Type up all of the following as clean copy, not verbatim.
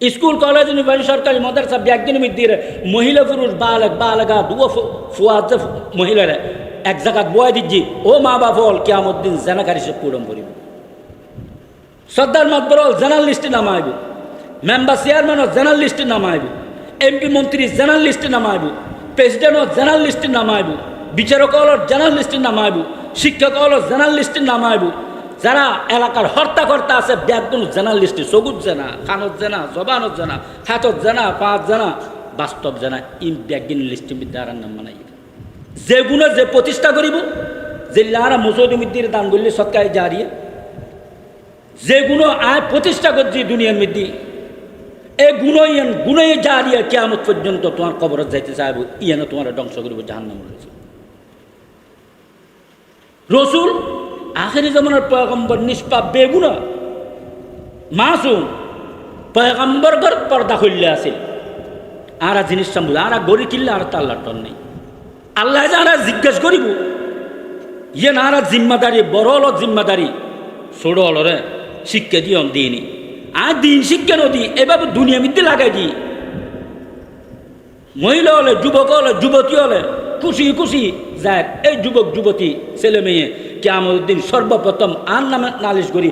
School college university সরকারি মাদ্রাসা ব্যাগদিনের মধ্যে মহিলা পুরুষ বালক বালকা দুয়া ফুয়াজ মহিলারা এক জায়গা বয় দিচ্ছি ও মা বাপ হল কেমন দিন জেনাকারী সে পূরণ করিব সর্দার মাতবর জেনারেল লিস্টে নামাইব মেম্বার চেয়ারম্যান জেনারেল লিস্টে নামাইব এমপি মন্ত্রী জেনারেল লিস্টে নামাইব প্রেসিডেন্ট জেনারেল লিস্টে নামাইব বিচারক জেনারেল লিস্টে নামাইব শিক্ষক জেনারেল লিস্টে নামাইব যারা এলাকার হর্তাকর্তা আছে ব্যাগগুলো জেনারেল লিস্টে সবুজ জানা কানত জানা জবানত জানা হাতত জানা পাঁচ জানা বাস্তব জানা ইম ব্যাগিন লিস্টের মধ্যে আর নাম মানাই যেগুলো যে প্রতিষ্ঠা করিব যে লারা মসৌদ মিদ্দির দান করলে সৎকায় জারিয়ে যেগুলো আয় প্রতিষ্ঠা করছি দুনিয়ার মধ্যে এই গুণই জারিয়ে কিয়ামত পর্যন্ত তোমার কবরত যাইতে চাইব ইয়ানো তোমার ধ্বংস করিব জাহান্নাম রয়েছে রসুল আখেরি জমানার পয়গম্বর নিষ্পাপ বেগুনা মাসুম পয়গম্বর ঘর পর্দা খুললে আছে আর জিনিস সম্ভব আর গড়ি কিনলে আর তাল্লার টন নেই আল্লাহ যারা জিজ্ঞেস করিব ইয়ে না আর জিম্মাদারি বড় হল জিম্মাদারি ছোট হল রে শিক্ষা দিও দিইনি আর দিন শিক্ষা নদী এভাবে দুনিয়া মিথ্যে লাগাই দিই মহিলা হলে যুবক হলে যুবতী হলে খুশি খুশি যায় এই যুবক যুবতী ছেলে মেয়ে কিয়ামতের দিন সর্বপ্রথম আর নামে নালিশ করি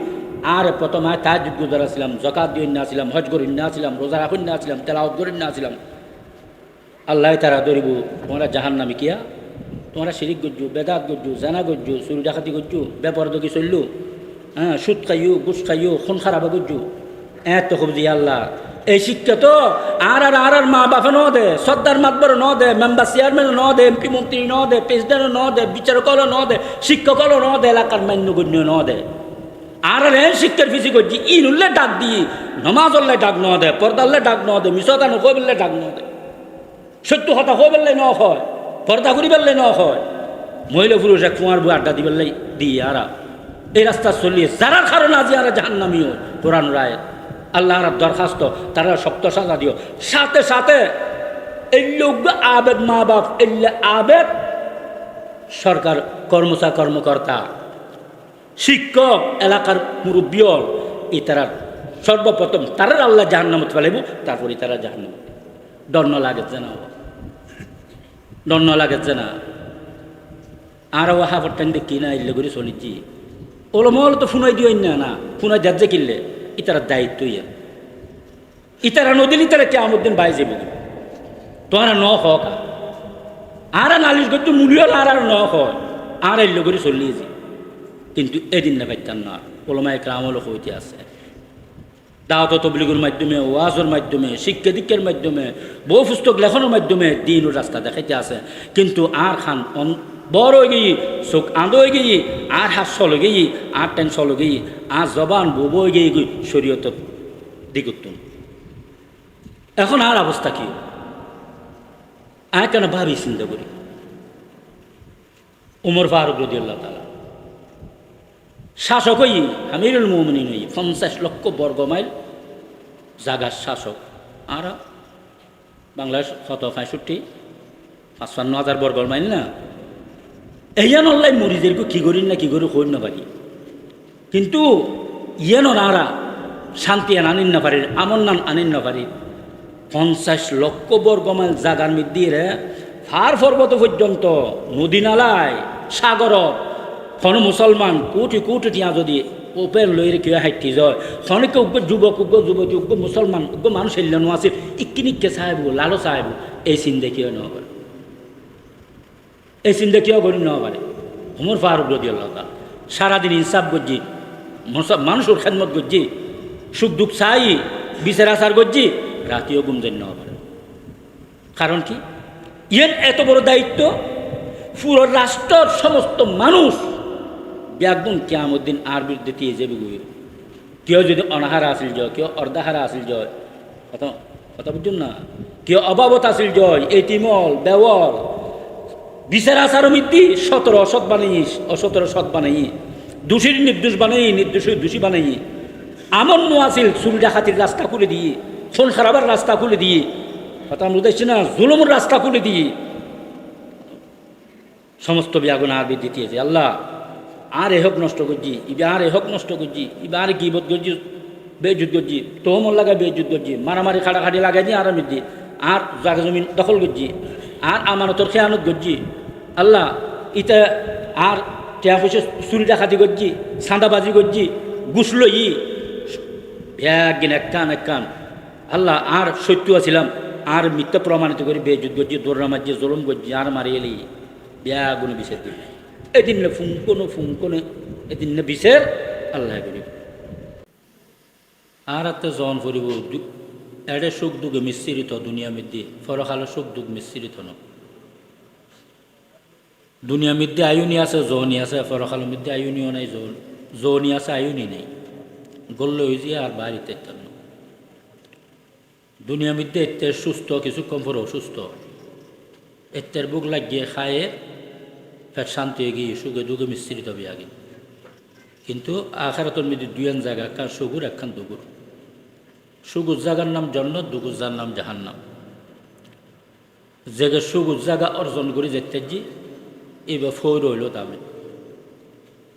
আর প্রথম আয় তাহাজ্জুদ গুজার ছিলাম যাকাত দিন না ছিলাম হজ করিন না ছিলাম রোজা রাখুন না ছিলাম তেলাওয়াত করিন না ছিলাম আল্লাহ তারা ধরিব তোমরা জাহান্নামী কিয়া তোমরা শিরিক গজ্জু বেদাত গজ্জু জানা গজ্জু চুরি ডাকাতি গজ্জু বেপরদকি চললু হ্যাঁ সুদ খাইও গুস খাইও খুন খারাপ গজ্জু এত খুব জি আল্লাহ এই শিক্ষা তো আর মা বাপে ন দে সর্দার মাতবর ন দে মেম্বার চেয়ারম্যান ন দে এমপি মন্ত্রী ন দে প্রেসিডেন্ট ন দে বিচারক ন দে শিক্ষক ন দে এলাকার মান্যগণ্য ন দে আর শিক্ষার ফিসি করছি ইন উল্লে ডাক দিয়ে নমাজ উল্লে ডাক ন দে পর্দাল্লে ডাক ন দে মিশতা নকবিল্লে ডাক ন দে সত্য কথা হয়ে বেললে ন হয় পর্দা করি বেললে ন হয় মহিলা পুরুষ এক কুমার বউ আড্ডা দিবেললে দিয়ে আর এই রাস্তা চলিয়ে যারা কারণ আজি আর জাহান্নামীও কোরআন রায় আল্লাহ দরখাস্ত তারা শক্ত সাজা দিও সাথে সাথে এই লোক আবেদ মা বাপ এল্লে আবেদ সরকার কর্মকর্তা শিক্ষক এলাকার মুরব্বীল এই তারা সর্বপ্রথম তারার আল্লাহ জাহান্নামত ফেলাইব তারপরে তারা জাহান্নাম দণ্ড লাগেছে না দণ্ড লাগেছে না আরও হাফটান দিয়ে কিনা ইল্লে করে চলিছি ওলো মল তো ফুনাই দিও না ফুনাই যার যে কিনলে ইতার দায়িত্ব ইতারা নদী ইতারা কে আমদিন বাই যাব তোরা ন হক আর নালিশ করতে মূল্য আর ন হয় আর এল্লো করে চলিয়েছি কিন্তু এদিন না পাইতাম না ওলমায় ক্রামল হইতে আছে দাওয়াত তবলিগের মাধ্যমে ওয়াজের মাধ্যমে শিক্ষা দীক্ষার মাধ্যমে বহু পুস্তক লেখনের মাধ্যমে দিন ও রাস্তা দেখাইতে আছে কিন্তু আর খান বড় হয়ে গিয়ে চোখ আঁদো হয়ে গিয়ে আর হাত চলে গিয়ে আর টেন চলে গিয়ে আর জবান ববো হয়ে গিয়ে শরীয়ত দিগুত্তম এখন আর অবস্থা কি আর কেন ভাবি চিন্তা করি উমর ফারুক রাদিয়াল্লাহু তাআলা শাসক হই আমিরুল মুমিনিন হই 50 লক্ষ বর্গ মাইল জাগার শাসক আর বাংলাদেশ 55,000 বর্গ মাইল না এইয়ান অল্লাই মরিদেরকে কী করি না কী করি হই না পারি কিন্তু ইয়েন নারা শান্তি আনিন না পারি আমন নান আনিন না পারি 50 লক্ষ বর্গ মাইল জাগার মধ্যে ফার পর্বত পর্যন্ত নদী নালায় সাগর কোনো মুসলমান কোটি কোটি টিয়া যদি ওপেন লইরে কেউ হাইটি যায় খনিকে উগ্র যুবক উগ্র যুবতী উগ্র মুসলমান উগ্র মানুষ এলানো আছে ইকিনিকে সাহেব লালো সাহেব এই চিন্তা কেউ নেওয়া পারে এই চিন্তা কেউ করি নেওয়া পারে উমর ফারুক রাদিয়াল্লাহু তাআলা সারাদিন ইনসাফ করছি মানুষের খেদমত করছি সুখ দুঃখ চাই বিচার আচার করছি রাতেও ঘুম যেন নেওয়া পারে কারণ কি ইয়েন এত বড় দায়িত্ব পুরো রাষ্ট্রের সমস্ত মানুষ ব্যাগুন কিয়ামত দিন আর বিরুদ্ধে দিয়ে যাবে কেউ যদি অনাহারা আসিল জয় কেউ অর্ধাহারা আসিল জয় কথা বুঝুন না কেউ অভাবত আসিল জয় এতিমল বেওয়াল বিচার আচার মিত্তি 17 অসৎ বানাই অসতের সৎ বানাই দোষীর নির্দোষ বানাই নির্দোষীর দোষী বানাই আমন্য আসিল চুরি ডাকাতির রাস্তা খুলে দিয়ে খুন খারাপের রাস্তা খুলে দিয়ে কথা বুঝাইছি না জুলুমের রাস্তা খুলে দিয়ে সমস্ত ব্যাগুন আর বৃদ্ধি দিয়েছে আল্লাহ আর এহক নষ্ট করছি ইবে আর এহক নষ্ট করছি ইবে আর গিবত করছি বেজুত করছি, তোমর লাগাই বেজুত করছি, মারামারি খাটাখাটি লাগাই দিয়ে আরামি দি, আর জায়গা জমিন দখল করছি, আর আমানতর খেয়ানত করছি। আল্লাহ ইটা আর টিয়া পয়সা চুরি ডাকাতি করছি, সাঁদাবাজি করছি, ঘুষ লই একদিন এক কান আল্লাহ আর সত্য আছিলাম, আর মিথ্যা প্রমাণিত করে বেজুত করছি, দৌড়া মারছি, জলম করছি, আর মারি এলি ব্যাগুলো বিষের দিন এদিন না ফুঙ্কনো এদিন না বিষের আল্লাহ করি। আর একটা জন ফুরিব এডে সুখ দুঃখ মিশ্রিত দুনিয়া মিদ্দি ফরকালে সুখ দুঃখ মিশ্রিত ন দুনিয়া মিদ্দি আয়ুনি আছে জনি আছে, ফরকালের মধ্যে আয়ুনিও নাই, জনি আছে আয়ুনি নেই, গল্লে হয়ে যায় আর বাড়িতে দুনিয়া মিদ্দি এতে সুস্থ কিছুক্ষণ পর অসুস্থ, এতের বুক লাগিয়ে খায়ে ফের শান্তি হয়ে গিয়ে সুখে দুঃখে মিশ্রিত হবে আগে। কিন্তু আখারাতর মধ্যে দুইয়ান জায়গা, একখান সুগুর একখান দুগুর। সুগুর জাগার নাম জন্নত, দুগুর জার নাম জাহান্নাম। জেগে সুগুর জায়গা অর্জন করে যেতে যে এবার ফৌর হইল দামে,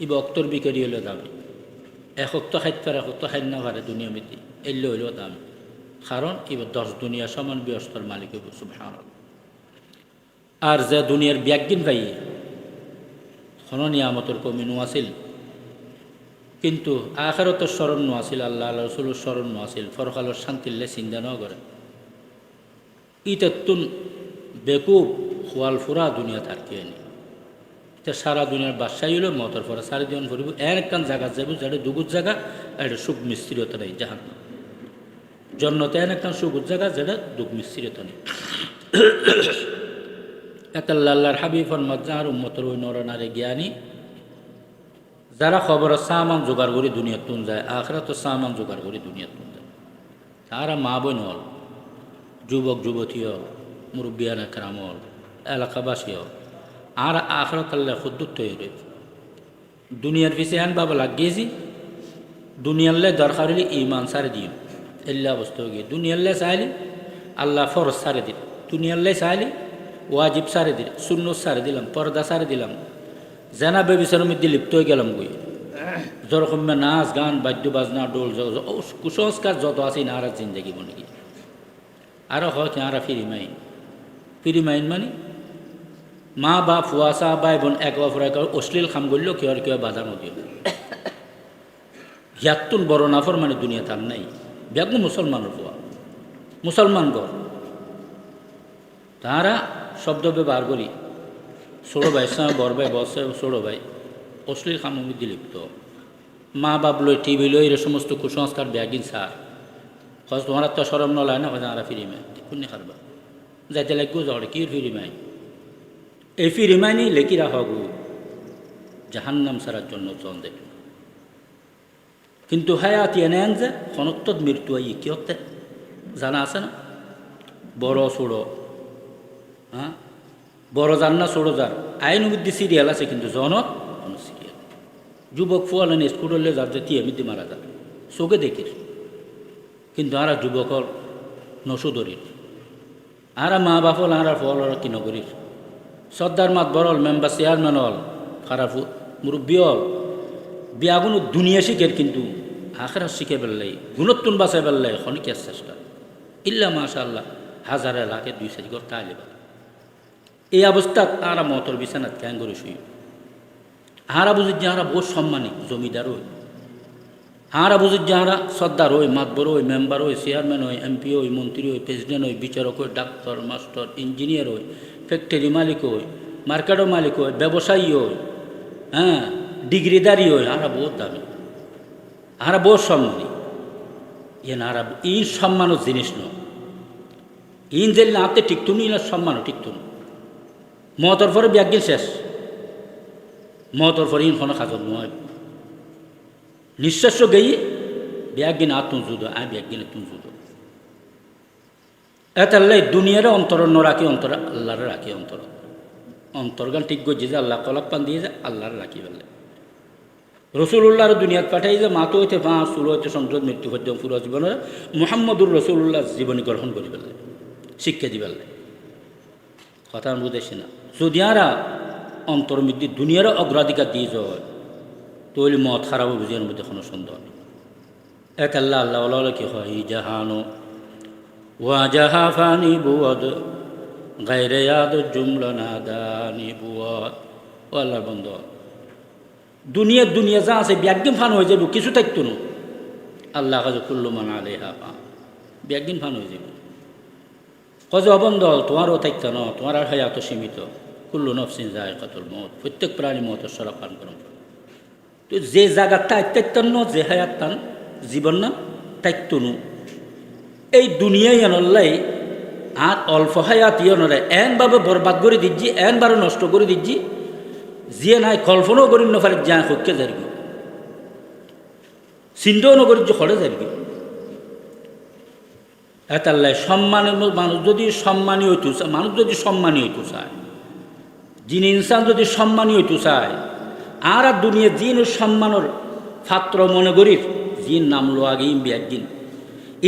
এবার অক্তর বিকারি হইল দামে, এক অক্ত খাইতে পারে, এক অক্ত খাই না পারে দুনিয়া মিতি এলে হইল দামে, কারণ এবার 10 দুনিয়া সমান ব্যস্তর মালিক হইব সুবহানাল্লাহ। আর যে দুনিয়ার ব্যাগিন পাই কোনো নিয়ামতর কমি নোয়াছিল, কিন্তু আখেরাতের স্মরণ নোয়াছিল, আল্লাহ আল্লাহ রসুলের স্মরণ নোয়াছিল, ফরকালের শান্তিলে চিন্তা ন করে ইতেতুন বেকুব খোয়াল ফুরা দুনিয়া থাকি আনি এটা সারা দুনিয়ার বাদশাহী হলো মতর পরে সারি দিন ফুরিব একখান জায়গা যাব যেটা দুগুর জায়গা, এটা সুখ মিস্ত্রিয়তা নেই জাহান জন্নতে একখান সুগুর জায়গা যেটা দুঃখ মিস্ত্রিয়তা নেই। এতাল্লাহর হাবিব ফরমাত যার উম্মতর ওই নরনারী জ্ঞানী যারা খবরের সামান জোগাড় করে দুনিয়ার তুন যায়, আখরাতের সামান জোগাড় করে দুনিয়ার তুন যায়, তারা মা বোন হল, যুবক যুবতী হল, মুরব্বিয়ান একরাম হল, এলাকাবাসী হল, আর আখরাত আল্লাহ খুদ্দুর তৈরি রয়েছে। দুনিয়ার পিছিয়ে হ্যান বাবা লাগিয়েছি, দুনিয়াল্লে দরকার হলে ইমান সারে দিও, এল্লা অবস্থা গিয়ে দুনিয়াল্লে চাইলে আল্লাহ ফরজ সারে দিল, দুনিয়াল্লে চাইলে ওয়াজিব সারে দিল, সুন্নত সারে দিলাম, পর্দা সারে দিলাম, জেনা বেবিচারের মধ্যে লিপ্ত হয়ে গেলাম গই, যেরকম নাচ গান বাদ্য বাজনা ডোল কুসংস্কার যত আছে না আর জিন্দগি মনে কি আরও হয় কি আর ফিরি মাইন মানে মা বাপ ফুয়াশা বাই বোন এক অপর এক অশ্লীল খাম করলেও কেউ আর কেউ বাধা নদী হিয়াত্তুন বড় নাফর মানে দুনিয়া তার নাই ব্যাগ মুসলমানের ফুয়া মুসলমান গড় তারা শব্দ ব্যবহার করি ছোটো ভাই সঙ্গে বড় ভাই বসে ছোটো ভাই অশ্লীল খামের মধ্যে লিপ্ত, মা বাপ লই টিভি লই এর সমস্ত কুসংস্কার ব্যাগিন সার হজ তোমার তো সরম নলায় না হয় আরা ফিরি মাই কোন খারবা যাইতে লাগবো ঝড়ে কি ফিরি মাই এই ফিরি মাইনি লেখি রাখবো জাহান্নাম সারার জন্য চন দেবে। কিন্তু হায়াত এনেন যে খনত্তত মৃত্যু আই কি হতে জানা আছে না, বড় ছোড়ো হ্যাঁ বড় যার না ছোটো যার আইন বুদ্ধি সিরিয়াল আছে, কিন্তু জনত কোনো সিরিয়াল যুবক ফুয়ালেন স্কুলে যার যে টিয়ে মিদ্দি মারা যাবে চোখে দেখির, কিন্তু আর যুবকর নসুদরির আর মা বাপ হল আর ফল কি নগরীর সর্দার মাত বরল মেম্বার চেয়ারম্যান হল খারাপ মুরব্বী হল বিয়াগুনো দুনিয়া শিখের, কিন্তু আখেরা শিখে ফেললাই গুণত্বন বাঁচাই ফেললাই খনিকের চেষ্টা ইল্লা মাশা আল্লাহ হাজারে লাখে 2 ঘর তাইলে এই অবস্থা তারা মতর বিছানাত ক্যাং করে শুই হারা বুঝি যাহারা বহু সম্মানী জমিদার হই, হারা বুঝি যাহারা সর্দার হই, মাতবর হই, মেম্বার হই, চেয়ারম্যান হই, এমপি হই, মন্ত্রী হই, প্রেসিডেন্ট হই, বিচারক হই, ডাক্তার মাস্টার ইঞ্জিনিয়ার হই, ফ্যাক্টরি মালিক হই, মার্কেটও মালিক হই, ব্যবসায়ী হই, হ্যাঁ ডিগ্রিদারি হই, হারা বহুত দামি হারা বহুত সম্মানী ইন হারা এই সম্মানের জিনিস নয়, ইন যে নাতে টিকতুনি না সম্মানও টিকতুনি মতর পরে ব্যাগিল শেষ মতর পরে ইন কোনো কাজল নয় নিঃশ্বাস গেয়ে ব্যাগিন আর তুন জুদ আর ব্যাগিনে তুন জুদ এতাল্লাই দুনিয়ার অন্তর ন রাখি অন্তর আল্লাহরে রাখি অন্তর অন্তর্গান ঠিক করছে যে আল্লাহ কলাপ পান দিয়ে যে আল্লাহরে রাখি ফেললে রসুল্লাহর দুনিয়াত পাঠাই যে মাতো হইতে পাঁচ চুল হইতে সংসদ মৃত্যু পর্যন্ত পুরো জীবনের মুহাম্মদুর রসুল্লাহ জীবনী গ্রহণ করে ফেললে শিক্ষা দি ফেললে কথা আমি বুঝেছি না, যদি আরা অন্তর মধ্যে দুনিয়ারও অগ্রাধিকার দিয়ে যায় তৈরি মত খারাপ বুঝিয়ার মধ্যে কোনো সন্দেহ নেই। এক আল্লাহ আল্লাহ আল্লাহ কি হয় জাহানো ওয়া জাহা ফানি বুয়াদ গায়রে ইয়াদ জুমলা নাদানি বুয়াদ ও আল্লাহর বন্ধ দুনিয়া যা আছে ব্যাগদিন ফান হয়ে যাবে কিছু থাকতো না আল্লাহ কাজে কুল্লু মান আলাইহা ফান ব্যাগদিন ফান হয়ে যাবে কজে অবন্ধ তোমারও থাকতো না তোমার আর হায়াত সীমিত কুল্লু নফসিন যায়কাতুল মউত প্রত্যেক প্রাণী মউতের শরাব পান করুন তো যে জায়গাটা আত্মাত্তন্য যে হায়াত টান জীবন না তাইতুনু এই দুনিয়ায় আনল্লাই আর অল্প হায়াত ইয়নরে এনভাবে বরবাদ করে দিচ্ছি এনবারে নষ্ট করে দিচ্ছি যে নাই কল্পনাও করি নফারে যা হচ্ছে যাবি চিন্তাও নকরি যে হরে যাবি এতাল্লাই সম্মানের মানুষ যদি সম্মানী হইতে চায় মানুষ যদি সম্মানী হইতে চায় যিনি ইনসান যদি সম্মানী হইতে চায় আর দুনিয়া যিন সম্মানের পাত্র মনে করি যিন নামলো আগে ইম্বি একদিন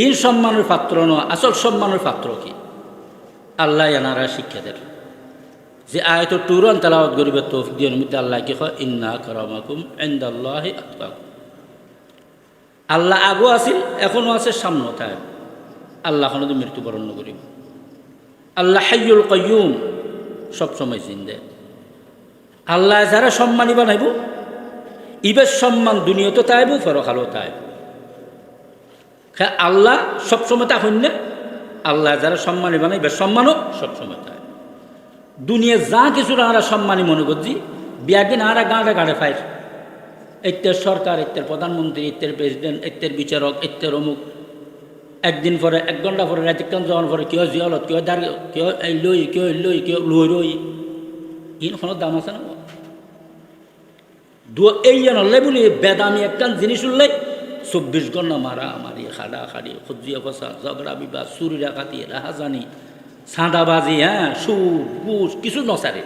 ইন সম্মানের পাত্র নয় আসল সম্মানের পাত্র কি আল্লাহ এনারা শিক্ষা দেন যে আয়ত টুরন তেলাওয়াত গরিবের তৌফিক দিয়ে মধ্যে আল্লাহ কি হয় ইন্না আকরামাকুম ইনদাল্লাহি আতকাকুম আল্লাহ আগো আছিল এখনো আছে সামনে তাই আল্লাহ এখন মৃত্যুবরণ করিব আল্লাহ হাইয়ুল কাইয়ুম সবসময় জিন্দে আল্লাহ যারা সম্মানী বানাইব ইবের সম্মান দুনিয়াতে তাইব ফরকালও তাইব আল্লাহ সবসময় তা হইন না আল্লাহ যারা সম্মানী বানাইবে সম্মানও সবসময় তাই দুনিয়া যা কিছু আরা সম্মানী মনে করছি বিয়াদিন আরা গাঁড়ে গাঁড়ে ফাইর এত্তের সরকার এত্তের প্রধানমন্ত্রী এত্তের প্রেসিডেন্ট এত্তের বিচারক এত্তের অমুক একদিন পরে 1 ঘন্টা পরে রাতিকান যাওয়ার পরে কেউ জিয়ালত কেউ দাঁড় কেউ এই লই কেউ লই ইনখানোর দাম আছে না এই নলে বলি বেদামি একখান জিনিস উঠলে 24 ঘন্টা মারামারি খাড়ি খুঁজিয়া ফসা ঝগড়া বিবাদ চুরি ডাকাতি রাহাজানি সাঁদাবাজি সুর ঘুষ কিছু নসারে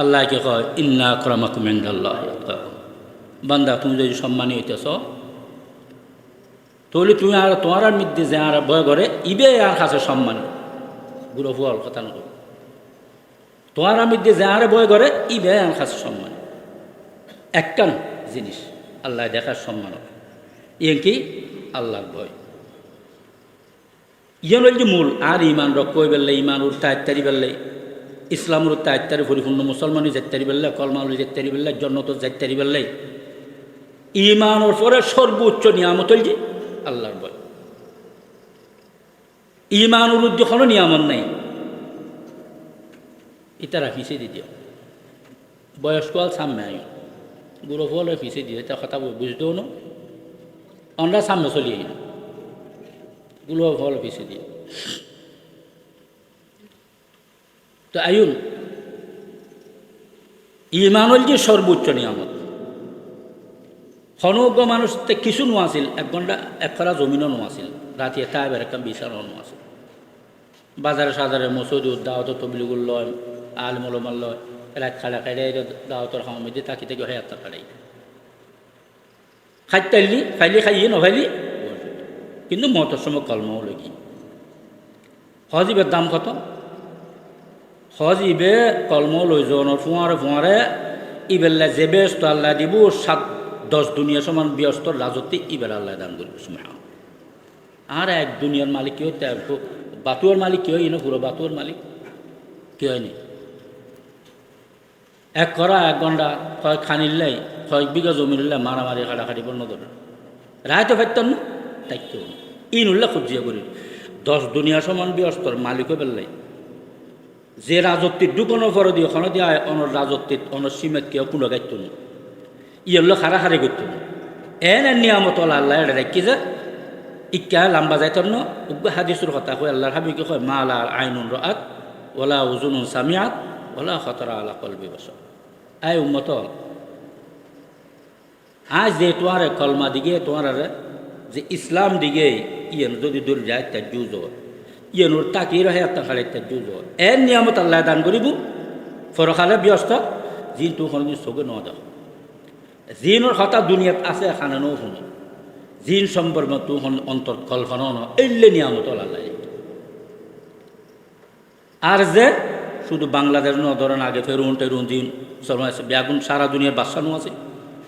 আল্লাহকে কয় ইন্না আকরামাকুম ইনদাল্লাহি আতকাকুম বান্দা তুমি যদি সম্মানী হইতেছ তাহলে তুমি আর তোমার মধ্যে যে আর ভয় করে ইবে আর কাছে সম্মান বুড়ো ফুয়াল কথা না তোমার মধ্যে যে আর ভয় করে ইবে আর কাছে সম্মান একটান জিনিস আল্লাহ দেখার সম্মান ইয়ে কি আল্লাহর ভয় ইয়ে হল যে মূল আর ইমান রক্ষই বেললে ইমান উঠতে আত্মারি বেললে ইসলামের উঠতে আত্মারি পরিপূর্ণ মুসলমানই যাত্তারি বেললে কলমাউলি যাত্তারি বেললে জন্নত যাত্তারি বেললে ইমানোর পরে সর্বোচ্চ নিয়ামত হল যে আল্লাহর ভয় ইমানের উদ্য কোনো নিয়ামত নাই ইতারা ফিসে দিও বয়স্ক সামনে আই বুড়ো ফলে ফিসে দিয়ে তা কথা বুঝতেও না আমরা সামনে চলিয়ে না গুলো ফল ফিসে দিয়ে তো আয়ুন ইমান হল যে সর্বোচ্চ নিয়ামত সমগ্র মানুষ কিছু নোয়াছিল 1 ঘন্টা 1 খরা জমিনও নোয়াছিল রাতে তাই বেরকাম বিছানাও নোয়াছিল বাজারে সাজারে মসুদ দাওয়াত তবলিগুল লয় আলমুলমাল লয় রাত খাড়া খাড়াই দাওয়াতর সময় থাকি থেকে হয় আত্মা খাড়াই খাইতাইলি খাইলি খাইয়ে নখাইলি কিন্তু মতের সময় কলমাও লগি হজিবের দাম কত হজিবে কলমাও লই যাওয়ার ফুঁয়ারে ইবেল্লা যে ব্যস্ত আল্লাহ দিব 7-10 দুনিয়া সমান ব্যস্ত রাজত্বে ইবের আল্লাহ দান করবে সময় আর এক দুনিয়ার মালিক কেউ বাতুয়ার মালিক কেউ না পুরো বাতুয়ার মালিক কেউ নেই 1 খরা 1 ঘন্টা হয় খানিল্লাই 6 বিঘা জমি নিলে মারামারি খাড়াখাড়ি বন্য ধরে রায় তো ফাইতাম না তাই কেউ ইন উল্লাহ খুঁজিয়া করি 10 দুনিয়া সমান ব্যস্তর মালিকও বেললাই যে রাজত্বের ঢুকানোর পরে দিয়ে ওখানে দিয়ে অনর রাজত্বের অনর সীমাত কেউ কোনো গাইত না ইয়েল্লো খাড়াখাড়ি করত না নিয়ামত আল্লাহ এটা রাখি যে ইকা লাম্বা যাইতাম না উগ্র হাদিসুর কথা কয় আল্লাহর হাবিকে কয় মা লা আইনুন রাআত ওলা উজুনুন সামিআত ওলা খতরা আলা কলবি বসর আয় উম্মত আজ যে তোমার কলমা দিকে তোমার যে ইসলাম দিকে ইয়েন যদি দূর যায় তার জুজ ইয়েনুর তাকি রহে খালে তার জুজ নিয়ামত আল্লাহ দান করিব ফরখালে ব্যস্ত জিন তো কোনোদিন চোখে ন দেখ জিনের কথা দুনিয়াত আছে খানানো শুনো জিন সম্পর্ক তুখন অন্তর কল্পনাও ন এলে নিয়ামত আল্লাহ আর যে শুধু বাংলাদেশ ন ধরেন আগে টেরুন জিন সব আছে ব্যাগুন সারা দুনিয়ার বাদশানো আছে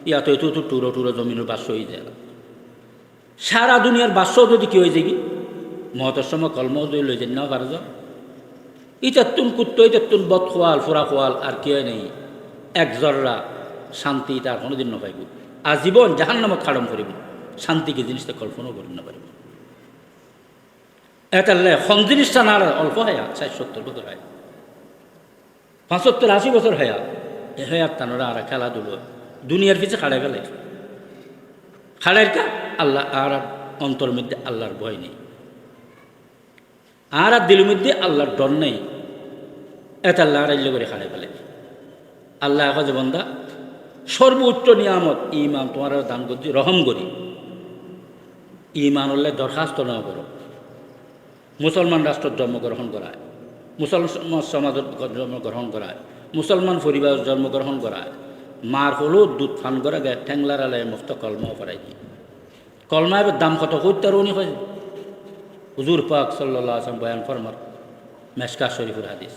ইয়াতে তো টুরো জমিনের বাদশা হয়ে যায় সারা দুনিয়ার বাস্য যদি কি হয়ে যাবি মহতের সময় কলম যদি লই যান না পারে যাও ইতাত্তুন কুত্ত ইতাত্তুন বদ খোয়াল ফোরা খোয়াল আর কেউ নেই এক জররা শান্তি তার কোনোদিন না পাইব আজীবন জাহান নামক খাড়ম করিব শান্তিকে জিনিসটা কল্পনাও করি না পারিব এটা হন জিনিসটা না অল্প হায়া ৬০-৭০ বছর হয় ৭৫-৮০ বছর হায়া এ হায়ার তানোরা আর খেলাধুলো দুনিয়ার পিছিয়ে খাড়াই ফেলে খাড়াইর কা আল্লাহ আর অন্তর মধ্যে আল্লাহর ভয় নেই আর দিলের মধ্যে আল্লাহর ডর নেই এটা আল্লাহ আড়াইলে করে খাড়াই ফেলে আল্লাহ এখন বন্দা সর্বোচ্চ নিয়ামত ইমান তোমার দান করছি রহম করি ইমান হলে দরখাস্ত না করো মুসলমান রাষ্ট্র জন্মগ্রহণ করায় মুসলমান সমাজের জন্মগ্রহণ করায় মুসলমান পরিবার জন্মগ্রহণ করায় মার হলো দুধ ফান করে গে ঠ্যাংলার আলাই মুফত কলমাও করাই দিই কলমা এবার দাম কত হইতার উনি হয় হুজুর পাক সাল্লাল্লাহু আলাইহি ওয়াসাল্লাম বয়ান ফরমার মেশকা শরীফের হাদিস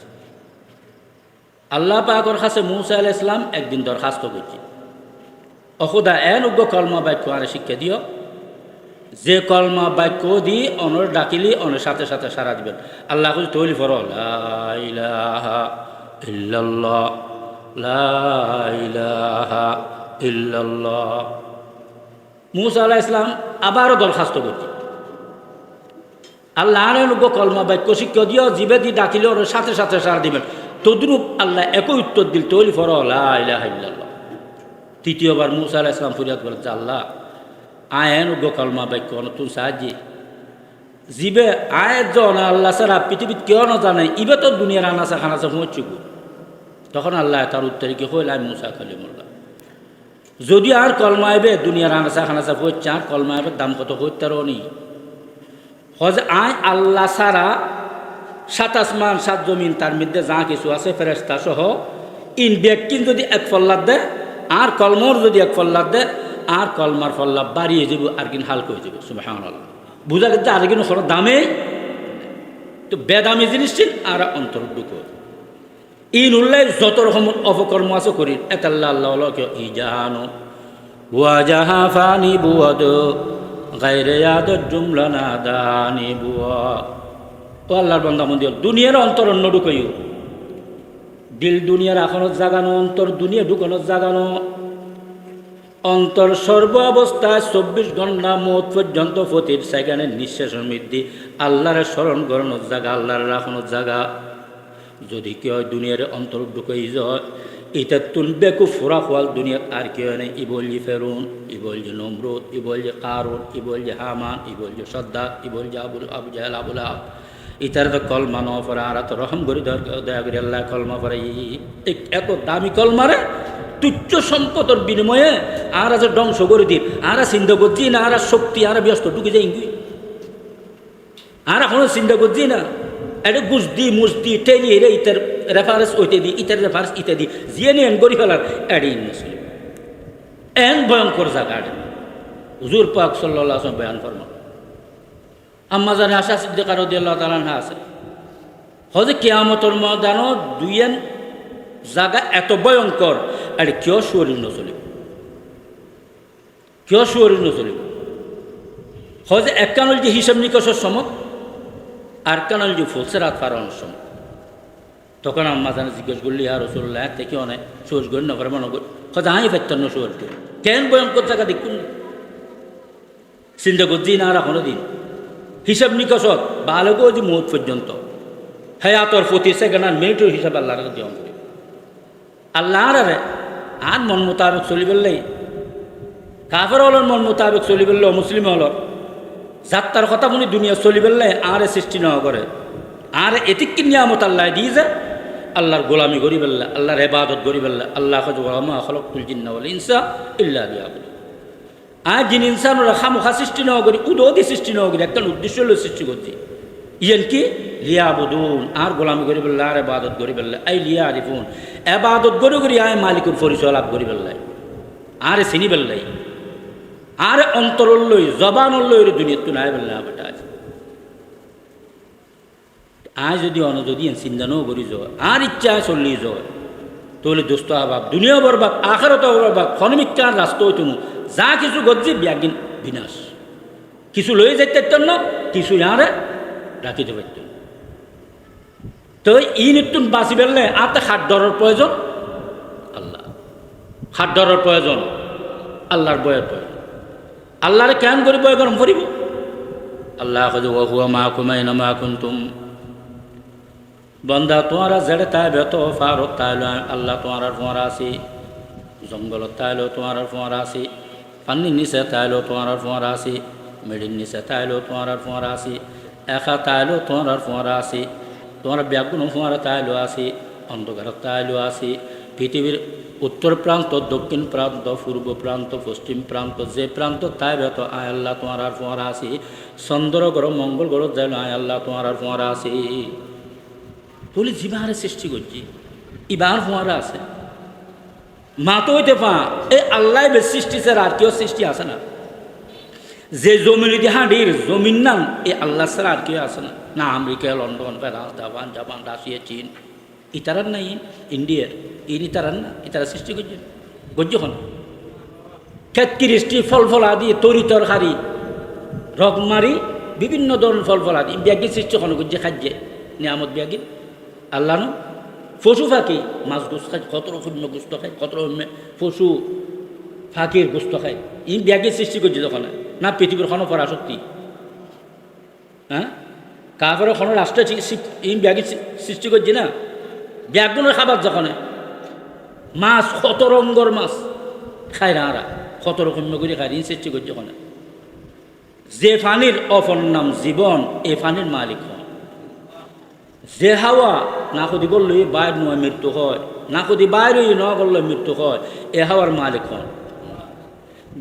আল্লাহ পাকর কাছে মুসা আলাইহিস সালাম একদিন দরখাস্ত করছি অখুদা এন উগ্র কলমা বাক্য আরে শিক্ষা দিও যে কলমা বাক্য দি অনর ডাকিলি অনের সাথে সাথে সারা দিবেন আল্লাহ কইছে তৈলি ফর লা ইলাহা ইল্লাল্লাহ লা ইলাহা ইল্লাল্লাহ মুসা আলাইহিস সালাম আবারও দরখাস্ত করছি আল্লাহ আর উগ্র কলমা বাক্য শিক্ষা দিও জিবে দি ডাকিলি অনের সাথে সাথে সারা দিবেন তদ্রুপ আল্লাহ একই উত্তর দিল তৈলি ফর লা ইলাহা ইল্লাল্লাহ তৃতীয়বার মুসা আলাইহিস সালাম ফরিয়াদ করেন আল্লাহ আয়েন উগ্র কলমা বাক্য নতুন সাহায্যে জিবে আয়ের জন আল্লাহ সারা পৃথিবীত কেউ না জানে ইবে তো দুনিয়ার আনাচা খানাচা পৌঁছুক তখন আল্লাহ তার উত্তরে কি হইল আমি মুসা কালিমুল্লাহ যদি আর কলমা আইবে দুনিয়ার আনাচা খানাচা পৌঁছছে আর কলমা আইবে দাম কত হইতারও নি হজ আয় আল্লাহ সারা ৭ আসমান ৭ জমিন তার মধ্যে যা কিছু আছে ফেরেশতা সহ ইন ব্যক্তিন যদি এক ফল্লাদ দেয় আর কলমর যদি এক ফল্লাদ দেয় আর কলমার ফল্লা বাড়িয়ে যাব আর কিন হালকা হয়ে যাবে সুবহানাল্লাহ বুঝা গেছে আর কিন কোনো দামে তো বেদামি জিনিস আর অন্তর্ভুক্ত ইন উল্লাই যত রকম অপকর্ম আছে করি এতাল্লাহ আল্লাহকে ইজাহানো ওয়া জাহা ফানি বুয়াদ গায়রে ইয়াদ জুমলা নাদানি বুয়া ও আল্লাহর বান্দা মন্দি দুনিয়ার অন্তর অন্য ঢুকাইও দিল দুনিয়ার এখনত জাগানো অন্তর দুনিয়া ঢুকানোর জাগানো অন্তর সর্ব অবস্থায় ২৪ ঘন্টা মত পর্যন্ত প্রতির সেকেন্ডের নিঃশ্বাসের মধ্যে আল্লাহরে স্মরণ করানোর জায়গা আল্লাহর রাখানোর জায়গা যদি কেউ দুনিয়ার অন্তর ঢুকাই যায় এটা তুলবে কু ফোরা খোয়াল দুনিয়ার আর কেউ নেই ই বলছি ফেরুন ই বলছে নমরুদ ই বলছে কারুন ই বলছে হামান ই বলছে সদ্দাক ই বলছে আবু জাহেল আবুল আব ইতার তো কলমা ন পরে আর তো রহম করি দয়া করি আল্লাহ কলমা পরে এত দামি কলমারে তুচ্ছ সম্পদের বিনিময়ে আর আছে ধ্বংস করে দিন আর চিন্তা করছি না আর শক্তি আর ব্যস্ত ঢুকে যাই আর এখনো চিন্তা করছি না এটা গুজদি মুজদি টেনি এরে ইতার রেফারেন্স ওইতে দিই ইতার রেফারেন্স ইত্যাদি জিয়ে নিয়ে করি ফেলার এডি মুসলিম এন ভয়ঙ্কর জায়গা হুজুর পাক সাল্লাল্লাহু আলাইহি ওয়াসাল্লাম বয়ান ফরমান আম্মা জানে আশা সিদ্দিকা রাদিয়াল্লাহু তাআলা আনহা আছে হযরত কিয়ামতের ময়দানে দুইয়েন জায়গা এত ভয়ঙ্কর আর কেউ শরীর নচলিব কেউ শরীর নচলিব হযরত এক কানল যে হিসাব নিকাশের সময় আর কানল যে ফুলসেরাত ফারানোর সময় তখন আম্মা জানে জিজ্ঞেস করলি আর রাসূলুল্লাহ থেকে অনেক সোজ করি না করে মনে করি হয়তো আমি ফেরতান্ন সোজ করি কেন ভয়ঙ্কর জায়গা দেখুন চিন্তা করছি না আর এখনো দিন হিসাব নিকাশত ভালো করে যে মুহূর্ত পর্যন্ত হায়াতর প্রতি সেকেন্ড আর মিনিটের হিসাব আল্লাহর কাছে দেওয়া করি আল্লাহর আর মন মোতাবেক চলি বললেই কাফের হলর মন মোতাবেক চলি বললে মুসলিম হলর যাত্রার কথা মনে দুনিয়া চলি বললে আর সৃষ্টি না করে আর এতিক কি নিয়ামত আল্লাহ দিয়ে যায় আল্লাহর গোলামি করি বললে আল্লাহর ইবাদত করি বললে আল্লাহ মা খালাকতুল জিন্না ওয়াল ইনসা ইল্লা লিয়াবুদুন আর জিন ইনসানরা খামোখা সৃষ্টি না করি উদোদি সৃষ্টি না করি একটা উদ্দেশ্য হলো সৃষ্টি করছি ইয়েন কি লিয়াবুদুন আর গোলামি করি বললে আর ইবাদত করি বললে আই লিয়া আরিফুন ইবাদত করি করি আয় মালিকুর পরিচয় লাভ করি বললে আর চিনি বললে আর অন্তর লই জবান লই দুনিয়ার তো নাই বললে বেটা আছে আজ যদি অন যদি চিন্তাও করি যায় আর ইচ্ছা চললি যায় তাহলে দোস্ত আবাব দুনিয়া বরবাদ আখেরাত বরবাদ ক্ষণমিকার রাস্তা হইতো যা কিছু গজ্জি ব্যাগিন বিনাশ কিছু লয়ে যেতে পারতেন না, কিছু ইয়ারে রাখিতে পারতেন। তো ই নিত্যুন বাঁচি বেরলে আতে হাত ধরার প্রয়োজন আল্লাহ, হাত ধরার প্রয়োজন আল্লাহর বয়ের প্রয়োজন। আল্লাহরে কেন করে বয় গরম করিব? আল্লাহ হুয়া মাকুম আইনা মা কুনতুম, বন্দা তোমারা যেড়ে তাই বেত ফারত তাইল আল্লাহ তোমার ফোঁয়ারা আছি, জঙ্গলত তাইলেও তোমার ফোঁয়ারা আছি, পানির নিচে তাইলেও তোমার ফোঁয়ারা আছি, মেডির নিচে তাইলেও তোমার ফোঁয়ারা আছি, একা তাইলেও তোমার ফোঁয়ারা আছি, তোমার ব্যাগুন ফোঁয়ারা তাইলেও আছি, অন্ধকারত তাইলেও আছি। পৃথিবীর উত্তর প্রান্ত, দক্ষিণ প্রান্ত, পূর্ব প্রান্ত, পশ্চিম প্রান্ত, যে প্রান্ত তাই বেত আয় আল্লাহ তোমার ফোঁয়ারা আছি। চন্দ্র গ্রহ মঙ্গল গ্রহ যাইল আয় আল্লাহ তোমার ফোঁয়ারা আছি। বলি জিবাহারে সৃষ্টি করছি, ইবার ফোঁয়ারা আছে। মা তো হইতে পা এই আল্লাহ বেশ সৃষ্টি ছাড়া আর কেউ সৃষ্টি আছে না। যে জমিন হাঁড়ির জমিন নাম এই আল্লাহ ছাড়া আর কেউ আছে না। না America, London, France, Japan, Russia, চীন, ইতারার নাই, ইন্ডিয়ার ইতারার না, ইতারা সৃষ্টি করছে গজ্যখন ক্ষেত কিরিষ্টি ফল ফল আদি তরি তরকারি রকমারি বিভিন্ন ধরনের ফল ফল আদি ব্যাগি সৃষ্টি কোনো গজ্যে খাদ্যে নিয়ামত ব্যাগি আল্লাহ ন। পশু ফাঁকি মাছ গোস্ত খায়, কত রকম গোস্ত খায়, কত রকম পশু ফাঁকির গোস্ত খায়। ই ব্যাগের সৃষ্টি করছে তখন না পৃথিবীর কোনো পরাশক্তি, হ্যাঁ কাপড়ের কোনো রাষ্ট্র ই ব্যাগের সৃষ্টি করছে না। ব্যাগগুলোর খাবার যখন মাছ কত রঙ্গর মাছ খায় না, আরা কত রকম করে খায়, ই সৃষ্টি করছে ওখানে। যে ফানির অপর নাম জীবন, এ ফানির মালিক হয়। যে হাওয়া না খুদি বললে বাইর নয় মৃত্যু হয়, না খুদি বাইরে ন করলে মৃত্যু হয়, এ হাওয়ার মালিক হন।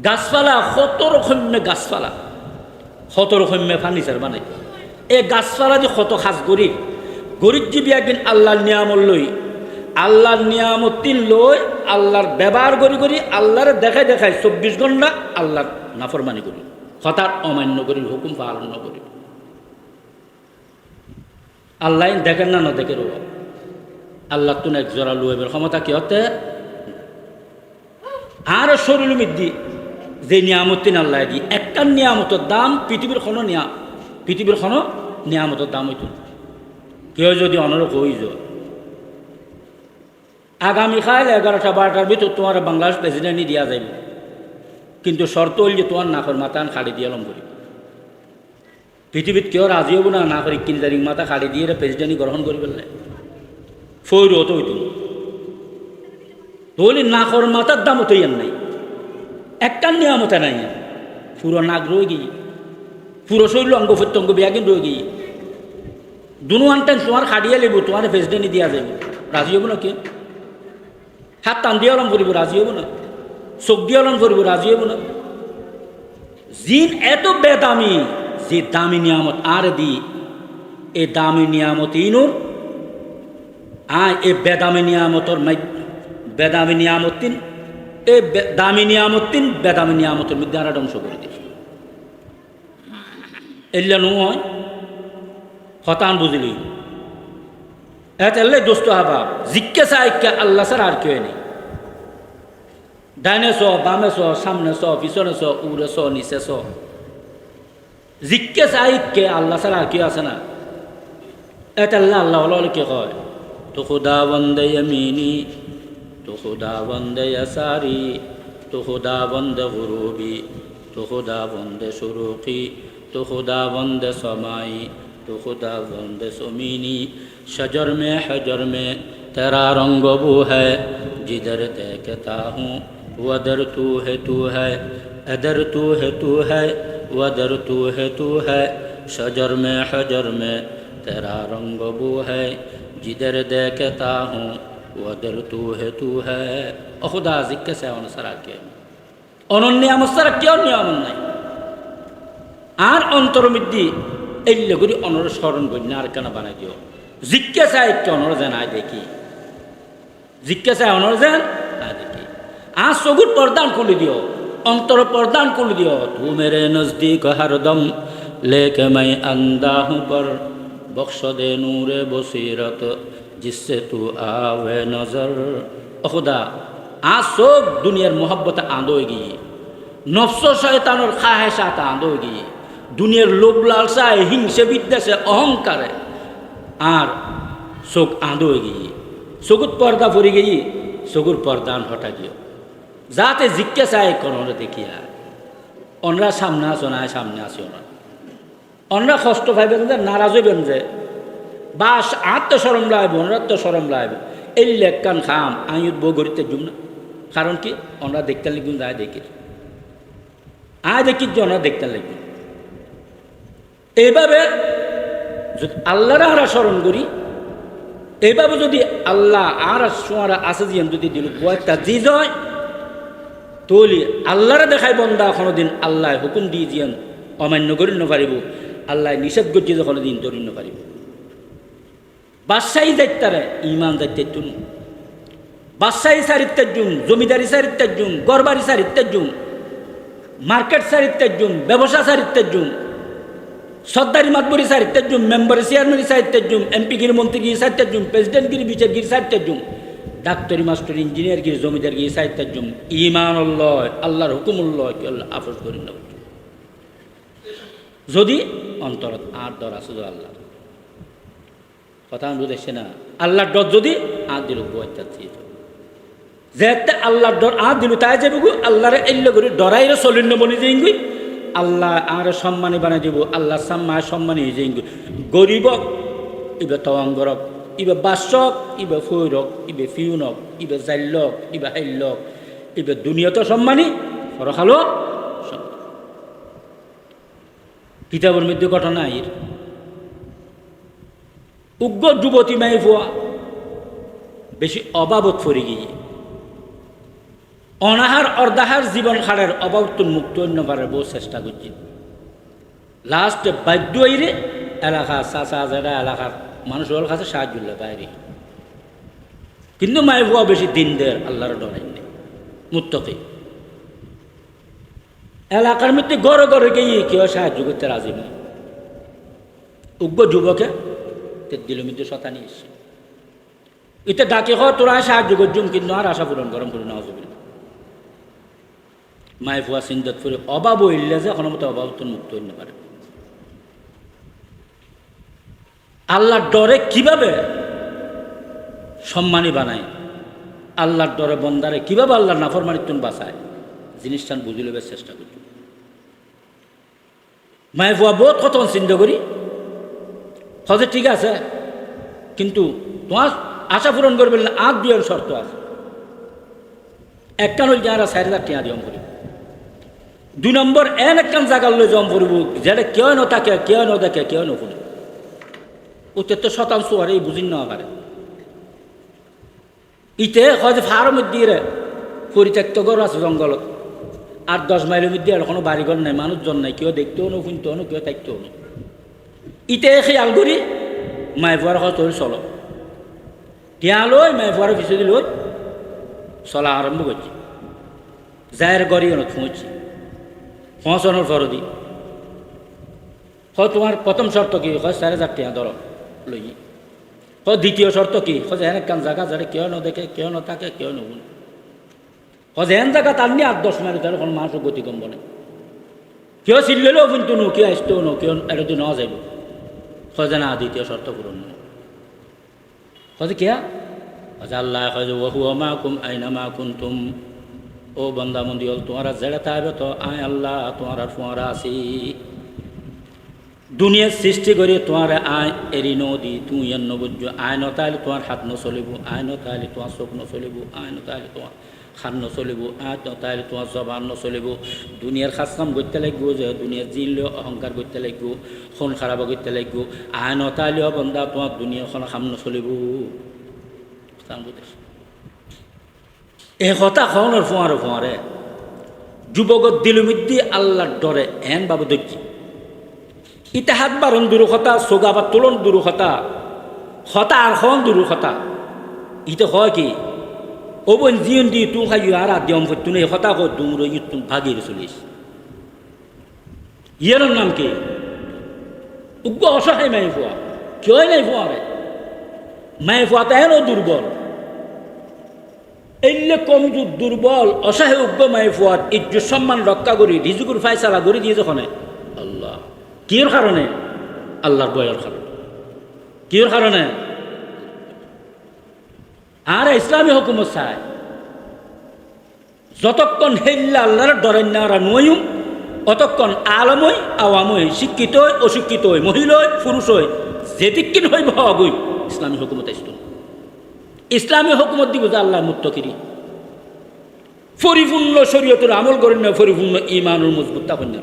গাছপালা কত রকমের গাছপালা, কত রকমের ফার্নিচার বানাই। এই গাছপালা যে কত খাস গরিব গরিব জীবী একদিন আল্লাহর নিয়ামত লই, আল্লাহর নিয়ামতিন লই আল্লাহর ব্যবহার করি করি আল্লাহরে দেখাই দেখায় 24 ঘন্টা আল্লাহর নাফরমানি করি, হঠাৎ অমান্য করি, হুকুম পালন করি। আল্লাহ দেখেন না, দেখে রো আল্লাহ তুন এক জোড়া লুয়েবের ক্ষমতা কি হতে আর শরীর মিদ্দি যে নিয়ামতিন আল্লাহ দি একটা নিয়ামতের দাম পৃথিবীর কোনো নিয়ামতের দাম হইত। কেউ যদি অনরক হয়ে যায় আগামীকাল 11টা-12টার ভিতর তোমার বাংলাদেশ প্রেসিডেন্টই দিয়া যাইব, কিন্তু শর্ত হইল যে তোমার নাকের মাথা খাড়ি দিয়ে লম করি। পৃথিবীত কেউ রাজি হব না, না করে 3 তারিখ মাথা খাড়ি দিয়ে প্রেসিডেন্টই গ্রহণ করি ফেললে ফৈর হতো হইত। তাহলে নাকর মাথার দাম হতোই আর নাই, একটা নিয়ামতে নাই। পুরো নাক রয়ে গিয়ে, পুরো শরীর অঙ্গ প্রত্যঙ্গ বিয়াগিন রয়ে গিয়ে দুনো আনটেন তোমার খাড়িয়ে লেব, তোমার প্রেসিডেন্টই দিয়া যাবে, রাজি হব না? কেউ হাত টান দিয়ে অলম করিব, রাজি হব না? চোখ দিয়ে অলম করিব, রাজি হব না? জিন এত বেদামি, যে দামি নিয়ামত আর দি এ দামি নিয়ামত ইনুর এ বেদামি নিয়ামতর বেদামি নিয়ামতিন এ দামি নিয়ামতিন বেদামি নিয়ামতের মধ্যে আর ধ্বংস করে দিয়েছে। এল্লা নয় হতান বুঝলি এলে দোস্ত হাবা জিজ্ঞাসা আইকা আল্লাহ স্যার আর কেউ নেই। ডাইনে চ, বামে চ, সামনে চ, পিছনে চ, উড়ে চ, নিচে চ, জিজ্ঞাসা আইকে আল্লাহ স্যার আর কেউ আছে না? এটা আল্লাহ আল্লাহ কে কয় তো খুদা বন্দে ইয়ামিনী, তো খুদা বন্দে ইয়াসারি, তো খুদা বন্দে গুরুবি, তো খুদা বন্দে শুরুকি, তো খুদা বন্দে समाई, तो खुदा बंद सुमीनी। शजर में तेरा रंग वो है, जिधर देखता हूँ वदर तू है, अदर तू है वदर तू है। शजर में तेरा रंग वो है, जिधर देखता हूँ वदर तू है। ओ खुदा जिक्र से अनुसार के অনন্য আমার সারা কেউ নিয়ম নাই। আর অন্তর্মধ্যে এলে করি অনর স্মরণ করি না, আর কেন বানাই দিও জিজ্ঞাসা একটু অনর যেন আয় দেখি, জিজ্ঞাসা অনর যেন আয় দেখি। আর চকুর পর্দান খুলে দিও, অন্তর পর্দান খুলে দিও। তু মেরে নজদীক হরদম লেকে मैं अंधा हूँ पर बख्श दे नूरे बसीरत जिससे तू आवे नजर। खुदा आज सब दुनियार मोहब्बत आंदो गई, नफ्स शैतानर खाहिशात आंदो गई, দুনিয়ার লোভ লালসায় হিংসে বিদ্বেষে অহংকারে আর চোখ আঁদো হয়ে গিয়ে চকুত পর্দা পরে গিয়ে চকুর পর্দান হটা গিয়ে যাতে জিজ্ঞাসায় কোনরে দেখিয়া অনরা সামনে আসো না সামনে আসি ওনার অনরা কষ্ট পাইবেন যে নারাজ হইবেন যে বাস আত্মসরম লাইব অনাত্মসরম লাইব এই লেখান খাম আয়ুর বউ গড়িতে জুম না কারণ কি ওনারা দেখতে লিখুন যায় দেখি আয় দেখি যে ওনারা দেখতে লিখবেন এইভাবে যদি আল্লাহরা আমরা স্মরণ করি এইভাবে যদি আল্লাহ আর সোয়ারা আছে যে যদি দিল বয়টা জি যায় তলি আল্লাহরা দেখায় বন্দা কোনোদিন আল্লাহ হুকুম দিয়ে দিয়েন অমান্য করি পারিব আল্লাহ নিষেধ করছি যে কোনোদিন ধরি পারিব বাদশাহী দায়িত্বারে ইমান দায়িত্বের জন্য বাদশাহী সারিত্বের জন্য জমিদারি সারিত্বের জন্য গড়বাড়ি সারিত্বের জন্য মার্কেট সারিত্বের জন্য ব্যবসা সারিত্বের জন্য সর্দারি মাতবরি সারিত্বের জন্য মেম্বারি চেয়ারম্যান সারিত্বের জন্য এমপিগিরি মন্ত্রীগিরি সারিত্বের জন্য প্রেসিডেন্টগিরি বিচারগিরি সারিত্বের জন্য ডাক্তারি মাস্টার ইঞ্জিনিয়ারগিরি জমিদারগিরি সারিত্বের জন্য ইমান উল্লহ আল্লাহর হুকুমুল্লহ কি আল্লাহ আফস করি না যদি অন্তর আর দর আছে আল্লাহ কথা আমি বুঝেছি না আল্লাহর ডর যদি আর দিল বইটা যেতে আল্লাহর ডর আর দিল তাই যাবে গো আল্লাহর এল্ল করে ডরাইরে চলিন্য বনি যাইগুই আল্লাহ আর সম্মানী বানাই দিব আল্লাহ সাম্মায় সম্মানী হয়ে যাইগুই গরিব ইবে তওয়াঙ্গরক ইবে বাসক ইবে ফৈরক ইবে ফিউনক ইবে জাইলক ইবে হাইলক ইবে দুনিয়াতে সম্মানী পরখালো কিতাবের মধ্যে ঘটনা আইর উগ্র যুবতী মাই ফুয়া বেশি অভাবত ফরি গিয়ে অনাহার অর্ধাহার জীবন খাড়ের অভাবতুন মুক্ত অন্য পারার বহু চেষ্টা করছি লাস্ট বাধ্য হইরে এলাকা চাচা যারা এলাকার মানুষের কাছে সাহায্য বাইরে কিন্তু মাই ফুয়া বেশি দিন দের আল্লাহর ডরাই নেই মুত্তকে এলাকার মধ্যে গড়ে গড়ে গিয়ে কেউ সাহায্য করতে রাজি নেই উগ্র যুবকে দিল মধ্যে শতা নিয়ে এসছে এটা ডাকে হয় তোরা সাহায্য করছুম কিন্তু আর আশা পূরণ গরম করে নেওয়া যাবে না মায় ফুয়া চিন্তাত করে অভাব হইলে যে কোনো মতো অভাব তো মুক্ত হইতে পারে আল্লাহর ডরে কিভাবে সম্মানী বানায় আল্লাহর ডরে বন্দারে কিভাবে আল্লাহর নাফরমানিত্বন বাঁচায় জিনিসটা বুঝে লবার চেষ্টা করছি মায় ফুয়া বহুত কত চিন্তা করি হজে ঠিক আছে কিন্তু তোমার আশা পূরণ করবে না আর দুয়ের শর্ত আছে একটা হল যারা 4,000 টাকা দিয়ে করি 2 নম্বর এন একখান জায়গা লই জম করব যেটা কেউ ন থাকে কেউ ন দেখে কেউ ন শুনে ওতে তো শতাংশ আর এই বুঝিন না পারে ইতে হয়তো ফার্ম দিয়ে পরিত্যক্ত ঘর আছে জঙ্গলত 8-10 মাইলের মধ্যে আর কোনো বাড়িঘর নাই মানুষজন নাই কেউ দেখতেও না শুনতেও না কেউ থাকতেও না ইতে খেয়াল করি মাই ফুয়ার হয়তো চলো টিয়া লই মাই ফুয়ার পিছু দিল চলা আরম্ভ করছি যায়ের গড়ি অনেক পৌঁছি পৌঁছানোর ফরদি হয় তোমার প্রথম শর্ত কি হয় 4,000 টাকা ধরো লই হয় দ্বিতীয় শর্ত কি হয় এনে কান জায়গা যারা কেউ ন দেখে কেউ ন থাকে কেউ ন শুনে হয় এন জায়গা তার নিয়ে 8-10 মাইল তার কোনো মানুষের গতি কম বলে কেউ চিল্লেলেও কিন্তু নো কেউ আসতেও নো কেউ এরদি নেওয়া যাইব হয় না দ্বিতীয় শর্ত পূরণ হয় কে আল্লাহ ওহুয়া মাকুম আইনা মা কুনতুম ও বন্দা মন্দি হল তোমারা জেড়ে থাকবে তো আয় আল্লাহ তোমার ফুয়ারা আছি দুনিয়ার সৃষ্টি করে তোমার আয় এরি নদী তুই এন্ন বুঝ আয় ন তাহলে তোমার হাত ন চলিব আয় ন তাহলে তোমার চোখ ন চলিব আয় ন তাহলে তোমার খান ন চলিব আয় ন তাহলে তোমার জবান ন চলিব দুনিয়ার খাস কাম করতে লাগব যে দুনিয়ার জিল অহংকার করতে লাগব খন খারাপ করতে লাগব আয় ন তাহলে বন্দা তোমার দুনিয়াখন খাম ন চলিব এই কথা খাওয়ানোর ফোঁয়ারে যুবকত দিলুমিদ্দি আল্লাহর ডরে এন বাবু দেখছি ইতিহাদ বারণ দুরু কথা সোগাবার তোলন দুরু কথা হতা আর খন দুরু কথা ইতে হয় কি ওবন জিয়ন দি তুই খাই আর আদ্যম তুই হতা কো দুমর ইতুন ভাগির চলিস ইয়ের নাম কি উগ্র অসহায় মাই ফুয়া কেউ নাই ফুয়ারে মাই ফুয়া তো হেন দুর্বল এলে কমজোর দুর্বল অসহায় উগ্র মাই ফুয়াত ইজ্জত সম্মান রক্ষা করি রিজুকুর ফায়সালা করে দিয়ে যখন আল্লাহ কির কারণে? আল্লাহর বয়ের কারণে। কির কারণে? আর ইসলামী হুকুমত চায় যতক্ষণ হেল্লা আল্লাহর ডরেন না আর নয়ুম, অতক্ষণ আলমই আওয়ামই, শিক্ষিত অশিক্ষিত মহিলা পুরুষ হই যেদিকিন হইব হগই ইসলামী হুকুমত আসতো। ইসলামী হুকুমত দিব যে আল্লাহ মুত্তকিরি পরিপূর্ণ শরীয়তের আমল করেন না, পরিপূর্ণ ইমানুর মজবুত তা করেন না।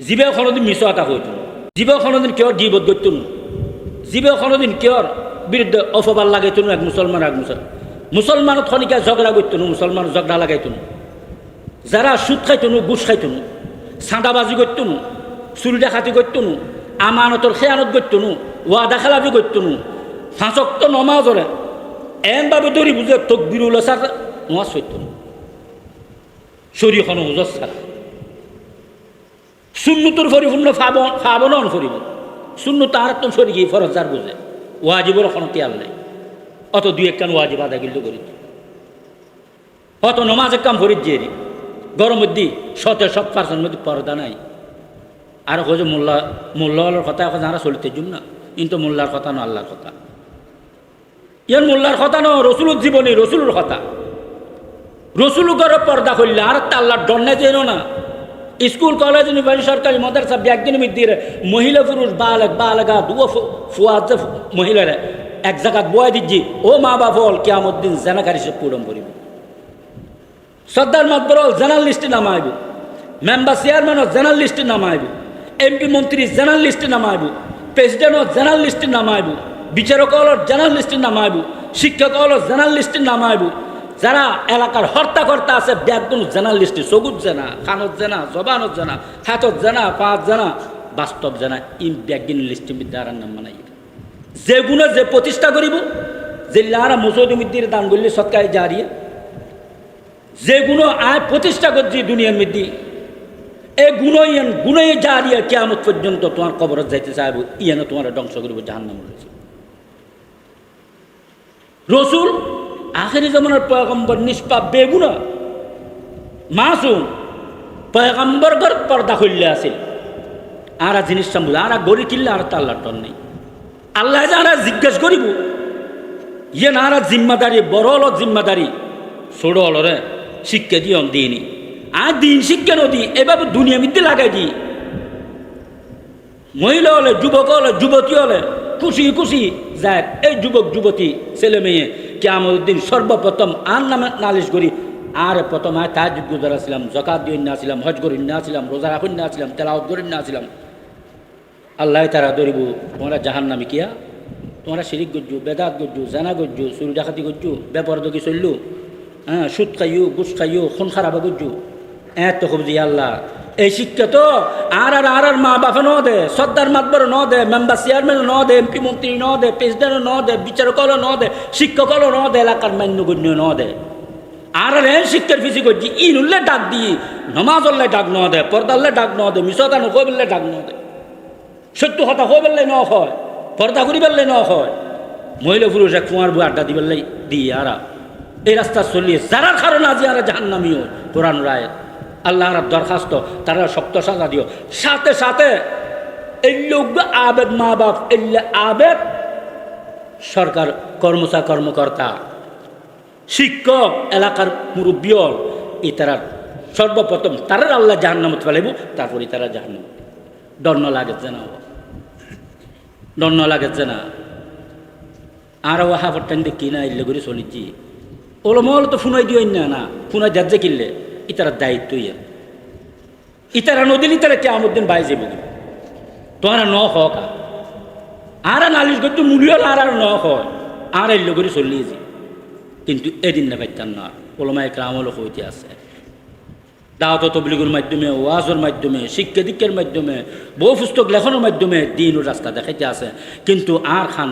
জীবে কোনোদিন মিস আতা হইত, জীবে কোনোদিন কেউ জীবত করত না, জীবে কোনোদিন কেউর বিরুদ্ধে অপবাদ লাগাইত না। এক মুসলমান এক মুসলমানত খনিকা ঝগড়া করত না, মুসলমান ঝগড়া লাগাইত না। যারা সুদ খাইত না, ঘুষ খাইত না, সাঁদাবাজি করত না, চুরি ডাকাতি করত না, আমানতর খেয়ানত করত না, ওয়াদা খেলাপি করত না, ফাঁসক্ত নমাজরে এমভাবে ধরি বুঝে তকবিরুল সার নমাজ করত না, শরীয়খন ওজর ছাড়া সুন্নতর পরিপূর্ণ ফাবনন করিব। সুন্নত আর একদম সরি গিয়ে ফরজ যার বুঝে ওয়াজিবর কোনো তেয়াল নেই। অত দুই একখান ওয়াজিব আদা কিন্তু করি, অত নমাজ এক কাম ফরিদ যে গরমের দি 70% মধ্যে পর্দা নাই। আর হচ্ছে মোল্লার কথা এখন যারা চলিতে জুম না, কিন্তু মোল্লার কথা না আল্লাহর কথা। ইয়ার মোল্লার কথা ন, রসুলের জীবনী রসুলের কথা। রসুল করে পর্দা করলে আর একটা আল্লাহর ডন্নে যেন না। স্কুল কলেজ ইউনিভার্সিটি সরকারি মাদ্রাসা একদিনের মধ্যে মহিলা পুরুষ বালক বালকা দুয়ো ফুয়াজ মহিলারা এক জায়গা বয় দিচ্ছি ও মা বাপ হল কেমন দিন জেনাকারী সে পূরণ করিব। সর্দার মাতবর জেনারেল লিস্টে নামাইব, মেম্বার চেয়ারম্যানও জেনারেল লিস্টে নামাইব, এমপি মন্ত্রী জেনারেল লিস্টে নামাইব, প্রেসিডেন্টও জেনারেল লিস্টে নামাইব, বিচারক হল জেনারেল লিস্টে নামাইব, শিক্ষক হল জেনারেল লিস্টে নামাইব। যারা এলাকার হর্তাকর্তা আছে ব্যাগগুলো জেনারেল লিস্টে, সবুজ জানা, কানত জানা, জবানত জানা, হাতত জানা, পাঁচ জানা, বাস্তব জানা, ইম ব্যাগিন লিস্টের মধ্যে আর নাম মানাই। যেগুলো যে প্রতিষ্ঠা করিব, যে লারা মসজিদ মধ্যে দান করলে সৎকারে জারিয়ে, যেগুলো আয় প্রতিষ্ঠা করছি দুনিয়ার মধ্যে, এই গুণই জারিয়ে কিয়ামত পর্যন্ত তোমার কবরত যাইতে চাইব, ইয়ানো তোমার ধ্বংস করিব জাহান্নাম রয়েছে। রসুল আখেরি জমানার পয়গম্বর নিষ্পাপ বেগুনা মাসুম পয়গম্বর ঘর পর্দা করলে আসিল। আর জিনিস সম্ভব আর গড়ি কিনলে আর আল্লাহর টন নেই। আল্লাহ যারা জিজ্ঞেস করিব ইয়ে না আর জিম্মাদারি বড় হল জিম্মাদারি ছোট হলরে শিক্ষা দিও দিইনি আর দিন শিক্ষা নদী এভাবে দুনিয়া মিদ্যে লাগাই দিই। মহিলা হলে যুবক হলে যুবতী হলে খুশি খুশি যায়। এই যুবক যুবতী ছেলে মেয়ে কিয়ামতের দিন সর্বপ্রথম আর নামে নালিশ করি আর প্রথম আয় তাহাজ্জুদ গুজার ছিলাম, যাকাত দিন না ছিলাম, হজ করিন না ছিলাম, রোজা রাখুন না ছিলাম, তেলাওয়াত করিন না ছিলাম। আল্লাহ তারা ধরিব তোমরা জাহান্নামী কিয়া, তোমরা শিরিক গজ্জু, বেদাত গজ্জু, জানা গজ্জু, চুরি ডাকাতি গজ্জু, বেপরদকি চললু, হ্যাঁ সুদ খাইও, ঘুষ খাইও, খুন খারাপ গজ্জু। এত খুব জি আল্লাহ এই শিক্ষা তো আর মা বাপে ন দে, সর্দার মাতবর ন দে, মেম্বার চেয়ারম্যান ন দে, এমপি মন্ত্রী ন দে, প্রেসিডেন্ট ন দে, বিচারক ন দে, শিক্ষক ন দে, এলাকার মান্যগণ্য ন দে। আর শিক্ষার ফিসি করছি ইন উল্লে ডাক দিই, নমাজ উল্লে ডাক ন দে, পর্দাল্লে ডাক ন দে, মিশতা নকবিল্লে ডাক ন দে, সত্য কথা হবেললে ন হয়, পর্দা করি বেললে ন হয়। মহিলা পুরুষ এক কুমার বই আড্ডা দিবেললে দিয়ে আর এই রাস্তা চলিয়ে যারার কারণে আজি আর জাহান্নামী হয়। কোরআন রায় আল্লাহর দরখাস্ত তারা শক্ত সাজা দিও। সাথে সাথে এই লোক আবেদ মা বাপ এল্লে আবেদ সরকার কর্মকর্তা শিক্ষক এলাকার মুরব্বীল এই তারা সর্বপ্রথম তারার আল্লাহ জাহান্নামত ফেলাইব, তারপরে তারা জাহান্নাম। দণ্ড লাগেছে না, দণ্ড লাগেছে না। আর ও হাফটান দিয়ে কিনা ইল্লে করে চলিছি ওলো মল তো ফুনাই দিও না ফুনাই যার যে কিনলে ইতার দায়িত্ব ইতারা নদীন ইতারা কেমন দিন বাই যাবে তোমার ন হক আর নালিশ করতে মূল্য আর ন হয় আর এল্লো করে চলিয়েছি। কিন্তু এদিন না পাইতাম না ওলমায় ক্রামল হইতে আছে দাওয়াত তবলিগের মাধ্যমে, ওয়াজের মাধ্যমে, শিক্ষা দীক্ষার মাধ্যমে, বহু পুস্তক লেখনের মাধ্যমে দিন ও রাস্তা দেখাইতে আছে। কিন্তু আর খান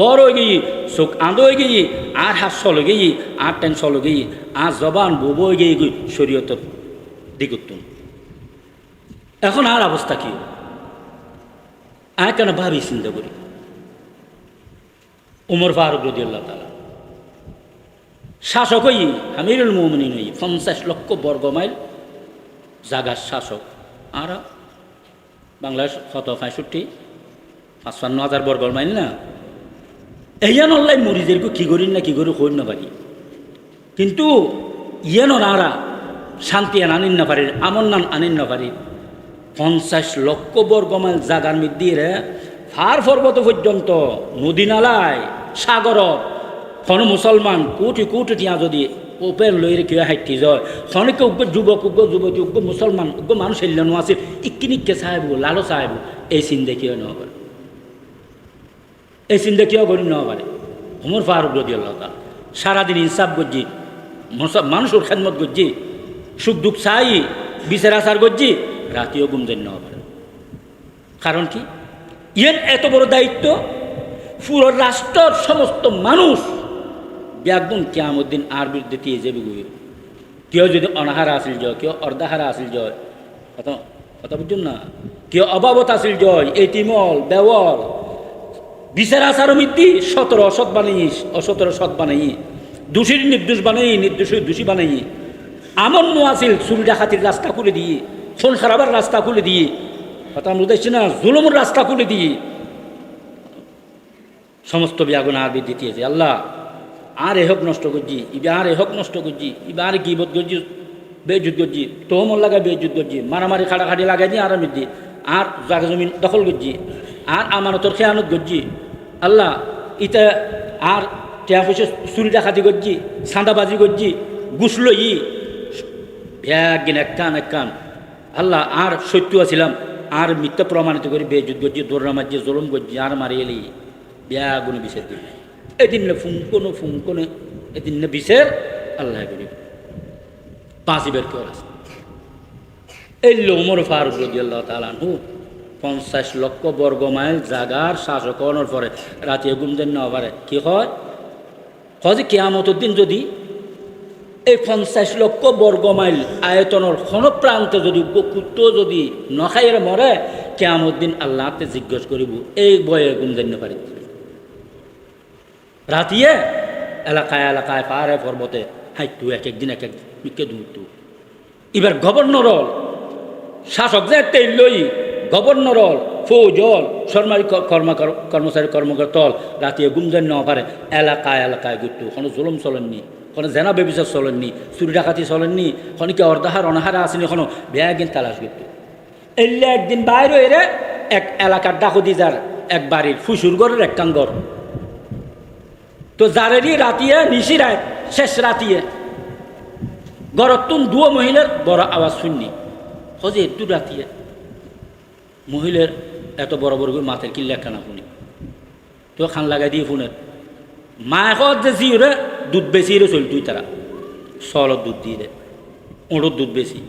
বড় হয়ে গিয়ে চোখ আঁদ হয়ে গিয়ে আর হাত চল গিয়ে আর টেন চল গিয়ে আর জবান বব হয়ে গিয়ে শরীয়তের দিগুত্তম। এখন আর অবস্থা কি আর কেন ভাবি চিন্তা করি। উমর ফারুক রাদিয়াল্লাহু তাআলা শাসক হই আমিরুল মুমিনিন হই 50 লক্ষ বর্গ মাইল জাগার শাসক। আর বাংলাদেশ 55,000 বর্গ মাইল না এইয়ান অনলাই মরিজের কি করি না কি করি হইন না পারি কিন্তু ইয়েন নারা শান্তি আনিন না পারি আমন নান আনিন না পারি 50 লক্ষ বর্গ মাইল জাগার মধ্যে ফার পর্বত পর্যন্ত নদী নালায় সাগরত কোন মুসলমান কোটি কোটি টিয়া যদি ওপেন লইরে কেউ হাইটি যায় খনিকে উগ্র যুবক উগ্র যুবতী উগ্র মুসলমান উগ্র মানুষ এলানো আছে ইকিনিকে সাহেব লালো সাহেব এই চিন্তা কেউ নেওয়া পারে এই চিন্তা কেউ করি নেওয়া পারে উমর ফারুক রাদিয়াল্লাহু তাআলা সারাদিন ইনসাফ করছি মানুষের খেদমত করছি সুখ দুঃখ চাই বিচার আচার করছি রাতেও ঘুম যেন নেওয়া পারে কারণ কি ইয়েন এত বড় দায়িত্ব পুরো রাষ্ট্রের সমস্ত মানুষ একদম কিয়ামত দিন আর বিরুদ্ধে দিয়ে যাবে গুয়ে কেউ যদি অনাহারা আসিল জয় কেউ অর্ধাহারা আসিল জয় কথা কথা বুঝুন না কেউ অভাবত আসিল জয় এটিমল বেওয়াল বিচার আচার মিদ্দি 17 অসৎ বানাই 17 সৎ বানাই দোষীর নির্দোষ বানাই নির্দোষীর দোষী বানাই আমন্য আসিল চুরি ডাকাতির রাস্তা খুলে দিয়ে ফোন খারাপের রাস্তা খুলে দিয়ে কথা আমরা দেখছি না জুলুমের রাস্তা খুলে দিয়ে সমস্ত বিয়াগুন আর বৃদ্ধি দিয়েছে আল্লাহ আর এহক নষ্ট করছি আর এহক নষ্ট করছি আর গিবত করছি বেজুত করছি তোমর লাগাই বেজুত করছি মারামারি খাটাখাটি লাগাই দিই আর মিদ্দি আর জায়গা জমিন দখল করছি আর আমানতর খেয়ানত করছি আল্লাহ ইটা আর টিয়া পয়সা চুরি ডাকাতি করছি সাঁদাবাজি করছি ঘুষ লই একদিন এক কান আল্লাহ আর সত্য আছিলাম আর মিথ্যা প্রমাণিত করে বেজুত করছি দৌড়া মারছি জলম করছি আর মারি এলি বিয়াগুলো বিষের দিন এদিন না ফুঙ্কনো এদিন না বিষের আল্লাহ করি পাঁচই বের কেউ আছে এই উমর ফারুক রাদিয়াল্লাহু তাআলা আনহু 50 লক্ষ বর্গ মাইল জাগার শাসক হওয়ার পরে রাতে ঘুম দেন না পারে কি হয় যে কিয়ামতের দিন যদি এই 50 লক্ষ বর্গ মাইল আয়তনের কোন প্রান্তে যদি কুত্ত যদি নখাইয়ের মরে কিয়ামতের দিন আল্লাহতে জিজ্ঞেস করিব এই বয়ে ঘুম দেন না পারি রাতিয়ে এলাকায় এলাকায় পাহাড়ে পর্বতে হাইটু এক একদিন এক এক মিকে দূরতু এবার গভর্নর শাসক যে একটা লই গভর্নর ফৌজল সরকারি কর্মচারী কর্মকর্তা রাতিয়ে গুমজেন না পারে এলাকায় এলাকায় ঘুরতু কোনো জুলুম চলেননি কোনো জেনা বেবিচার চলেননি চুরি ডাকাতি চলেননি খনিকে অর্ধাহার অনাহারা আসেনি কোনো বেয়াগিন তালাশ ঘুরতু এলে একদিন বাইরে এরে এক এলাকার ডাকুদি যার এক বাড়ির ফুসুর ঘরের এক কাঙ্গর তো যারেরই রাতিয়ে নিশি রায় শেষ রাতিয়ে গরতুন দুয়ো মহিলার বড় আওয়াজ শুননি হজে একটু রাতিয়ে মহিলার এত বড় বড় করে মাথার কিল্লা খানা শুনি তো খান লাগাই দিয়ে ফোনের মায়ের যে জিওরে দুধ বেশি রে চল তুই তারা সলত দুধ দিয়ে দে ওঁড়োর দুধ বেশি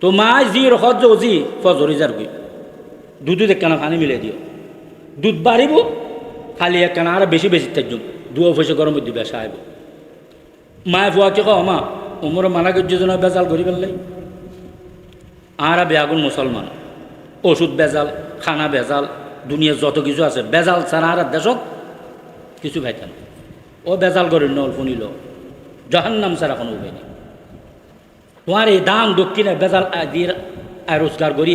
তো মায় জিওর হজ যে অজি ফজরি যার গই দুধ একখানা খানি মিলে দিও দুধ বাড়িব খালি একখানা আর বেশি বেশি থাকছ দুয়ো পয়সা গরম দিবে বেসা আইব মায়ে ফুয়াকে কো মা উমর মানা করছে যেন বেজাল করি ফেললাই আর বেয়াগুন মুসলমান ওষুধ বেজাল খানা বেজাল দুনিয়ার যত কিছু আছে বেজাল ছাড়া আর দেশত কিছু খাইতেন ও বেজাল করে নল ফুনিল জাহান্নাম ছাড়া কোনো উপায় নেই তোমার এই দান দক্ষিণে বেজাল দিয়ে রোজগার করি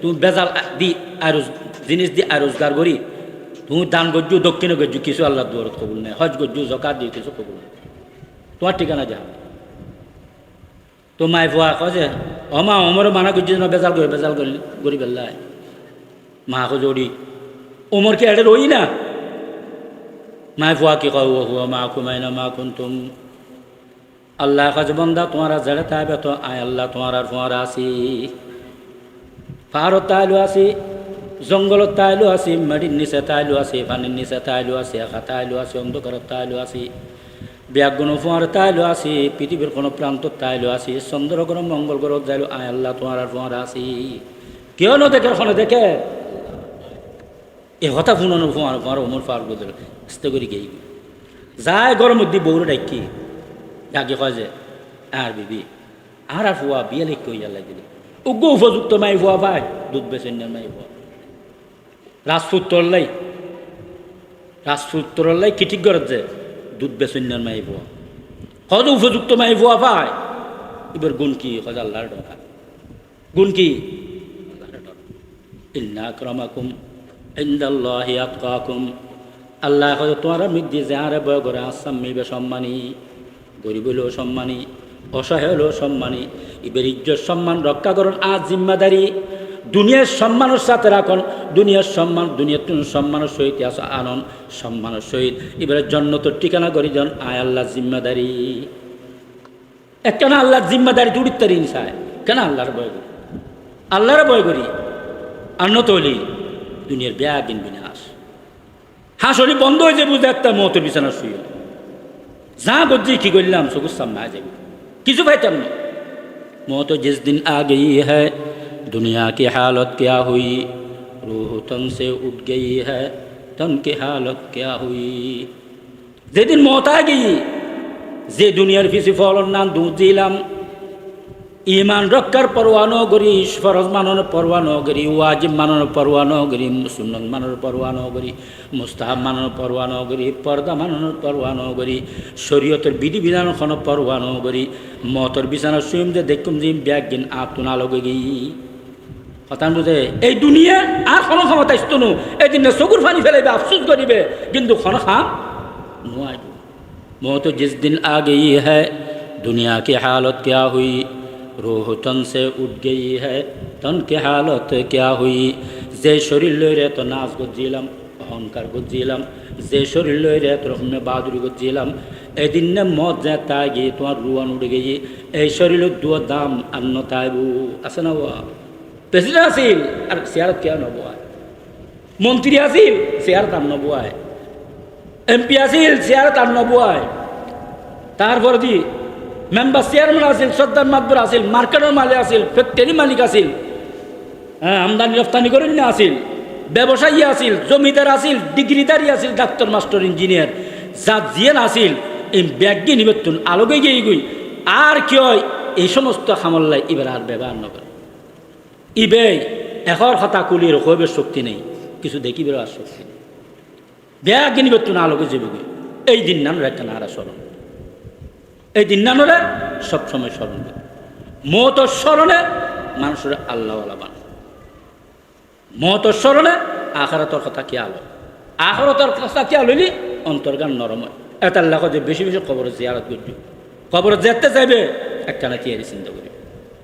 তুমি বেজাল দি জিনিস দিয়ে রোজগার করি তুমি দান গজ্জু দক্ষিণে গজ্জু কিছু আল্লাহ দুয়ারত কবুল নেই হজ গজ্জু জকাত দিয়ে কিছু কবুল নেই তোমার ঠিকানা যা তো মাই ফুয়া কছে অমা অমর মানা করছি না বেজাল করি বেল্লাই মা করি ওমর কি এটা রই না মাই ফুয়া কি কও হুয়া মা কুমাই না মা কুন তুম আল্লাহ কাছে বন্দা তোমারা জড়ে তাইবে তো আয় আল্লাহ তোমার আর ফোয়ারা আসি পাহাড়ত তাইলো আসি জঙ্গলত তাইলো আসি মাটির নিচে তাইলো আসি পানির নিচে তাইলো আসি একা তাইলো আসি অন্ধকারত তাইলো আসি ব্যাগুণ ফোঁয়ার তাইলো আসি পৃথিবীর কোনো প্রান্ত তাইলো আসি চন্দ্র গ্রহ মঙ্গল গ্রহ যাইলো আয় আল্লাহ তোমার আর ফোঁয়ার আসি কেউ না দেখে ওখানে দেখে এ হতা ফুনানো ফোঁয়ার ফোঁয়ার ওমর ফারুক আস্তে করে গেই যায় গরম মধ্যে বউরে ডাকি ডাকি কয় যে আর বিবি আর ফুয়া বিয়ে লিখ কই আল্লাহ দিলে উগ্র উপযুক্ত মাই ফুয়া ভাই দুধ বেছেন মাই ফুয়া রাজপুত্রর লাই কি ঠিক করে যে দুধ বেচন্যার মাই ফুয়া হজ উপযুক্ত মাই ফুয়া ভাই এবার গুণ কি হজ আল্লাহর ডরা গুণ কি ইন্না আক্রামাকুম ইনদাল্লাহি আতকাকুম। আল্লাহ হয়তো তোমার মধ্যে যারে ভয় করে আসামিবে সম্মানী, গরিব হলেও সম্মানী, অসহায় হলেও সম্মানী, এবার ইজ্জত সম্মান রক্ষা করুন। আজ জিম্মাদারি দুনিয়ার সম্মানের সাথে রাখুন। দুনিয়ার সম্মান, দুনিয়ার সম্মানের সহিত আসো আনন সম্মানের সহিত। এবারে জন্নতের ঠিকানা করি দেন। আয় আল্লাহ জিম্মাদারি কেন আল্লাহর জিম্মাদারি উড়িত্তারি ইনসায় কেন আল্লাহর ভয় করি, আল্লাহর ভয় করি। আর নতলি দুনিয়ার ব্যাগিন বিনাশ। হাসলি বন্ধ হয়ে যাবে, বুঝতে একটা মতের বিছানা শুয়ে যা করছি কি করলাম চকুর সামনে আ যাবে, কিছু পাইতাম না। मौत जिस दिन आ गई है दुनिया की हालत क्या हुई, रूह तन से उठ गई है तन की हालत क्या हुई। যেদিন মত আ গই, যে দুনিয়ার পিছে ফলন নাম দুধ দিলাম, ইমান রক্ষার পরোয়া ন করি, ফরজ মাননের পরোয়া ন করি, ওয়াজিব মাননের পরোয়া ন করি, সুন্নত মাননের পরোয়া ন করি, মুস্তাহাব মাননের পরোয়া ন করি, পর্দা মাননের পরোয়া ন করি, শরীয়তের বিধিবিধানখনৰ পরোয়া ন করি, মতর বিছানা শুইম যে দেখুম যে ব্যাগ গিন আতুন আলোকে গই কথা বুঝে। এই দুনিয়া আর কোনো ক্ষমতা ইস্তনু এদিন চকুর পানি ফেলাইবে, আফসোস করিবে, কিন্তু খন খাম নোয়াইব। मौत जिस दिन आ गई है दुनिया की हालत क्या हुई, रूह तन से उठ गई है तन की हालत क्या हुई। যে শরীর লইরে তো নাচ গজিলাম, অহংকার গজিলাম, যে শরীর লইরে তো রকমে বাহাদুরি গজিলাম, এদিন না মত যা তাই গিয়ে তোমার রুয়ান উঠে গিয়ে এই শরীরের দুয়া দাম আন্ন তাইবু আছে না। প্রেসিডেন্ট আছিল আর চেয়ারত কেউ নবয়, মন্ত্রী আছিল চেয়ারত আর নবয়, এমপি আছিল চেয়ারত আর নবয়, তারপর দি মেম্বার চেয়ারম্যান আছিল, সর্দার মাতবর আছিল, মার্কেটের মালিক আছিল, ফ্যাক্টরি মালিক আছিল, হ্যাঁ আমদানি রপ্তানি করেন না আছিল, ব্যবসায়ী আছিল, জমিদার আছিল, ডিগ্রিদারি আছিল, ডাক্তার মাস্টার ইঞ্জিনিয়ার যা জিয়েন আছিল, এই ব্যাগি নিবেতন আলোকে গিয়ে গই আর কি হয় এই সমস্ত খামল্লাই এবার আর ব্যবহার নকরে। ইবে এখর কথা কুলির হইবের শক্তি নেই, কিছু দেখিবের আর শক্তি নেই, ব্যাগি নিবেতন আলোকে যাবে গই। এই দিন নানোর একটা নারা স্মরণ, এই দিন নানোরা সবসময় স্মরণ করে। মতর স্মরণে মানুষের আল্লাহওয়ালা বান, মতর স্মরণে আখারাতর কথা কি আলো, আখারাতর কথা কি আলোলি অন্তর্গান নরম হয়। এটা আল্লাহ যে বেশি বেশি খবর জিয়ারত করবি, খবর যেতে চাইবে একটা না তিয়ারি চিন্তা করি,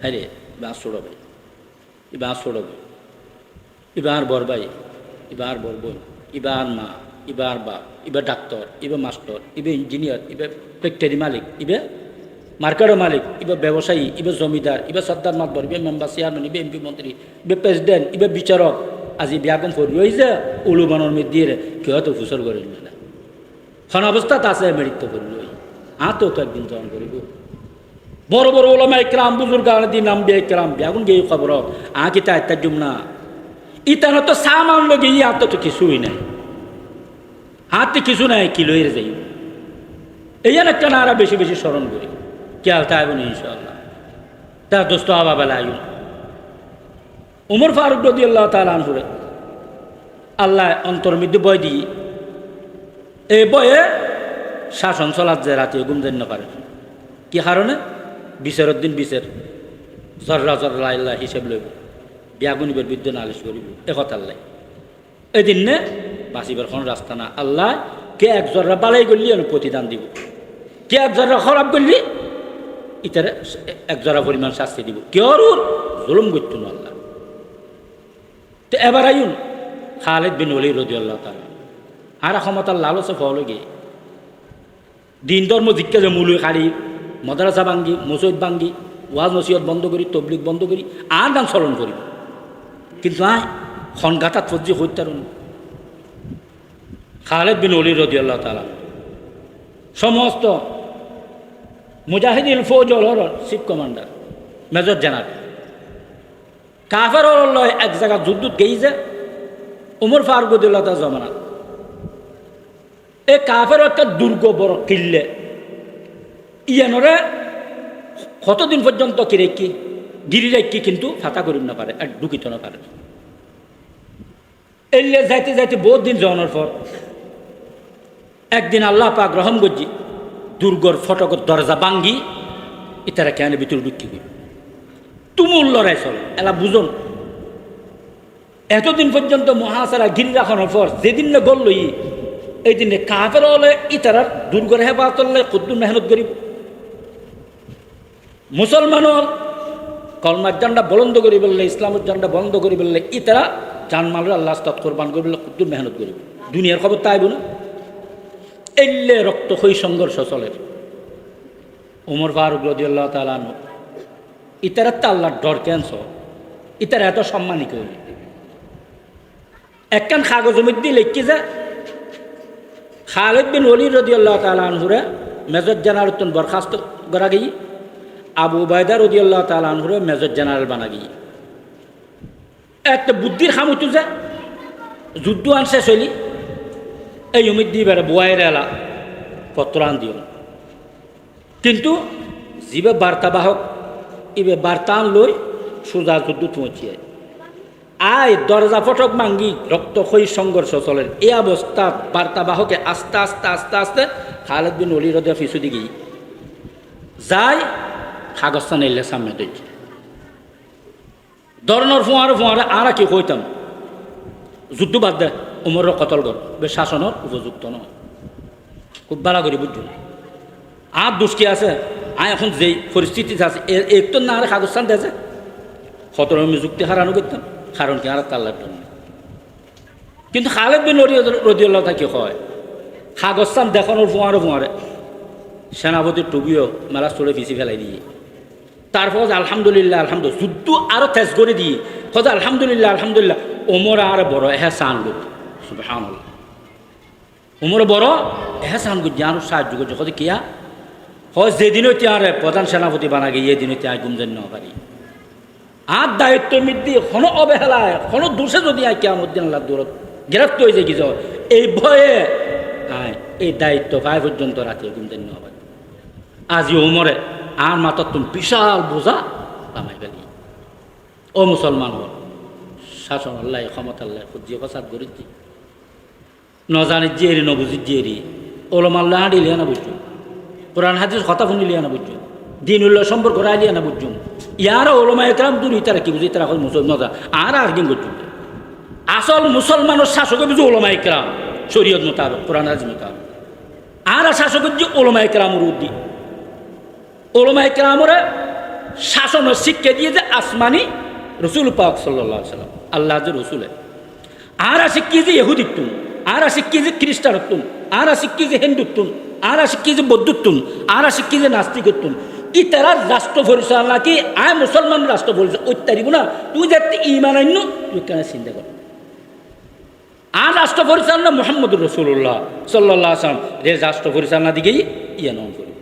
হ্যাঁ রে বাঁশ ছোড়বে, বাঁশ ছোড়বে, ইবার বর ভাই, ইবার বর বোন, ইবার মা, ইবার বাপ, ইবার ডাক্তার, ইবার মাস্টার, ইবে ইঞ্জিনিয়ার, ইবার ফ্যাক্টরি মালিক, ইবে মার্কেটের মালিক, ইবার ব্যবসায়ী, ইবার জমিদার, ইবার সর্দার মাতবর, ইবে মেম্বার চেয়ারম্যান, ইবে এমপি মন্ত্রী, ইবে প্রেসিডেন্ট, ইবে বিচারক। আজি বিয়াকম ফরি হয়েছে উলু বানর মেয়ে দিয়ে কেউ হয়তো ফুসর করে না, খন অবস্থাত আছে মৃত্যু করিল তো একদিন জয়ন করিব। বড় বড় ওলামা একরাম বুজুর্গ দিন নাম বে একরাম বিয়াগুন গিয়ে খবর কি তাই তার জুম না ইতানো তো সামান লোক ইয়ে তো কিছুই নাই, হাতে কিছু নাই কি লইরে যাই। এই একটা নারা বেশি বেশি স্মরণ করি কে তাই বলি ইনশাআল্লাহ। তার দোস্ত আবাবেলা আয়ুন উমর ফারুক রাদিয়াল্লাহু তাআলা আনহু আল্লাহ অন্তর মধ্যে বয় দিই, এই বয়ে শাসন চলার যে রাতে ঘুম যেন না পারে। কি কারণে? বিচারের দিন বিচার জর্রা জর্রা আল্লাহ হিসেব লইব, বিয়াগুনিবের বিরুদ্ধে নালিশ করিব, এ কথা আল্লাহ এদিন নে বাঁচিবার কোনো রাস্তা না। আল্লাহ কে এক জর্রা বালাই করলি প্রতিদান দিব, কে এক জর্রা খারাপ করলি ইতারে এক জরা পরিমাণ শাস্তি দিব, কেউ জুলুম করত না আল্লাহ। তো এবার আইন খালিদ বিন ওয়ালিদ রাদিয়াল্লাহু তাআলা আর ক্ষমতার লালসে ফলে গিয়ে দিন ধর্ম জিজ্ঞা যে মূল খালি মাদ্রাসা ভাঙ্গি, মসজিদ ভাঙ্গি, ওয়াজ নসিহত বন্ধ করি, তবলিগ বন্ধ করি, আর গান চলন করি, কিন্তু আয় খনগাতাত ফজি হত্যারণ। খালিদ বিন ওয়ালিদ রাদিয়াল্লাহু তাআলা সমস্ত মুজাহিদিন ফৌজ হল চিফ কমান্ডার, মেজর জেনারেল। কাফের লয় এক জায়গা যুদ্ধ গেইছে উমর ফারুক রাদিয়াল্লাহু তাআলা জমানাত। এই কাফের একটা দুর্গ বড় কিল্লে ইয়ানরে কতদিন পর্যন্ত কি রেখি গিরি রেখি কিন্তু ফাতা করিম না পারে আর ঢুকিত না পারে। এলে যাইতে যাইতে বহুত দিন যাওয়ানোর পর একদিন আল্লাহ পাক রহম গজ্জি দুর্গর ফটকর দরজা ভাঙ্গি ইতারা কেন ভিতরে ঢুকি গই তুমুল লড়াই চলে। এলা বুঝুন এতদিন পর্যন্ত মহাসারা গিরি রাখানোর পর যেদিন না গল লই এই দিনে কাফের হলে ইতারার দুর্গর হেফাজত হলে কদ্দুর মেহনত করিব মুসলমানের কলমার জান্ডা বলন্দ করি বললে ইসলামের জান্ডা বন্ধ করি বললে ইতারা জানমালের আল্লাহ আস্তাদ কোরবান করি বললে কদ্দুর মেহনত করিব দুনিয়ার খবর তাইব না এলে রক্ত হই সংঘর্ষ চলে উমর ফারুক রাদিয়াল্লাহু তাআলা আনহু ইতারার তো আল্লাহর ডর কেনছ ইতারা এত সম্মানী করি একখান কাগজের মধ্যে লিখি যে খালিদ বিন ওয়ালিদ রাদিয়াল্লাহু তাআলা আনহুরে মেজর জেনারেল বরখাস্ত করা গিয়ে আবু উবাইদা রাদিয়াল্লাহু তাআলা আনহুরে মেজর জেনারেল বানা গিয়ে একটা বুদ্ধির খামুতু যে যুদ্ধ আনছে চলি এই উমিদ দিয়ে বেড়ে বুয়াইয়ের এলা পত্র আন দিও কিন্তু যিবে বার্তাবাহক ইবে বার্তা আন লই সোজা যুদ্ধ পৌঁছিয়ে আয় দরজা ফটক ভাঙ্গি রক্ত খই সংঘর্ষ চলে এই অবস্থা বার্তাবাহকে আস্তে আস্তে আস্তে আস্তে খালিদ বিন ওয়ালিদ রাদিয়াল্লাহু পিছুদি গিয়ে যায় কাগজটা এলে সামনে দিচ্ছে ধরনের ফোঁয়ারে আর কি কইতাম যুদ্ধ বাদ দে উমরের কতল গর বে শাসনের উপযুক্ত নয় খুব ভালো করে বুঝছো আর দুষ্টি আছে আয় এখন যেই পরিস্থিতিতে আছে এক তো না আর কাগজস্থান দিয়েছে কত আমি যুক্তি হারানো করতাম কারণ কি আর তাল্লার জন্য কিন্তু খালিদ বিন ওয়ালিদ রাদিয়াল্লাহু তাআলা কি হয় কাগজস্থান দেখানোর ফোঁয়ারে সেনাপতির টুবিও মেলা চলে পিছিয়ে ফেলাই দিয়ে তারপর আলহামদুলিল্লাহ আলহামদুলিল্লাহ যুদ্ধ আরো তেজ করে দিয়ে কথা আলহামদুলিল্লাহ ওমর আর বড় এহসান গুড সুবহানাল্লাহ ওমর বড় এহসান গুড আরো সাহায্য করছে কথা কিয়া হয় যেদিনও তিয়ারে প্রধান সেনাপতি বানা গিয়ে এই দিনও তিয়ার গুমজেন না পারি আর দায়িত্ব মিদ্দি কোনো অবহেলায় কোনো দোষে যদি কিয়ামত দিন আল্লাহ দূরত গ্রেফতার হয়ে যায় কিছু এই ভয়ে এই দায়িত্ব পায় পর্যন্ত রাতে গুমজেন না পারি আজি ওমরে আর মাথার তুমি বিশাল বোঝা নামাই ফেলি ও মুসলমান হল শাসন আল্লাহ ক্ষমতা আল্লাহ খুঁজিয়ে ফসাদ করেছি নজানির জিয়েরি নবুজির জিয়েরি ওলমাল্লাহ হাঁড়ি লিয়া না বুঝছো কোরআন হাদিস কথা শুনি লিয়া না বুঝছো দিন উল্লাহ সম্পর্ক রায় না বুঝছো ইয়ারা ওলমা একরাম দূর তারা কি বুঝি তারা মুসলমান নজা আর কি করছো আসল মুসলমানের শাসক বুঝো ওলমা একরাম শরীয়ত মোতাবেক কোরআন হাদিস মোতাবেক আর শাসকের যে ওলমা একরামের উদ্দি ওলমা একরামের শাসনের শিক্ষা দিয়ে যে আসমানি রসুল পাক সাল্লাল্লাহু আলাইহি সাল্লাম আল্লাহ যে রসুলে আর শিক্ষি যে ইহুদিত্তুন আর শিক্ষি যে খ্রিস্টানত্তুন আর শিক্ষি যে হিন্দুত্তুন আর শিক্ষি যে বৌদ্ধত্তুন আর শিক্ষি যে নাস্তিকত্তুন ইতারা রাষ্ট্র পরিচালনা কি আয় মুসলমান রাষ্ট্র পরিচালনা ওই তারিব না তুই যাতে ইমান আইন তুই কেন চিন্তা কর আর রাষ্ট্র পরিচালনা মুহাম্মদুর রাসূলুল্লাহ সাল্লাল্লাহু আলাইহি সাল্লাম যে রাষ্ট্র পরিচালনা দিকেই ইয়ান অন করবে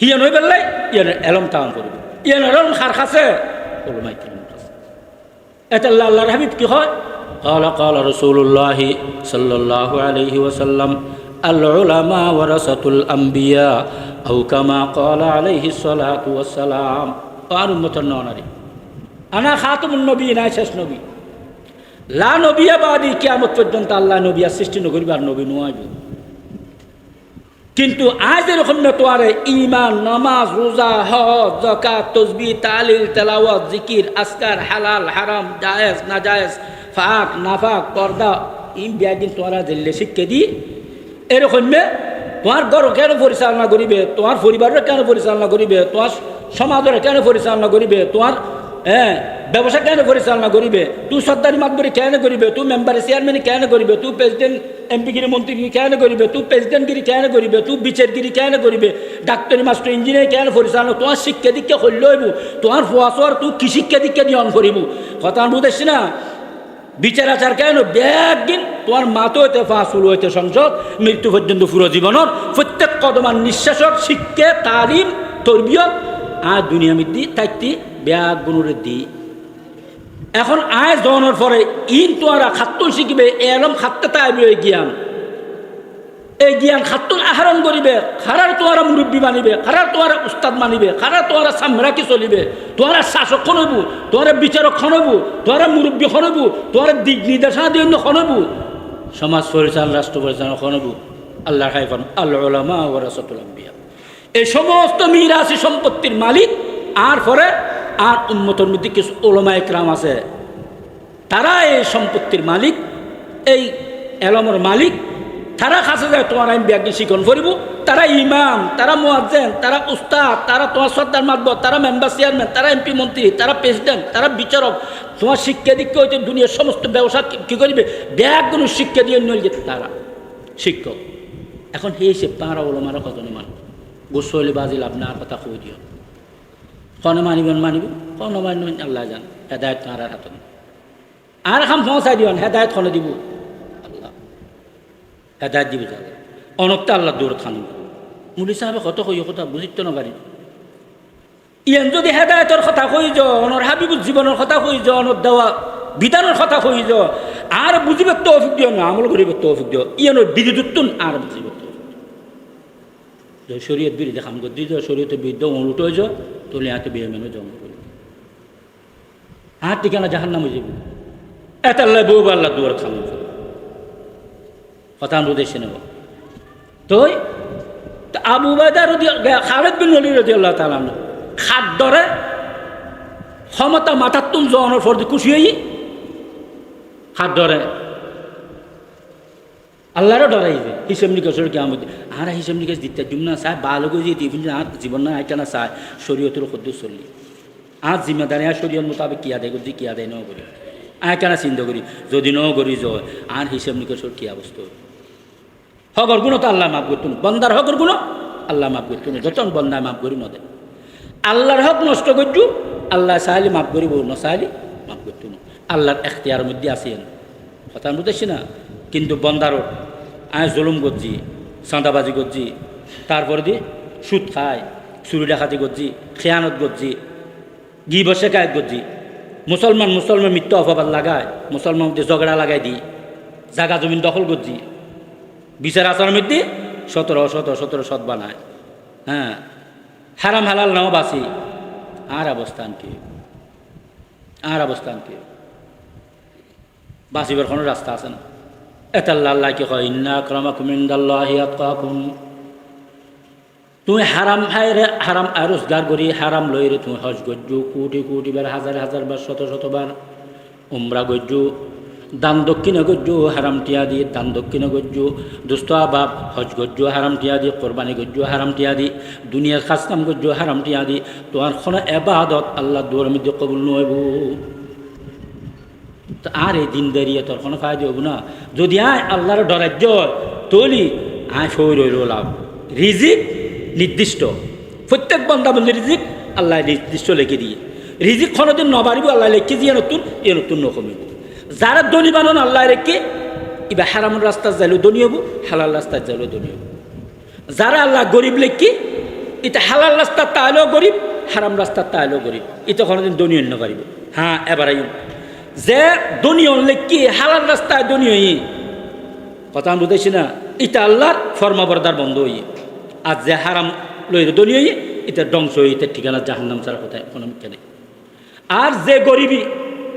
হিয়ান হয়ে পেলাই ইয়ান এলম তাম করবে ইয়ান এলম খার খাসে ওলমাই কিরম খাসে এটা আল্লাহর হাবিব কি হয় قال رسول الله صلى الله عليه وسلم العلماء ورثة الأنبياء أو كما قال عليه الصلاة والسلام আর উম্মতের ননারি আনা খাতামুন নবিয়িন শেষ নবী লা নবিয়া বাদি কিয়ামত পর্যন্ত আল্লাহ নবী সৃষ্টি নকরিবে আর নবী নয় কিন্তু আজ এরকম না তোয়ারে ঈমান নামাজ রোজা হজ যাকাত তাসবিহ তাহলিল তেলাওয়াত জিকির আসকার হালাল হারাম জায়েজ নাজায়েজ ফাক নাফাক পর্দা ইম বিয়াদিন তোরা দিল্লে শিক্ষা দি এরকম তোমার ঘর কেন পরিচালনা করিবে তোমার পরিবারের কেন পরিচালনা করিবে তোমার সমাজের কেন পরিচালনা করিবে তোমার ব্যবসা কেন পরিচালনা করিবে তুই সরকারি মাতবরি কেন করিবে তুই মেম্বারে চেয়ারম্যান কেন করিবে তুই প্রেসিডেন্ট এমপিগিরি মন্ত্রীগিরি কেন করিবে তুই প্রেসিডেন্টগিরি কেন করিবে তুই বিচারগিরি কেন করিবে ডাক্তারি মাস্টার ইঞ্জিনিয়ার কেন পরিচালনা তোমার শিক্ষা দীক্ষা হইল হইব তোমার ফুয়াশোয়ার তুই কি শিক্ষা দীক্ষা দিয়ে অন করিব কথা বুঝেছি না বিচার আচার কেন ব্যাগদিন তোমার মাতো হইতে ফাঁসুল হইতে সংসদ মৃত্যু পর্যন্ত পুরো জীবনের প্রত্যেক কদমান নিঃশ্বাসর শিক্ষা তালিম তরবিয়ত আর দুনিয়া মিদ্দি থাকতে ব্যাগ গুণরে দি এখন আয় জনের পরে ইন তোরা খাদ্য শিখিবে এরম খাদ্য তাইবে এই জ্ঞান খাদ্য আহরণ করিবে খারার তোরা মুরব্বী মানিবে খারার তোরা উস্তাদ মানিবে খারার তোরা সামরাকি চলিবে তোরা শাসক খনব তোরা বিচারক খনব তোরা মুরব্বী খনব তোরা দিক নির্দেশনা দিয়ে খনব সমাজ পরিচালনা রাষ্ট্র পরিচালনা খনব আল্লাহ খাইফান আল্লাহ উলামা ওয়ারাসাতুল আম্বিয়া এই সমস্ত মিরাসি সম্পত্তির মালিক আর পরে আর উম্মতের মধ্যে কিছু উলামা ইকরাম আছে তারা এই সম্পত্তির মালিক, এই এলমর মালিক। তারা কাছে যায় তোমার আমি ব্যাগি শিখন করিব। তারা ইমাম, তারা মুয়াজ্জিন, তারা উস্তাদ, তারা তোমার সর্দার মাতবর, তারা মেম্বার চেয়ারম্যান, তারা এমপি মন্ত্রী, তারা প্রেসিডেন্ট, তারা বিচারক। তোমার শিক্ষা দীক্ষা হইতে দুনিয়ার সমস্ত ব্যবসা কী করিবে ব্যাগগুলো শিক্ষা দিয়ে নই যে তারা শিক্ষক। এখন সেই হিসেবে তাঁরা ওলমারা কতনে মানুষ গোসলি বাজিল আপনার কথা কই দিও, কনে মানিবেন মানিবেন, কনে মানিবেন আল্লাহ জান। হেদায়ত তাঁর হাত আর এখন পৌঁছাই দিবেন, হেদায়ত কনে দিব আল্লাহ, হেদায়ত দিবে যাবে অনকটা আল্লাহ দূর খানিব। মুলি সাহেবে কত কই কথা বুঝিত না পারি। ইয়ান যদি হেদায়তের কথা কই যাও, অনর হাবিবুর জীবনের কথা কই যাও, অনর দেওয়া বিধানের কথা কই যাও, আর বুঝিবে তৌফিক দিও না, আমল করিবে তৌফিক দিও। ইয়ানোর বিরুদ্ধুন আর বুঝিবে শরীয়ত বিরুদ্ধে কাম করতে যাও, শরীয়তের বিরুদ্ধে উল্টো হয়ে যাও, তুলে হাতে বিয়ে মেনে জন্ম করি হাত ঠিকানা জাহান নামে যাবি। এত আল্লাহ বউ আল্লাহ দুয়ার খাম কথা আমরা দেশে নেব। তো আবু উবাইদা খালিদ বিন ওয়ালিদ রাদিয়াল্লাহু তাআলা খাদ ধরে ক্ষমতা মাথার তুম জনের ফর্দি খুশি হই হাত ধরে আল্লাহরও ডরাইবে হিসেব নিকাশের কিয়ামত। আর হিসেব নিকাশ দিতে জুমনা চায় ভালো করে দিয়ে আর জীবন না আইটা না চায় শরীয়তের খদ্দ চললি আর জিম্মেদারি আর শরীয়ত মোতাবেক কি আদায় করছি কি আদায় ন করি আইটা না চিন্তা করি যদি ন করি জয় আর হিসেব নিকাশের কি অবস্থা হকর গুণ তো আল্লাহ মাফ করতুন, বন্দার হকর গুণ আল্লাহ মাফ করতুন, যতন বন্দায় মাফ করি নদে। আল্লাহর হক নষ্ট করছু আল্লাহ চাইলে মাফ করিব, ন চাইলে মাফ করতুন। আল্লাহর এখতিয়ার মধ্যে আসেন কথা বুঝতেছি না। কিন্তু বন্দারও আয় জুলুম করছি, চাঁদাবাজি করছি, তারপরে দিয়ে সুদ খায়, চুরি ডাকাতি করছি, খেয়ানত করছি, গিবত শেখায়ত করছি। মুসলমান মিথ্যা অপবাদ লাগায়, মুসলমান ঝগড়া লাগাই দিই, জাগা জমিন দখল করছি, বিচার আচার মধ্যে 17 শত বানায়। হ্যাঁ, হারাম হালাল নাও বাসি। আর অবস্থান কি, আর অবস্থান কি? বাঁচিবার কোনো রাস্তা আছে না। এতাল্লা আল্লাহ কি কয় ইন্না আক্রামাকুম ইনদাল্লাহি আতকাকুম। তুমি হারাম হায়রে হারাম রোজগার করি হারাম লইরে তুমি হজ গজ্জু কোটি বার হাজার বার শত বার উমরা গজ্জু দান দক্ষিণে গজ্জু হারাম টিয়া দিয়ে দান দক্ষিণে গজ্জু দুস্থ আবাব হজ গজ্জু হারাম টিয়া দিয়ে কোরবানি গজ্জু হারাম টিয়া দি দুনিয়ার খাস কাম গজ্জু হারাম টিয়া দি তোমার কোনো এবাদত আল্লাহ দুয়ার মধ্যে কবুল নইব। আর এই দিন দাঁড়িয়ে তোর কোনো ফায়দা হব না। যদি আয় আল্লাহর ডরাজ্য তলি আয় সই রইল লাভ। রিজিক নির্দিষ্ট, প্রত্যেক বন্দা বন্ধু রিজিক আল্লাহ নির্দিষ্ট লিখে দিয়ে রিজিক কোনোদিন নবাড়িব আল্লাহ লিখে দিয়ে নতুন নকমিব। যারা ধনী বানন আল্লাহ রেখে এবার হারামের রাস্তা যাইলে ধনী হব, হালাল রাস্তায় যাইলে ধনী হব। যারা আল্লাহ গরিব লেখি এটা হালাল রাস্তা তাইলেও গরিব, হারাম রাস্তা তাইলেও গরিব, এটা কোনোদিন ধনী অন্য পারিব। হ্যাঁ, এবার যে দুনিয়া লেখি হালাল রাস্তায় দুনিয়া কথা আমি বুঝেছি না, এটা আল্লাহর ফরমাবরদার বন্ধ হই। আর যে হারাম লইরে দুনিয়া এটা ধ্বংস হই, এটা ঠিকানা জাহান্নাম ছাড়া কোথায় কোনো মিথ্যা নেই। আর যে গরিবী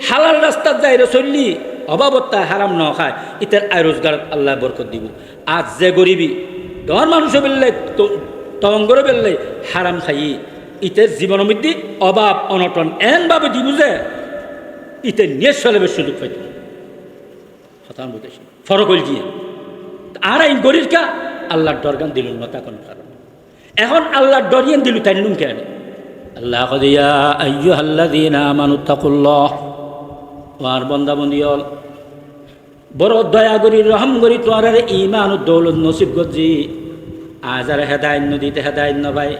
হালাল রাস্তার যাইরে চললি অভাবত্তায় হারাম ন খায় ইতার আয় রোজগার আল্লাহ বরকত দিব। আর যে গরিবী ধর মানুষ বেললে তঙ্গরে বেললে হারাম খাই ইতের জীবনের মধ্যে অভাব অনটন এনভাবে দিব যে ইতে নিয়ে চলে সুযোগ পাইত কথা বুঝেছি ফরক হল গিয়ে। আর এই গরিব কা আল্লাহর ডরগান দিল না তা কোনো কারণ। এখন আল্লাহর ডরিয়ান দিল তাই নুন কেন আল্লাহ কদিয়া আইয়ুহাল্লাযীনা আমানুত্তাকুল্লাহ আর বন্দা বন্দিয়ল বড় দয়া করি রহম করি তোমার ইমান ও দৌলত নসিব করছি। আজ আর হেদায়ত নদীতে হেদায়ত ন ভাই,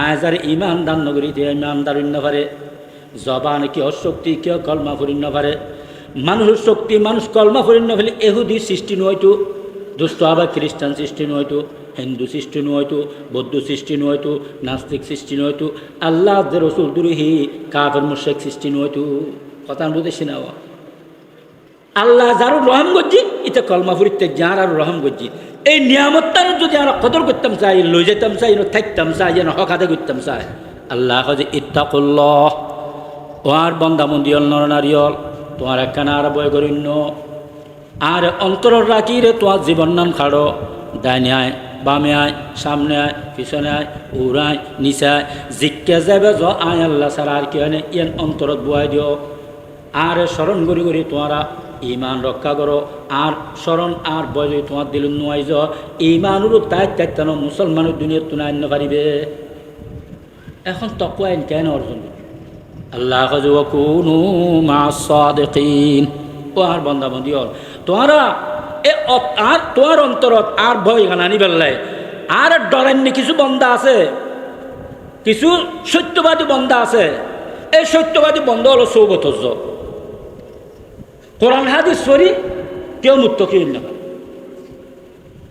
আজ আর ইমান দান নগরীতে ইমান দারুণ্য পারে, জবান কি অশক্তি কেউ কলমা ফুরিন্য পারে। মানুষের শক্তি মানুষ কলমা ফুরিন্য ফেলে এহুদি সৃষ্টি নয়তো, দুষ্ট আবার খ্রিস্টান সৃষ্টি নয়তো, হিন্দু সৃষ্টি নয়তো, বৌদ্ধ সৃষ্টি নয়তো, নাস্তিক সৃষ্টি নয়তো, আল্লাহ রসুল দুরুহি কাফের মুশরিক সৃষ্টি নয়তো কথা বুঝেছি না। আল্লাহ যারও রহম করছি এটা কলমা ফুরিতে যার আর রহম করছি। এই নিয়ামতটা যদি আমরা কদর করতাম চাই, লই যেতাম চাই, থাকতাম চাই, যেন হক আদায় করতাম চাই। আল্লাহ কাজে ইত্তাকুল্লাহ ও আর বন্দাবন্দি অল নরনারিয়ল তোমার একখানা আর বয় করিন্য আর অন্তর রাখি রে তোমার জীবন নাম খাড়ো ডাইনে আয় বামে আয় সামনে আয় পিছনে আয় উড়ায় নিচায় জিজ্ঞা যাবে য আয় আল্লাহ সারা আর কি হয় না ইয়ান অন্তরত বুয়াই দিও। আর স্মরণ করি করি তোমারা ইমান রক্ষা করো আর স্মরণ আর বয় যদি তোমার দিল নোয়াই যাও ইমানুরও তাই তাইতানো মুসলমানের দুনিয়ার তুলে আনতে পারিবে। এখন তকুয়া আইন কেন অর্জন করি আল্লাহ ও আর বন্দাবন্দি হল তোমারা আর তোমার অন্তরত আর ভয় গানানি বেল্লাই আর ডরান্নি কিছু বন্দা আছে, কিছু সত্যবাদী বন্দা আছে। এই সত্যবাদী বন্ধ হলো সৌবতর্য কোরআন হাদিস সরি কেউ মুত্তকি না,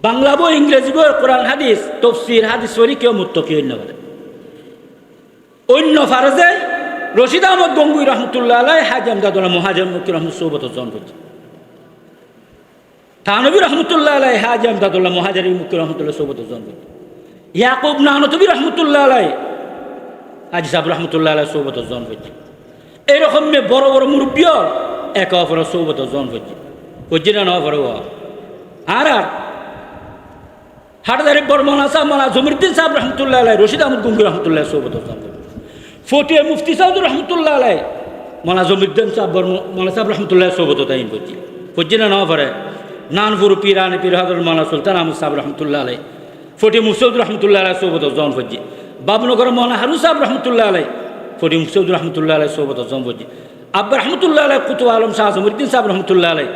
বাংলা বই ইংরেজি বই কোরআন হাদিস তফসির হাদিস সরি কেউ মুত্তকি না। অন্য ফারজে রশিদ আহমদ গঙ্গুই রহমতুল্লাহ আলাই হাজি আমদাদুল্লাহ মুহাজির মুক্তি রহমত সৌবতর্জন করছে, থানবী রহমতুল্লাহ আলাই হাজি আমদাদুল্লাহ মুহাজির মুক্তি রহমতুল্লাহ সৌবতর্জন করছে, ইয়াকুব নানতবী রহমতুল্লাহ আলাই হাজি সাহেব রহমতুল্লাহ আলাই সৌবতর্জন করছে। এইরকম বড় বড় মুরব্বীও একে অপরের সৌবতর্জন করছে করছি না অপরে আর হাটদারি বর্মনা সাহেব মানা জমিরুদ্দিন সাহেব রহমতুল্লাহ আলাই রশিদ আহমদ গঙ্গুই রহমতুল্লাহ সৌবতর্জন করছে, ফটিয়া মুফতি সাউদ রহমতুল্লাহ আলাই মৌলানা জমিরুদ্দিন সাহেব মৌলানা সাহেব রহমতুল্লাহ সৌবত তাইন করছি করছি না পরে নানপুর পীরানি পীর হজরত মৌলানা সুলতান আহমদ সাহেব রহমতুল্লাহ আলাই ফটিয়া মুসৌদ রহমতুল্লাহ আলাই সৌবত জন করছি, বাবনগর মৌলানা হারু সাহেব রহমতুল্লাহ আলাই ফটিয়া মুসৌদ রহমতুল্লাহ আলাই সৌবত জন করছি, আব্বা রহমতুল্লাহ আলাই কুতুব আলম শাহ জমিরুদ্দিন সাহেব রহমতুল্লাহ আলাই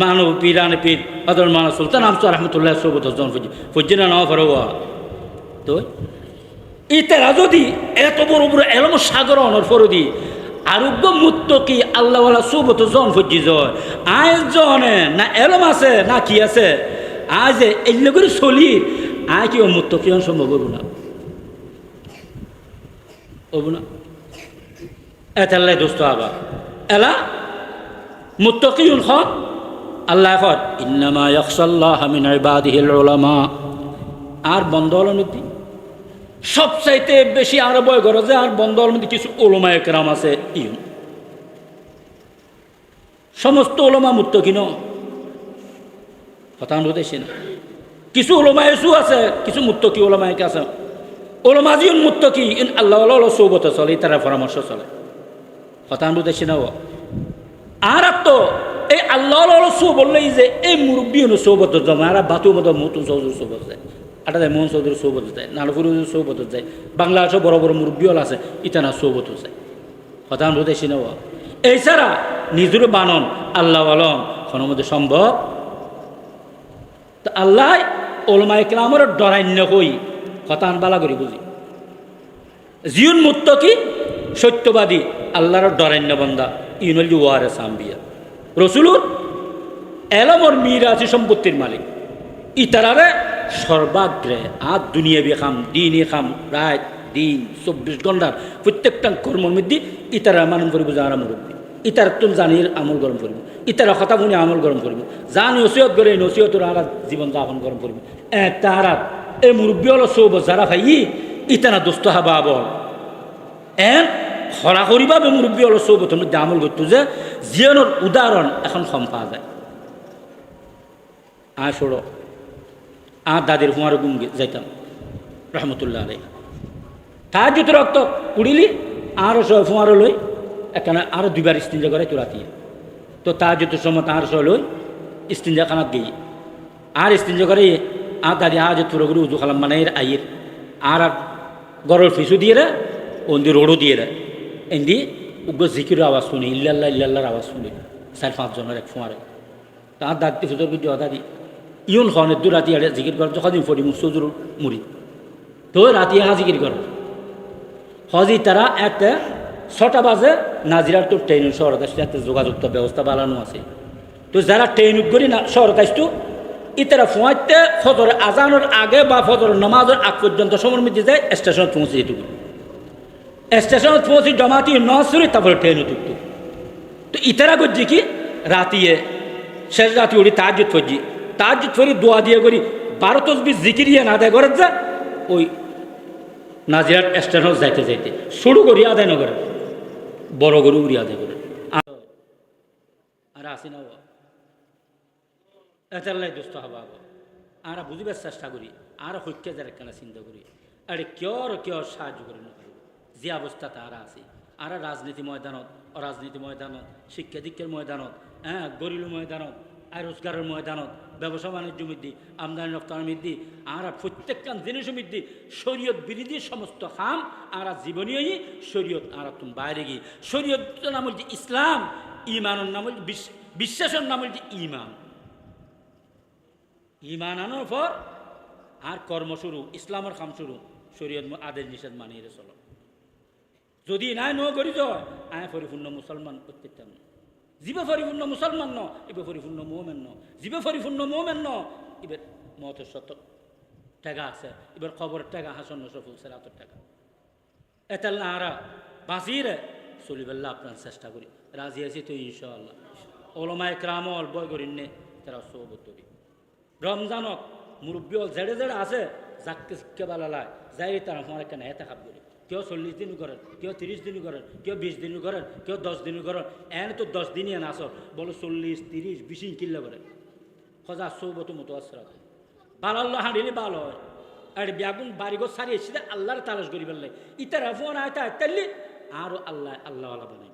মানব পীরানি পীর হজরত মৌলানা সুলতান আহমদ রহমতুল্লাহ সৌবত জন করছি করছি না পরে তো ইতারা যদি এত বড় বড় এলম সাগর অনর ফরদি আরোগ্য মুত্তকি আল্লাহওয়ালা সুবত জন ফজি জয় আজ জনে না এলম আছে না কি আছে আজ এগুলো করে চলি আয় কি মুত্তকি সম্ভব হবো না হবো না এতাল্লাই দোস্ত আবার এলা মুত্তকি খন আল্লাহ এখন ইন্নামা ইয়াখশাল্লাহ মিন ইবাদিহিল উলামা আর বন্ধ হল নীতি সবচাইতে বেশি আর বয় করে যে আর বন্ধর মধ্যে কিছু ওলমায়ে কেরাম আছে সমস্ত ওলমা মুত্তকি ন হতান হতেছে না, কিছু ওলমায়ে সু আছে কিছু মুত্তকি ওলমায়ে কে আছে ওলমা জিন মুত্তকি আল্লাহ সৌবত চলে তারা পরামর্শ চলে হতান হতেছে না আর তো এই আল্লাহ সৌ বললেই যে এই মুরব্বী হলো সৌবত জমা আর বাতু মতো মতুন চৌধুরী সৌবত যায় আটা যায় মোহন চৌধুরী সৌবত যায় নালপুর সৌবত যায় বাংলাদেশও বড় বড় মুরব্বীল আছে ইতানা সৌবত যায় হতান বোধ এসে নেওয়া এছাড়া নিজেরও বানন আল্লাহ আলম কোনো মধ্যে সম্ভব তো আল্লাহ ওলমায়ে কেরামের ডরান্য হই হতান বালা করি বুঝি জিউন মুত্তকি সত্যবাদী আল্লাহর ডরান্য বন্দা ইউনলি ওয়ারে সাম্বিয়া রসুলুর এলমর মীর আছে সম্পত্তির মালিক ইতারারে সর্বাগ্রে আর দুনিয়াবি খাম দিনই খাম রাত দিন 24 ঘন্টার প্রত্যেকটা কর্মের মধ্যে ইতারা মানন করিব যারা মুরব্বী ইতার তুমি জানির আমল গরম করিব ইতারা কথা শুনে আমল গরম করিব জানি নসিহত করে নসিহতর আর জীবন যাপন গরম করিব তারা এই মুরব্বী হলো সৌব যারা ভাই ইতারা দোস্ত হাবা বল খরা করিবা মুরব্বী হলো সৌবতের মধ্যে আমল করতো যে জীবনের উদাহরণ এখন কম পাওয়া যায় আয় ছোড়ো আর দাদির হুঁয়ার গুম যাইতাম রহমতুল্লাহ আলাই তার যদি রক্ত উড়িলি আরও সব ফুঁয়ারও লই এখানে আরও দুইবার ইস্তিঞ্জা করে তো রাতিয়ে তো তার যদি সময় তার সহ লই ইস্তিঞ্জা খানাত গেই আর ইস্তিঞ্জা করে আর দাদি আজ তুরো করে উজু খালাম মানে আইয়ের আর গরল ফিসু দিয়ে রে ওন্দি রোডও দিয়ে রে এন্দি উগ্র জিকির আওয়াজ শুনি ইল্লাল্লাহ ইল্লাল্লাহর আওয়াজ শুনি 4-5 জনের এক ফুঁয়ারে তার দাদি ফুজোর বুঝি দাদি ইউন খনের দু রাতি আড়ে জিকির কর যখন ফরি মুসুজুর মুড়ি তো রাতি জিকির কর হজি তারা একটা 6টা বাজে নাজিরার তো ট্রেন শহর আসতে একটা যোগাযোগ ব্যবস্থা বানানো আছে তো যারা ট্রেন করি না শহর আসতো ইতারা ফুঁয়াইতে ফজরের আজানোর আগে বা ফজরের নামাজের আগ পর্যন্ত সময়ের মধ্যে যায় স্টেশনে পৌঁছে যেটুকু স্টেশনে পৌঁছে জমাতি নসরে তারপরে ট্রেনে ঢুকতো তো ইতারা করছি কি রাতিয়ে শেষ রাতি উড়ি তাহাজ্জুদ ফজি তাহাজ্জুদ ফরি দোয়া দিয়ে করি 12 তসবিহ জিকিরিয়া না আদায় করে যা ওই নাজিরাট স্টেশন যাইতে যাইতে শুরু করি আদায় না করে বড় গরু উড়ি আদায় করে আর আসি না এতাল্লাই দুস্থ হবা আর বুঝিবার চেষ্টা করি আর হত্যা যারা কেন চিন্তা করি আরে কেউ সাহায্য করে না যে অবস্থা তারা আছে আর রাজনীতি ময়দানত অরাজনীতি ময়দানত শিক্ষা দীক্ষার ময়দানত গরিল ময়দানত আর রোজগারের ময়দানত ব্যবসা বাণিজ্য মধ্যে আমদানি রপ্তানির মধ্যে আর প্রত্যেকটা জিনিসের মধ্যে শরীয়ত বিরোধী সমস্ত কাম আর জীবনীয় শরীয়ত আর তুমি বাইরে গিয়ে শরীয়ত নাম হচ্ছে ইসলাম, ইমানের নাম হচ্ছে বিশ্বাসের নাম হচ্ছে ইমান। ইমান আনার পর আর কর্ম শুরু, ইসলামের কাম শুরু, শরীয়ত আদেশ নিষেধ মানিয়ে চলো। যদি নাই ন করি যায় আয় পরিপূর্ণ মুসলমান প্রত্যেকটা জীবে পরিপূর্ণ মুসলমান ন এবার পরিপূর্ণ মোমেন ন, জীবে পরিপূর্ণ মোমেন ন এবার মতের শত টাকা আছে, এবার খবরের টাকা হাসন সফুল সেরাতের টাকা এতাল না আরা বাঁচিয়ে চলিবেল্লা আপনার চেষ্টা করি। রাজি আছি তো ইনশাআল্লাহ। ওলমায় ক্রামল বয় করিন নে তারা সৌবতরি রমজানত মুরব্বী জেড়ে জেড়ে আছে যাকে শিক্ষা বালালায় যাই তারা আমার একটা নেতা খাপ করি। কেউ 40 দিন করেন, কেউ 30 দিন করেন, কেউ 20 দিন করেন, কেউ 10 দিন করেন। এন তো 10 দিনই এন আসর বলো 40, 30, 20 কিল্লা করে খোঁজা সৌবত মতো আসরা বালাল্লাহ হাঁড়িলে ভালো হয়। আর ব্যাগুন বাড়িঘর সারি এসে আল্লাহর তালাশ করি বললে ইতারা ফোন আয়তা আয়তাল্লি আরও আল্লাহ আল্লাহ আল্লাহ বানাই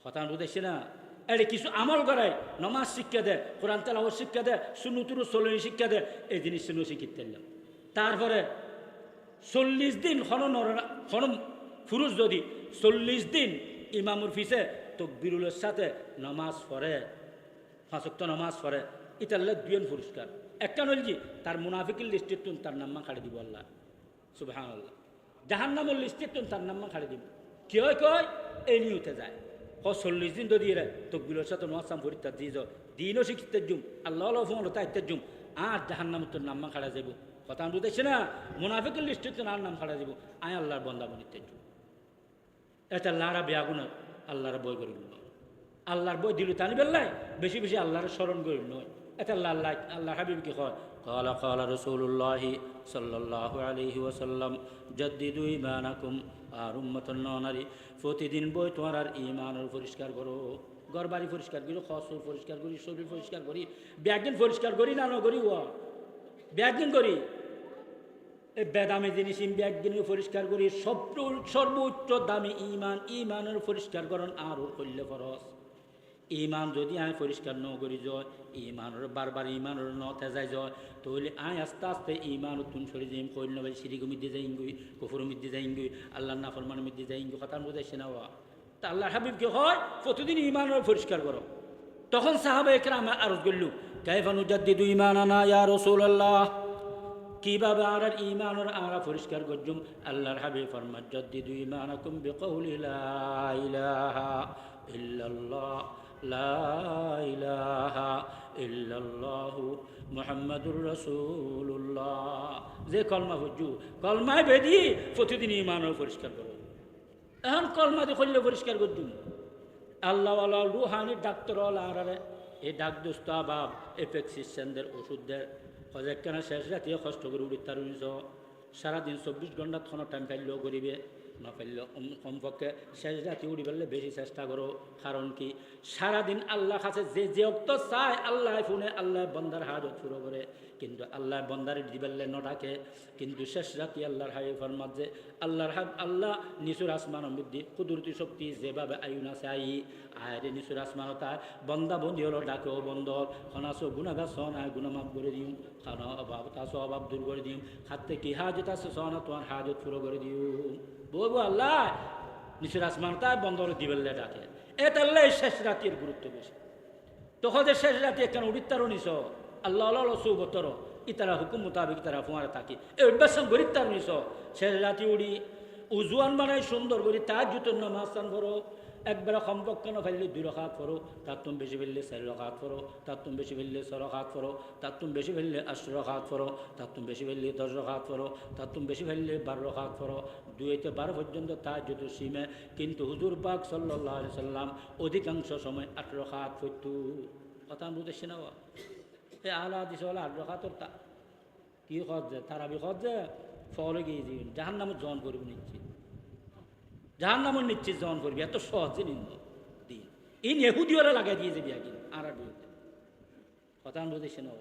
হতান বুঝেছি না। এটা কিছু আমল করায়, নমাজ শিক্ষা দেয়, কোরআন তেলাওয়াত শিক্ষা দেয়, সুন্নতুর চলনি শিক্ষা দেয়, এই জিনিস শিক্ষিত দিলাম। তারপরে 40 দিন হনম ফুরুষ যদি 40 দিন ইমামুর ফিসে তকবিরুলের সাথে নমাজ পড়ে, 5 ওয়াক্ত নমাজ পড়ে, ইতাল্লা 2 পুরস্কার। একটা নল কি তার মুনাফিকের লিস্টে তুন তার নাম্মা খাড়ি দিব আল্লাহ সুবহানাল্লাহ। জাহান্নামের লিস্টে তুন তার নাম্মা খাড়ি দিব। কেউ কয় এই নিউতে যায় 40 দিন যদি এরা তকবিরের সাথে নমাজ পড়িতে দিয়ে যাও দিনও শিখতে জুম আল্লাহ ফোন তাইতে জুম আর জাহান্নামের তোর নাম্মা খাড়া যাব। কথা বুঝেছে না। মুনাফিকের লিস্টে তো আর নাম খাড়া যাব আয় আল্লাহর বন্দা বনিতে জুম। এটা আল্লাহরা বেয়াগুন আল্লাহর বই করিল আল্লাহর বই দিল টানি বেল্লাই বেশি বেশি আল্লাহর স্মরণ করিল নয়। এটা আল্লাহ আল্লাহ হাবিব কি হয় قال قال رسول الله صلى الله عليه وسلم جددوا إيمانكم আর উম্মতের ননারী প্রতিদিন বই তোমার আর ইমানের পরিষ্কার করো। ঘর বাড়ি পরিষ্কার করি, খসর পরিষ্কার করি, শরীর পরিষ্কার করি, ব্যাগিন পরিষ্কার করি না করি ও ব্যাগিন করি এই বেদামি জিনিস ব্যাগিন পরিষ্কার করি। সর্বোচ্চ দামি ইমান, ইমানের পরিষ্কার করন আর করলে ফরস। ইমান যদি আয় পরিষ্কার ন করি যায় ইমানের বারবার ইমানের ন তেজাই যায় তাহলে আয় আস্তে আস্তে ইমান তুন সরে যাই কইল নবাই সিঁড়ি মিদ্যে যাই গই কুফুর মিদ্যে যাই গই আল্লাহ নাফরমান মিদ্যে যাই গই কথা বোঝাইছে না ওয়া। তা আল্লাহ হাবিব কি হয় প্রতিদিন ইমানের পরিষ্কার করো। তখন সাহাবায়ে কেরাম আরজ করল কাইফা নুজাদ্দিদু ঈমানানা ইয়া রাসূলুল্লাহ, কিভাবে আর ইমানের আমরা পরিষ্কার করজুম। আল্লাহর হাবিব ফরমান জাদ্দিদু ঈমানাকুম বিকাউলি লা ইলাহা ইল্লাল্লাহ লা ইলাহা ইল্লাল্লাহু মুহাম্মাদুর রাসূলুল্লাহ। যে কলমা বুঝু কলমায় বেদি প্রতিদিন ইমানের পরিষ্কার করো। এখন কলমা দিয়ে করলে পরিষ্কার করজুম। আল্লাহ আল্লাহ রুহানি ডাক্তার আলারে এই ডাক দোস্ত বাপ এফেক্সিসেনদের ওষুধদের হজেকখানা শেষ রাতে কষ্ট করে উড়ি তার সারাদিন 24 ঘন্টা কোনো টাইম পাইলেও করিবে না পাইলেও কমপক্ষে শেষ রাতে উড়ি পারলে বেশি চেষ্টা করো। কারণ কি সারাদিন আল্লাহ কাছে যে অক্ত চায় আল্লাহ ফোনে আল্লাহ বন্দার হাজত শুরু করে, কিন্তু আল্লাহ বন্দার দিবেললে ন ডাকে। কিন্তু শেষ রাতে আল্লাহর হাই ফরমাত যে আল্লাহর হাব আল্লাহ নিচুর আসমান বুদ্ধি কুদরতি শক্তি যেভাবে আয়ুনা চাই আয়রে নিচুর আসমান তার বন্দা বন্দি হলো ডাকে ও বন্ধ খানাসো গুণাগার সন আয় গুণামাফ করে দিম, খানা অভাব তাসো অভাব দূর করে দিম, হাতে কি হাজত আছে সনা তোমার হাজত পুরো করে দিও। বলবো আল্লাহ নিচুর আসমান তার বন্দর দিবেললে ডাকে। এটা আল্লাহ শেষ রাতের গুরুত্ব বেশি। তখন শেষ রাতে কেন উড়িতারও নিছ আল্লাহ আল্লাহ সৌবতর ইতারা হুকুম মোতাবেক তারা ফোঁয়ারে থাকি এই অভ্যাস গরিতার নিছ শেষ রাতে উড়ি উজুয়ান বানাই সুন্দর করি তার জুতোর নামাস্তান করো। একবার কমপক্ষে না ফেললে 2 রাকাত পড়ো, তার তুমি বেশি ফেললে 4 রাকাত পড়ো, তার তুমি বেশি ফেললে 6 রাকাত পড়ো, তার তুমি বেশি ফেললে 8 রাকাত পড়ো, তার তুমি বেশি ফেললে 10 রাকাত পড়ো, তার তুমি বেশি ফেললে 12 রাকাত পড়ো। 2 থেকে 12 পর্যন্ত তার যত সীমে। কিন্তু হুজুর পাক সাল্লাল্লাহু আলাইহি সাল্লাম অধিকাংশ সময় 8 রাকাত পড়তো। কথা বুঝেছি না? এই আলা দিস 8 রাকাতর তা কি খরচে তারাবি খরচে ফলে গিয়ে দিন জাহান্নামের জন করবে নিচ্ছি, জাহান্নামের নিচ্ছি জন করবি এত সহজে নিন্দ দিন ইন এহুদিওরা লাগাই দিয়ে যাবি একদিন আর বিরুদ্ধে। কথা বুঝেছি না?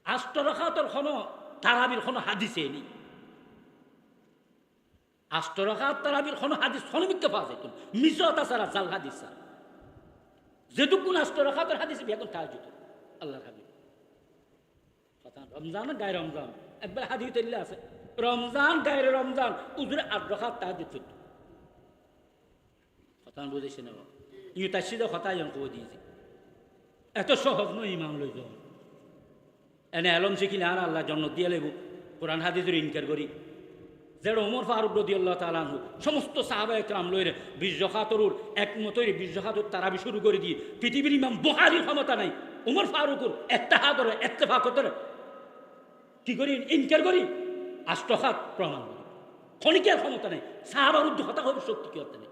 8 রাকাতর কোনো তারাবির কোনো হাদিসে নেই। আষ্ট রাকাত তারাবির কোনো হাদিস মিথ্যা পাওয়া যেত মিসতা ছাড়া জাল হাদিস ছাড়া যেটুকুন আষ্ট রাকাতের হাদিস এখন তাহাজ্জুদ আল্লাহর হাবিব কথা রমজান গায়ে রমজান একবার হাদিস তৈরি আছে রমজান গায়ে রমজান উজুরে 8 রাকাত তাহাজ্জুদ ফিরত কথা বুঝেছি না ইউ তার সিধা কথা কই দিয়েছি এত সহজ নয় ইমাম লই যাও এনে আলম শিখিলে আর আল্লাহ জন্ম দিয়ে লেবু কোরআন হাদিসের ইনকার করি যেটা ওমর ফারুক রাদিয়াল্লাহু তাআলা আনহু সমস্ত সাহাবা একরাম লইরে 20 রাকাতের একমতই 20 রাকাতের তারাবি শুরু করে দিয়ে পৃথিবীর ইমাম বুখারীর ক্ষমতা নাই ওমর ফারুকের ইত্তেহাদরে ইত্তেফাকতরে কি করি ইনকার করি আষ্টখাত প্রমাণ করি ক্ষণিকের ক্ষমতা নেই সাহাবার উদ্ধ হতা হবে শক্তি কি হতে নেই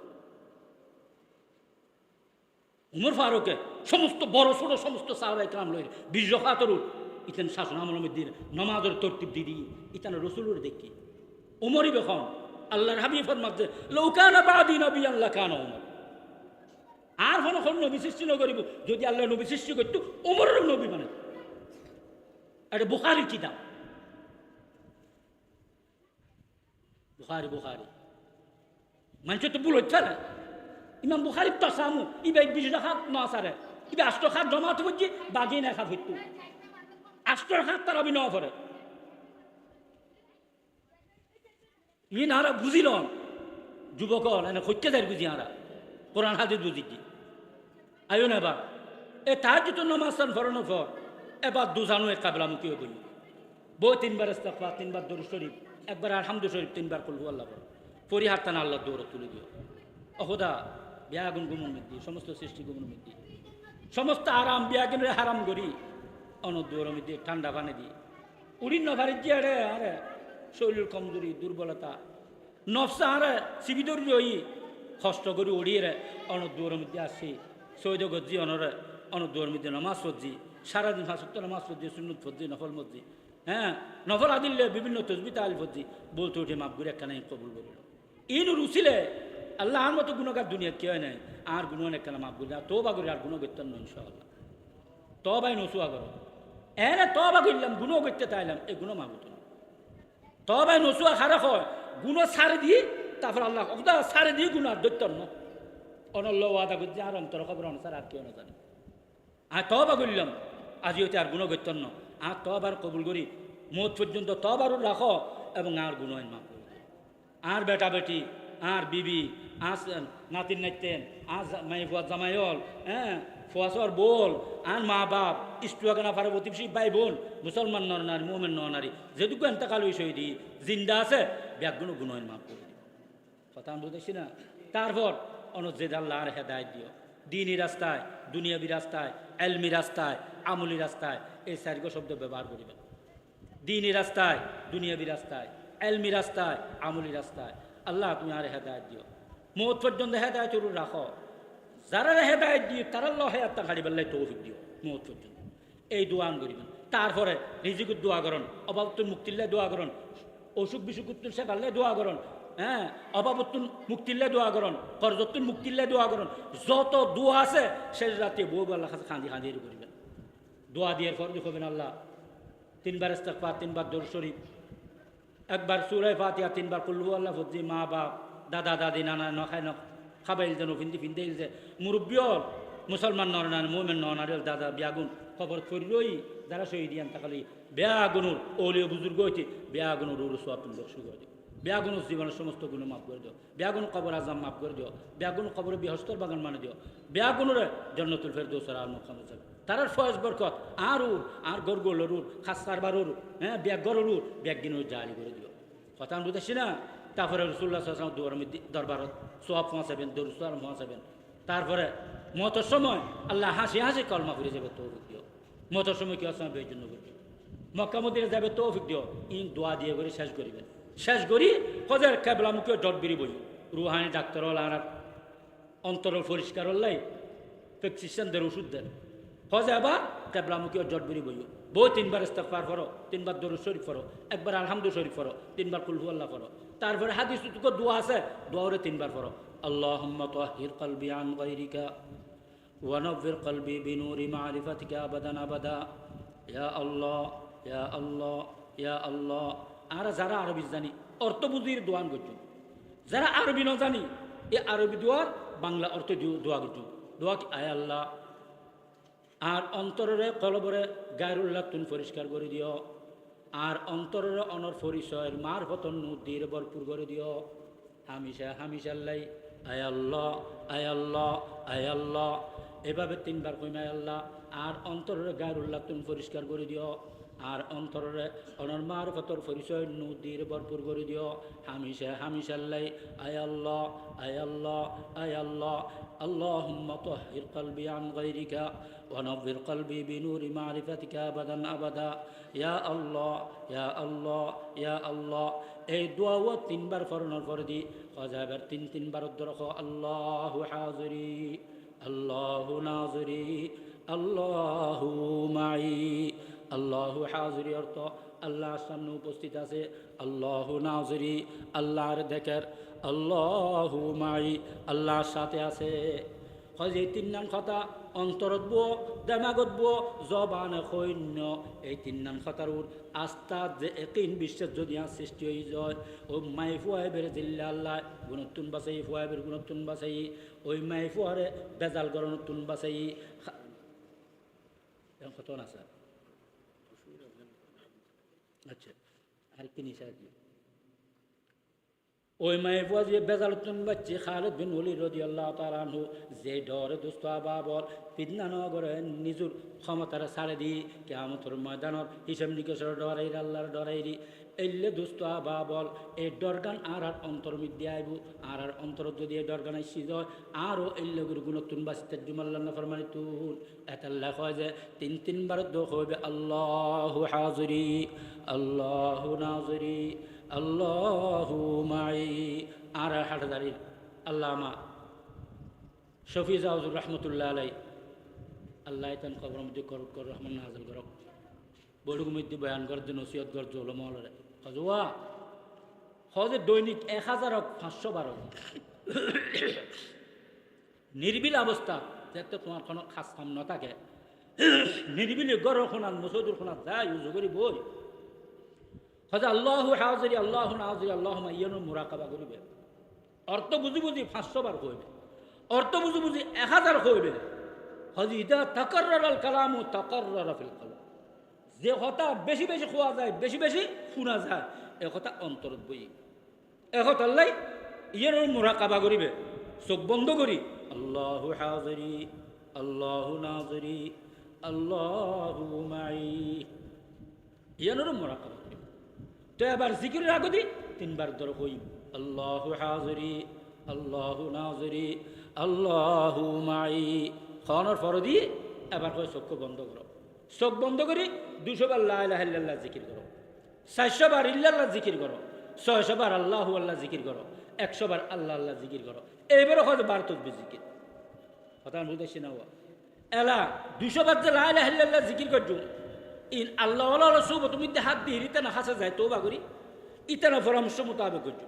উমর ফারুকে সমস্ত বড় ছোট সমস্ত সাহাবা একরাম লইরে 20 রাকাতের ইতেন শাসন আমলের দিন নমাজের তরতিব দিদি ইতান রসুলের দেখি উমরই বেখন আল্লাহর হাবিব ফরমাতে লৌকানা বাদি নবী আল্লাহ কানা উমর আর কোন নবী সৃষ্টি না করিব যদি আল্লাহ নবী সৃষ্টি করতো উমরের নবী মানে এটা বুখারীর কিতাব বুখারী মানুষ তো ভুল হচ্ছে না ইমাম বুখারীর তো সামু ইবাই 20 রাকাত নসারে ইবা 8 রাকাত জমাত হচ্ছে বাকি না খা ফিরতু 8 রাকাত তারাবি ন করে ই নারা বুঝিল যুবক এনে সত্য যাই বুঝি আরা কোরআন হাদিস বুঝি কি আয়ো না এবার এ তাহাজ্জুদ নামাজ ফরনো ফর এবার দুজানো এক কাবলামুখী হয়ে বলি বই 3বার ইস্তিগফার 3বার দরুদ শরীফ একবার আলহামদু শরীফ 3বার কুল আল্লাহ পড়ো পরিহারতান আল্লাহ দৌড় তুলে দিও অখোদা বিয়াগুন গুমন মিদ্দি সমস্ত সৃষ্টি গুমন মিদ্দি সমস্ত আরাম বিয়াগুনের হারাম করি অনদৌড় মিদ্দি ঠান্ডা পানি দি উড়িন নভারি দিয়ে আরে শরীরের কমজোরি দুর্বলতা নফসা আরে শিবিদর ওই কষ্ট করে উড়িয়ে অনদৌড় মধ্যে আসছি সৈদ গজ্জি অনদৌড় মধ্যে নামাজ পড়ছি সারাদিন ফাঁসক্ত নামাজ পড়ছি সুন্নত পড়ছি নফল মধ্যে হ্যাঁ নফল আদিল্লে বিভিন্ন তসবি তাল পড়ছি বলতে উঠে মাপ করে একখানা কবুল করিল ইন রুচিলে আল্লাহ আর মতো গুণগার দুনিয়া কেউ নাই আর গুণ একখানা মাপ করি আর তোবা করি আর গুণ করতেন না ইনশাআল্লাহ তবাই নসুয়া করো এনে তবা করলাম গুণ করতে তাইলাম এই গুণ মাগুত না তবাই নসুয়া খারাপ হয় গুণ ছাড়ে দিয়ে তারপর আল্লাহ ছাড়ে দিয়ে গুণ আর দৈত্য না অনল্য ওয়াদা করছি আর অন্তর খবর অনুসার আর কেউ না জানে আর তবা করলাম আজি হইতে আর গুণ করতেন না আর তবার কবুল করি মত পর্যন্ত তবারও রাখো এবং আর গুণ মাপ করি আর বেটা বেটি আর বিবি আস নাতিন নাইতেন আজ মাই ফুয়া জামাইল হ্যাঁ ফুয়াশর বোল আর মা বাপ ইস্টুয়াগানা পারে প্রতিবেশী ভাই বোন মুসলমান নর নারী মোমেন নর নারী যেটুকু এন্তকাল হয়েছে দি জিন্দা আছে ব্যাগগুলো গুণয়ন মাফ করে দিব কথা আমি বুঝতেছি না তারপর অনুজেদ আল্লাহর হেদায়ত দিও দিনী রাস্তায় দুনিয়াবী রাস্তায় এলমি রাস্তায় আমলি রাস্তায় এই চারিগো শব্দ ব্যবহার করিবেন দিনী রাস্তায় দুনিয়াবী রাস্তায় এলমি রাস্তায় আমলি রাস্তায় আল্লাহ তুমি আর হেদায়ত দিও মত পর্যন্ত হেদায়ত রাখো যারা হেদায়ত দিয়ে তারা হেয়াত্তা গাড়ি বেল্লাই তৌফিক দিও মত পর্যন্ত এই দোয়ান করিবেন তারপরে রিজিকুর দোয়া করন অভাবতুন মুক্তিল্লাই দোয়া করন অসুখ বিসুকুত্তুর সে পারলে দোয়া করন হ্যাঁ অভাবতুন মুক্তিল্লাই দোয়া করন করজতুন মুক্তিল্লাই দোয়া করন যত দোয়া আছে শেষ রাতে বউ আল্লাহ কাছে খাঁদি খাঁদিয়ে করিবেন দোয়া দিয়ে পর দেখবেন আল্লাহ 3বার ইস্তিগফার 3বার দরুদ শরীফ একবার সূরা ফাতিহা 3বার কুল আল্লাহ ফজি মা বাপ দাদা দাদি নানা নখায় খাবাইল যেন ফিন্দি যে মুরব্বিয়র মুসলমান নরনার মোমেন নরনারের দাদা বিয়াগুন খবর করিলই যারা শহীদ ইয়ান থাকালি বেয়াগুনুর ওলিও বুজুর্গ হইতে বেয়াগুনুর উরু সোয়াতুন বক্সু করে দিও বেয়াগুনুর জীবনের সমস্ত গুণ মাফ করে দিও বেয়াগুন কবর আজম মাফ করে দিও বেয়াগুন কবর বিহস্তর বাগান মানে দিও বেয়াগুনুরে জন্নতুল ফেরদৌসের আর মুখাম যাবে তারার ফয়েজ বরকত আর গরগোলরুর খাসারবারুর হ্যাঁ ব্যাগরুর ব্যাগিনুর জারি করে দিও কথা আমি বুঝেছি না তারপরে রসুল্লাহ দরবারত সোয়াব পৌঁছাবেন দরুসালাম পৌঁছাবেন তারপরে মতর সময় আল্লাহ হাসি হাসি কলমা করে যাবে তৌফিক দিও মতর সময় কি আসলাম এই জন্য করবে মক্কা মদিনে যাবে তৌফিক দিও ইন দোয়া দিয়ে করে শেষ করিবেন শেষ করি হজের কেবলামুখীও ডট বেরি বই রুহানি ডাক্তার হল আর অন্তর পরিষ্কার হল্লাই প্রেসক্রিপশনদের ওষুধ দেন হজে আবার কেবলামুখীও জট বেরি বই বই 3বার ইস্তিগফার করো 3বার দরুদ শরীফ করো একবার আলহামদু শরীফ করো 3বার কুল আল্লাহ করো তারপরে হাদিস তো দোয়া আছে দোয়ারে 3বার করো আল্লাহুম্মা তাহহির কলবি আন গায়রিকা ওয়া নব্বির কলবি বিনুরি মারিফাতিকা আবাদান আবাদা ইয়া আল্লাহ ইয়া আল্লাহ ইয়া আল্লাহ আর যারা আরবি জানি অর্থ বুঝির দোয়ান করছো যারা আরবি না জানি এই আরবি দোয়ার বাংলা অর্থ দোয়া কিছু দোয়া কি আয় আল্লাহ আর অন্তরে কলবরে গায়রুল্লাহ তুন পরিষ্কার করে দিও আর অন্তরের অনর পরিচয়ের মার হতন নদীর ভরপুর করে দিও হামিশা হামিশাল্লাই আয় আল্লাহ আয় আল্লাহ আয় আল্লাহ এভাবে 3 বার কইম আয় আল্লাহ আর অন্তরের গায়রুল্লাহ তুন পরিষ্কার করে দিও আর অন্তরের অনর মার হতর পরিচয় নদীর ভরপুর করে দিও হামিশা হামিশাল্লাই আয় আল্লাহ আয় আল্লাহ আয় আল্লাহ আল্লাহুম্মা তাহহির কলবি আন গায়রিকা ونور قلبي بنور معرفتك أبدا أبدا يا الله يا الله يا الله এই দোয়া ও 3 বার ফরনার ফরদি খাজাবার 3 বার দরখ আল্লাহু হাজিরি আল্লাহু নাজিরি আল্লাহু মাই আল্লাহু হাজিরি অর্থ আল্লাহর সামনে উপস্থিত আছে আল্লাহু নাজিরি আল্লাহর দেখার আল্লাহু মাই আল্লাহর সাথে আছে হজ এই 3 নাম কথা অন্তরত বো দেমাগত বো জবানে সৈন্য এই 3 নাম কথার আস্থা যে একদিন বিশ্বাস যদি আর সৃষ্টি হয়ে যায় ও মাই ফুয়াইবের জিল্লা আল্লাহ গুণতুন বাসাই ফুয়াইবের গুণতুন বাসাই ওই মাই ফুয়ারে বেজাল গরণতুন বাসাই কত না স্যার আচ্ছা আর কি নিশা ওই মাইফুয়া যে বেজালতুন বাচ্চি খালিদ বিন ওয়ালিদ রাদিয়াল্লাহু তাআলা আনহু যে ডরে দোস্ত বাবর ফিতনা নগরে নিজুর ক্ষমতার ছাড়ে দি কিয়ামতের ময়দানত হিসাব নিকেশের ডরাইর আল্লাহর ডরাইরি এল্লে দোস্ত বাবল এই ডরগান আর অন্তর মধ্যে আইব আর অন্তর যদি এই ডরগান আইসি যায় আরও এল্লেগুর গুণতুন বাসিতে জুমাল্লাহ ফরমানি তুন এতাল্লাহ কয় যে 3 বার দোষ হইবে আল্লাহু হাজিরি আল্লাহু নাজিরি আল্লাহু মাই আর হাটদারির আল্লামা শফি জাউজুর রহমতুল্লাহ আলাই আল্লাহ তান কবর মধ্যে কর রহমান নাজিল করক বড়ুক মধ্যে বয়ান করতে নসিহত করতে হলো মহলরে হজুয়া হজে দৈনিক 1500 বার নির্বিল অবস্থা যাতে তোমার কোনো খাস কাম না থাকে নির্বিলি গর খোনার মসজিদুর খোনার যায় ইউজ করি বই হজে আল্লাহু হাজিরি আল্লাহু নাজিরি আল্লাহ মাইয়ানু মুরাকাবা করিবে অর্থ বুঝি বুঝি 500 বার কইবে অর্থ বুঝি বুঝি 1000 কইবে হজি ইদা তাকাররার আল কালামু তাকাররারা ফিল কলব যে কথা বেশি বেশি খোয়া যায় বেশি বেশি শোনা যায় এ কথা অন্তরত বই এ কথা আল্লাহ ইয়ার মুরাকাবা করিবে চোখ বন্ধ করি আল্লাহু হাজিরি আল্লাহু নাজিরি আল্লাহু মাই ইয়ার মুরাকাবা করিবে তো এবার জিকিরের আগদি 3 বার ধরে কই আল্লাহু হাজিরি আল্লাহু নাজিরি আল্লাহু মাই খানার ফরদি এবার কই চোখ বন্ধ করো চোখ বন্ধ করি 200 বার লা ইলাহা ইল্লাল্লাহ জিকির করো 400 বার ইল্লাল্লাহ জিকির করো 600 বার আল্লাহু আল্লাহ জিকির করো 100 বার আল্লাহ আল্লাহ জিকির করো এইবারে হয়তো 12 তসবিহ জিকির কথা বুঝতেছি না এলা 200 বার যে লা ইলাহা ইল্লাল্লাহ জিকির করছো ইন আল্লাহ আল্লাহ সুব তুমি হাত দিয়ে রিতে না হাসা যায় তোবা করি ইতানা পরামর্শ মোতাবেক করছো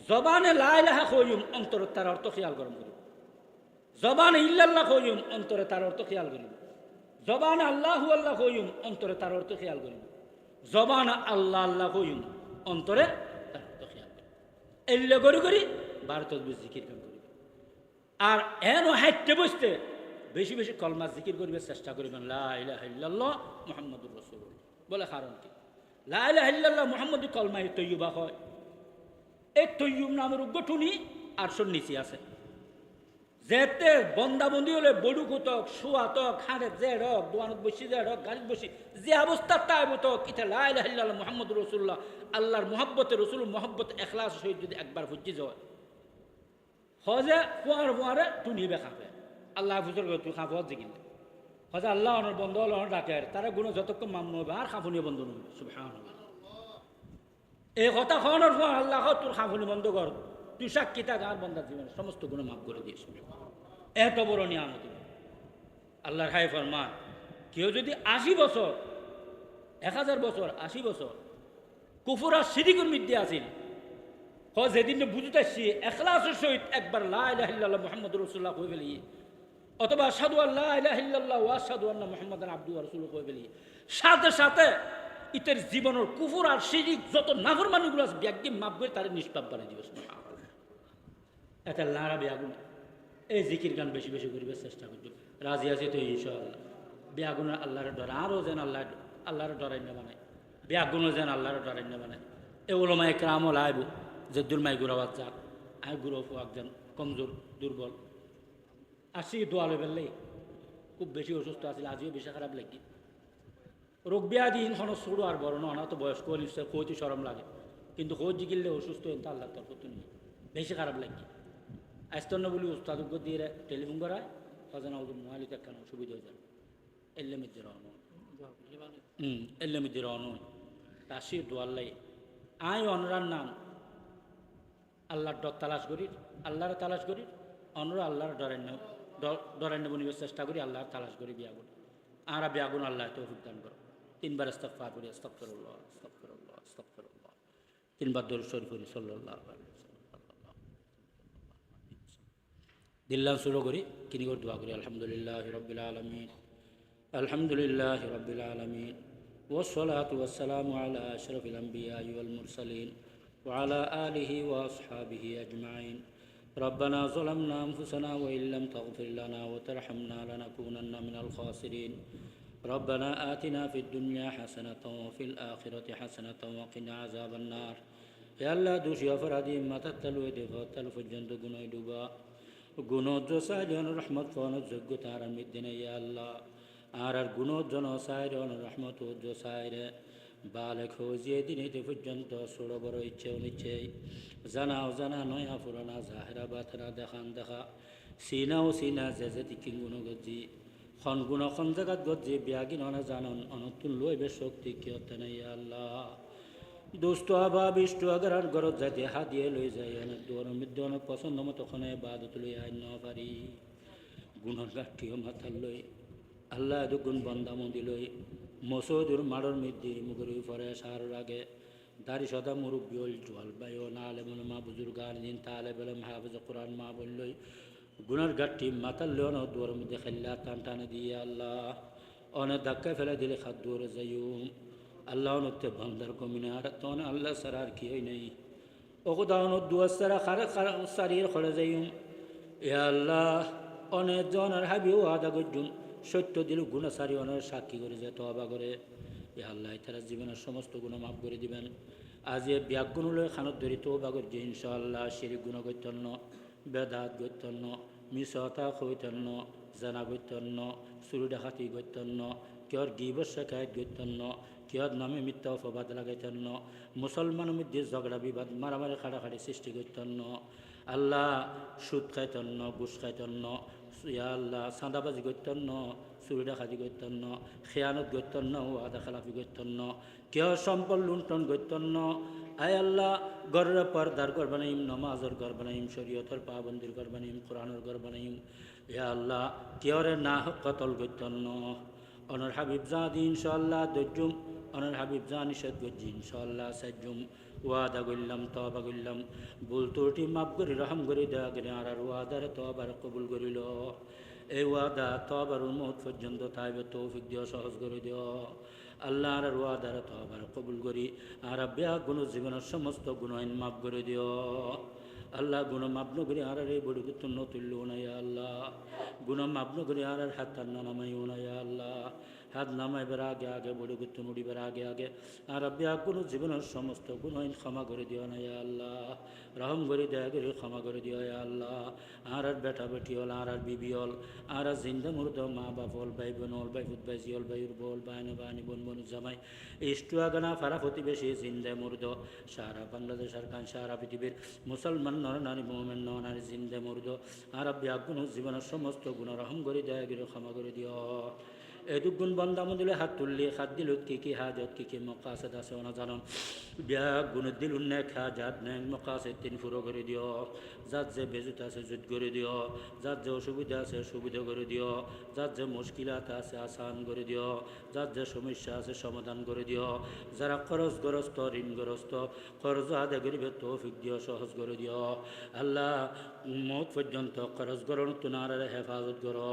জবানে লা ইলাহা কইম অন্তরে তার অর্থ খেয়াল গরম করি জবানে ইল্লাল্লাহ কইম অন্তরে তার অর্থ খেয়াল করি জবানে আল্লাহু আল্লাহ কইম অন্তরে তার অর্থ খেয়াল করি জবানে আল্লাহ আল্লাহ কইম অন্তরে তার অর্থ খেয়াল করি এল্লে করি করি 12 তসবিহ জিকির করি আর এনো হাইটে বসতে বেশি বেশি কলমা জিকির করিবে চেষ্টা করিবেন লা ইলাহা ইল্লাল্লাহ মুহাম্মাদুর রাসূলুল্লাহ বলে কারণ কি লা ইলাহা ইল্লাল্লাহ মুহাম্মাদু কলমায়ে তৈয়বা হয় এই তৈয়ব নামের গঠনই 800 নিচে আছে যেতে বন্দাবন্দি হলে বড়ু কুতক শুয়াতক হাড়ে জেড় হোক দোয়ানত বসি জেড় হোক গাড়িত বসি যে অবস্থা তাই মতো কিতা লা ইলাহা ইল্লাল্লাহ মুহাম্মাদুর রাসূলুল্লাহ আল্লাহর মহব্বতে রসুল মহব্বত এখলাস সহিত যদি একবার ফুজি যায় হজে ফুয়ারে টুনিবে খাবে আল্লাহ ফুজর তুই খাফ জিকির হজে আল্লাহ অনর বন্ধ হল ডাকে তারা গুণ যতক্ষণ মাম্য হবে আর খাফুনি বন্ধ নবে সুবহানাল্লাহ এই কথা খাওয়ানোর পর আল্লাহ তোর খাফুনি বন্ধ কর তুই সাক্ষী থাক আর বন্ধার জীবনে সমস্ত গুণ মাফ করে দিয়েছ এত বড় নিয়ামত আল্লাহর হাই ফরমান কেউ যদি 80 বছর 1000 বছর 80 বছর কুফর আর শিরিকের মধ্যে আসিল যেদিন বুঝতেছি এখলাসের সহিত একবার লা ইলাহা ইল্লাল্লাহ মুহাম্মাদুর রাসূলুল্লাহ কই ফেলি অথবা আশহাদু আল্লা ইলাহা ইল্লাল্লাহ ওয়া আশহাদু আন্না মুহাম্মাদান আবদুহু ওয়া রাসূলুহু কই ফেলি সাথে সাথে ইতের জীবনের কুফর আর শিরিক যত নাফরমানিগুলো আছে ব্যাগকে মাপ করে তার নিষ্পাপ বানিয়ে দিবে সুবহানাল্লাহ এটা লাড়া বেয়াগুন এই জিকির গান বেশি বেশি করিবার চেষ্টা করছো রাজি আছি তো ইনশাআল্লাহ বেয়াগুনের আল্লাহর ডর আরও যেন আল্লাহর ডরাই না বানায় বেয়াগুনও যেন আল্লাহর ডরাই না বানায় এ ওলমায় ক্রামল আইব যে দুর্মাই গুড়াবাদ যাক আই গুড়ো একজন কমজোর দুর্বল আসি দোয়া লই ফেললেই খুব বেশি অসুস্থ আছিল আজিও বেশি খারাপ লাগি রোগ ব্যাধি ইনখানো ছোড়ো আর বড় না তো বয়স্ক নিশ্চয় কইতে সরম লাগে কিন্তু খোঁজ জিগিলে অসুস্থ হইতে আল্লাহ তোর কত নিয়ে বেশি খারাপ লাগি আস্তন্ন বলি উস্তাদজ্ঞ দিয়ে টেলিফোন করায় অজানা ওদের মোবাইলতে কেন সুবিধা হয়ে যাবে এল্লে মিদ্যে রহন এল্লে মিদ্যে রহন আসি দোয়াল্লাই আই অনরার নাম আল্লাহর ডর তালাশ করি আল্লাহর তালাশ করি অনরা আল্লাহর ডরান্য বনিবার চেষ্টা করি আল্লাহর তালাশ করি বিয়াগুন আর বিয়াগুন আল্লাহ তৌফিক দান করো তিনবার ইস্তিগফার করি আস্তাগফিরুল্লাহ আস্তাগফিরুল্লাহ আস্তাগফিরুল্লাহ তিনবার দরুদ শরীফ পড়ি সাল্লাল্লাহু আলাইহি ওয়াসাল্লাম দিল্লাহ শুরু করি কিনি করে দোয়া করি আলহামদুলিল্লাহি রাব্বিল আলামিন আলহামদুলিল্লাহি রাব্বিল আলামিন ওয়াসসালাতু ওয়াসসালামু আলা আশরাফিল আমবিয়া ওয়াল মুরসালিন وعلى آله وأصحابه أجمعين ربنا ظلمنا أنفسنا وإن لم تغفر لنا وترحمنا لنكونن من الخاسرين ربنا آتنا في الدنيا حسنة وفي الآخرة حسنة وقنا عذاب النار يا الله دوشي أفرادي ما تتلو دفع تلف الجند قنوي دبا قنو جو ساجون رحمة فون زقو تارا مدنا يا الله آرار قنو جنو ساجون رحمة جو ساجر বালেক হজিয়ে দিনে পর্যন্ত ষোলো বড় ইচ্ছে অনিচ্ছেই জানা অজানা নয়া পুরানা জাহেরা বাতেরা দেখান দেখা চিনাও চিনা যে তিকিন গুণ গজি খন গুণ খন জায়গাত গজি বিয়াগিন অনা জানন অনতুন লইবে শক্তি কিয়তে নাই আল্লাহ দুষ্ট আবা বিষ্ট আগার গরত যাতে হাত দিয়ে লই যায় অনেক দূর মৃত্যু অনেক পছন্দ মতো খনে বাদত লই আইন ন পারি গুণর গাঠিও মাথার লই আল্লাহ দুগুণ বন্দামন্দি লই মসৌদুর মাড়র মিদ্দি মুগরি ফরে সার আগে দাড়ি সদা মুরব্বিয়ল জল বায়ো না আলে বলে মা বুজুর্গান দিন তালে বলে হাফেজ কোরআন মা বললই গুনার গাঠি মাতাল লোন দুয়ার মধ্যে খেললা টান টানে দিয়ে আল্লাহ অনেক ধাক্কা ফেলে দিলে খাদ দৌড়ে যাইম আল্লাহ অনতে বন্দার কমিনে আর তখন আল্লাহ সার আর কি হয় নাই ওকদা অনত দুয়ার সারা খারে সারিয়ে খড়ে যাইম এ আল্লাহ অনেক জন আর হাবিও আদা গজ্জুন সত্য দিল গুণা সারি অনেক সাক্ষী করে যে তবা করে এ আল্লাহ তারা জীবনের সমস্ত গুণ মাফ করে দিবেন আজ এ ব্যাগুণলৈ খানত ধরি তবা করছে ইনশাআল্লাহ শিরিক গুণ গৈতন্য বেদাত গৈতন্য মিশতা কৈতন্য জানা গৈতন্য চুরি ডাকাতি গৈতন্য কিয়র গিবর শেখায়ত গৈতন্য কিয়র নামে মিথ্যা অপবাদ লাগাইতন্য মুসলমানের মধ্যে ঝগড়া বিবাদ মারামারি খাড়াখাড়ি সৃষ্টি গৈতন্য আল্লাহ সুদ খাইতন্য ঘুষ খাইতন্য ইয়া আল্লাহ চাঁদাবাজি গৈতন্য চুরি ডাকাতি গৈতন্য খেয়ানত গৈতন্য আদা খেলাফি গৈতন্য কিয় সম্পদ লুণ্ঠন গৈতন্য আয় আল্লাহ গরের পর্দার ঘর বানাইম নমাজর ঘর বানাইম শরীয়তর পাবন্দির ঘর বানাইম কোরআনের ঘর বানাইম ইয়া আল্লাহ কিয়রে না কতল গৈতন্য অনর হাবিব জাদি ইনশাআল্লাহ দজ্জুম অনর হাবিব জা নিষেধ গজ্জি ইনশাআল্লাহ সাজ্জুম ওয়াদা গল্লাম তবা গল্লাম ভুল ত্রুটি মাফ করি রহম করি দেয়া গেলে আর ওয়াদারে তবার কবুল করিল এই ওয়াদা তবার মত পর্যন্ত তাইবে তৌফিক দিও সহজ করে দিও আল্লাহ আর ওয়াদারে তবার কবুল করি আর ব্যাগ গুণ জীবনের সমস্ত গুণাইন মাফ করে দিও আল্লাহ গুণ মাপন করি আর এই বড়ি তুন্ন তুল্য নাই আল্লাহ গুণ মাপন করি আর হাত নামাই নাই আল্লাহ হাত নামাইবার আগে আগে বড়ি তুন উড়িবার আগে আগে আর ব্যাগ গুণ জীবনের সমস্ত গুণাইন ক্ষমা করে দিও নাই আল্লাহ রহম করে দেয়া করে ক্ষমা করে দিও আল্লাহ আর বেটা বেটি হল আর বিবি হল আর জিন্দা মুর্দ মা বাপ হল ভাই বোন হল ভাই ফুট ভাই জিয়ল ভাইর বল বায়না বাহিনী বোন বোন জামাই ইষ্টুয়াগানা ফারা প্রতিবেশী জিন্দা মুর্দ সারা বাংলাদেশ আর খান সারা পৃথিবীর মুসলমান নর নারী মোমেন ন নারী জিন্দে মুর্দ আর ব্যাগ গুণ জীবনের সমস্ত গুণ রহম করে দেয়া করে ক্ষমা করে দিও এদুগুণ বন্দা মন্দিরে হাত তুললি হাত দিল কি হাজত কি মকাসেদ আছে ওনা জানন ব্যাগ গুণ দিল নেক হাজাত নেক মকাসেদ তিন ফুরো করে দিও যার যে বেজুত আছে জুত করে দিও যার যে অসুবিধা আছে সুবিধা করে দিও যার যে মুশকিলাত আছে আসান করে দিও যার যে সমস্যা আছে সমাধান করে দিও, যারা খরচগ্রস্ত ঋণগ্রস্ত খরচ আদায় করিবে তৌফিক দিও, সহজ করে দিও। আল্লাহ মৌত পর্যন্ত খরচ করো তোমার হেফাজত করো,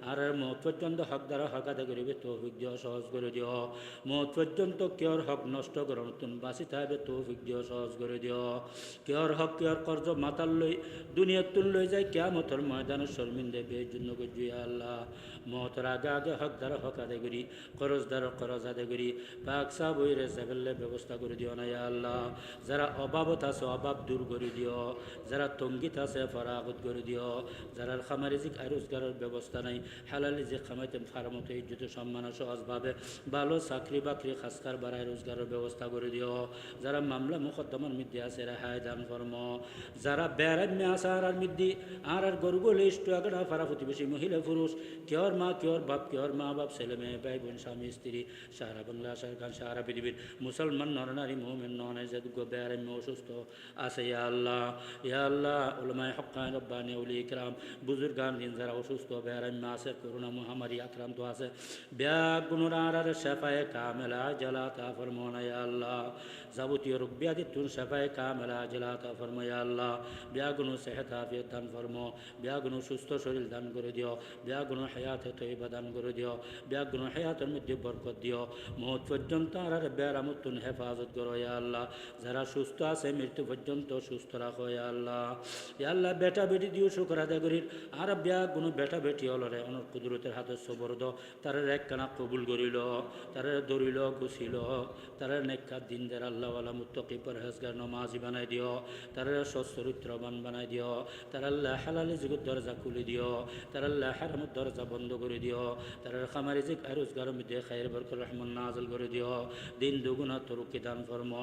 আর মৌত পর্যন্ত হক দ্বারা হক আদায় করিবে তৌফিক দিও, সহজ করে দিও। মৌত পর্যন্ত কেউর হক নষ্ট করো তুমি বাঁচি থাকবে তৌফিক দিও, সহজ করে দিও। কেউর হক কেউর কর্জ মাতাল লই দুনিয়ার তুল লই যায় কিয়ামতের ময়দানের শর্মিন্দে বেজন্য করছি আল্লাহ। মৌতের আগে আগে হক দ্বারা হক আদায় করি, খরচ দ্বারা খরচ আদায় করি, পাক সাহ বইরে যাবেলে ব্যবস্থা করে দিও না আল্লাহ। যারা অভাবত আছে অভাব দূর করে দিও, যারা তঙ্গিত আছে ফরাগত করে দিও, যারা খামারিজিক আর রোজগারের ব্যবস্থা নাই হালালি যে খামাইতেন ফার্মতে ইজ্জত সম্মান সহজভাবে ভালো চাকরি বাকরি খাসকার বাড়ায় রোজগারের ব্যবস্থা করে দিও। যারা মামলা মুকদ্দমার মধ্যে আছে রেহাই দান ফরম, যারা বেড়াম্যে আছে আর মধ্যে আর গরুগুলো ইষ্ট আগড়া ফারা প্রতিবেশী মহিলা পুরুষ কেউর মা কেউর বাপ কেউর মা বাপ ছেলে মেয়ে ভাই বোন স্বামী স্ত্রী সারা বাংলা সারা সারা পৃথিবীর মুসলমান নরনারী মোমেন নয় যে বেড়াম্য অসুস্থ আছে ইয়া আল্লাহ। ইয়া আল্লাহ উলামায়ে হক্কানি রব্বানি উলি ইকরাম বুজুর্গান দিন যারা অসুস্থ বেড়াম্য আছে করোনা মহামারী আক্রান্ত আছে ব্যাগ গুণরার শেফায়ে কামেলা জালাতা ফরমানা ইয়া আল্লাহ। যাবতীয় রোগ ব্যাধি তুন শেফায়ে কামেলা জালাতা ফরমা ইয়া আল্লাহ। ব্যাগুনো সেহত আফিয়ত দান ফরমো, ব্যাগুনো সুস্থ শরীর দান করে দিও, ব্যাগুনো হায়াতে তৈবা দান করে দিও, ব্যাগুনো হায়াতের মধ্যে বরকত দিও। মৌত পর্যন্ত আর বেড়ামতুন হেফাজত করো ইয়া আল্লাহ। যারা সুস্থ আছে মৃত্যু পর্যন্ত সুস্থ রাখো ইয়া আল্লাহ। ইয়া আল্লাহ বেটা বেটি দিও শুকর আদায় করির আর ব্যাগুনো বেটা বেটি অলরে অনর কুদরতের হাতে সবরদ তারা একখানা কবুল করিল, তারা দৌড়িল গুছিল, তারা নেককার দিন দের আল্লাহওয়ালা মুত্তকি পরহেজগার নমাজি বানাই দিও, তারা সচ্চরিত্রবান বানাই দিও, তারা আল্লাহ হালালি যুগের দরজা খুলে দিও, তারা আল্লাহ হারামের দরজা বন্ধ করে দিও, তারা খামারি জিক আর রোজগারের মধ্যে খায়ের বরকত রহমান নাজল করে দিও। দিন দুগুণা তরুকি দান ফরম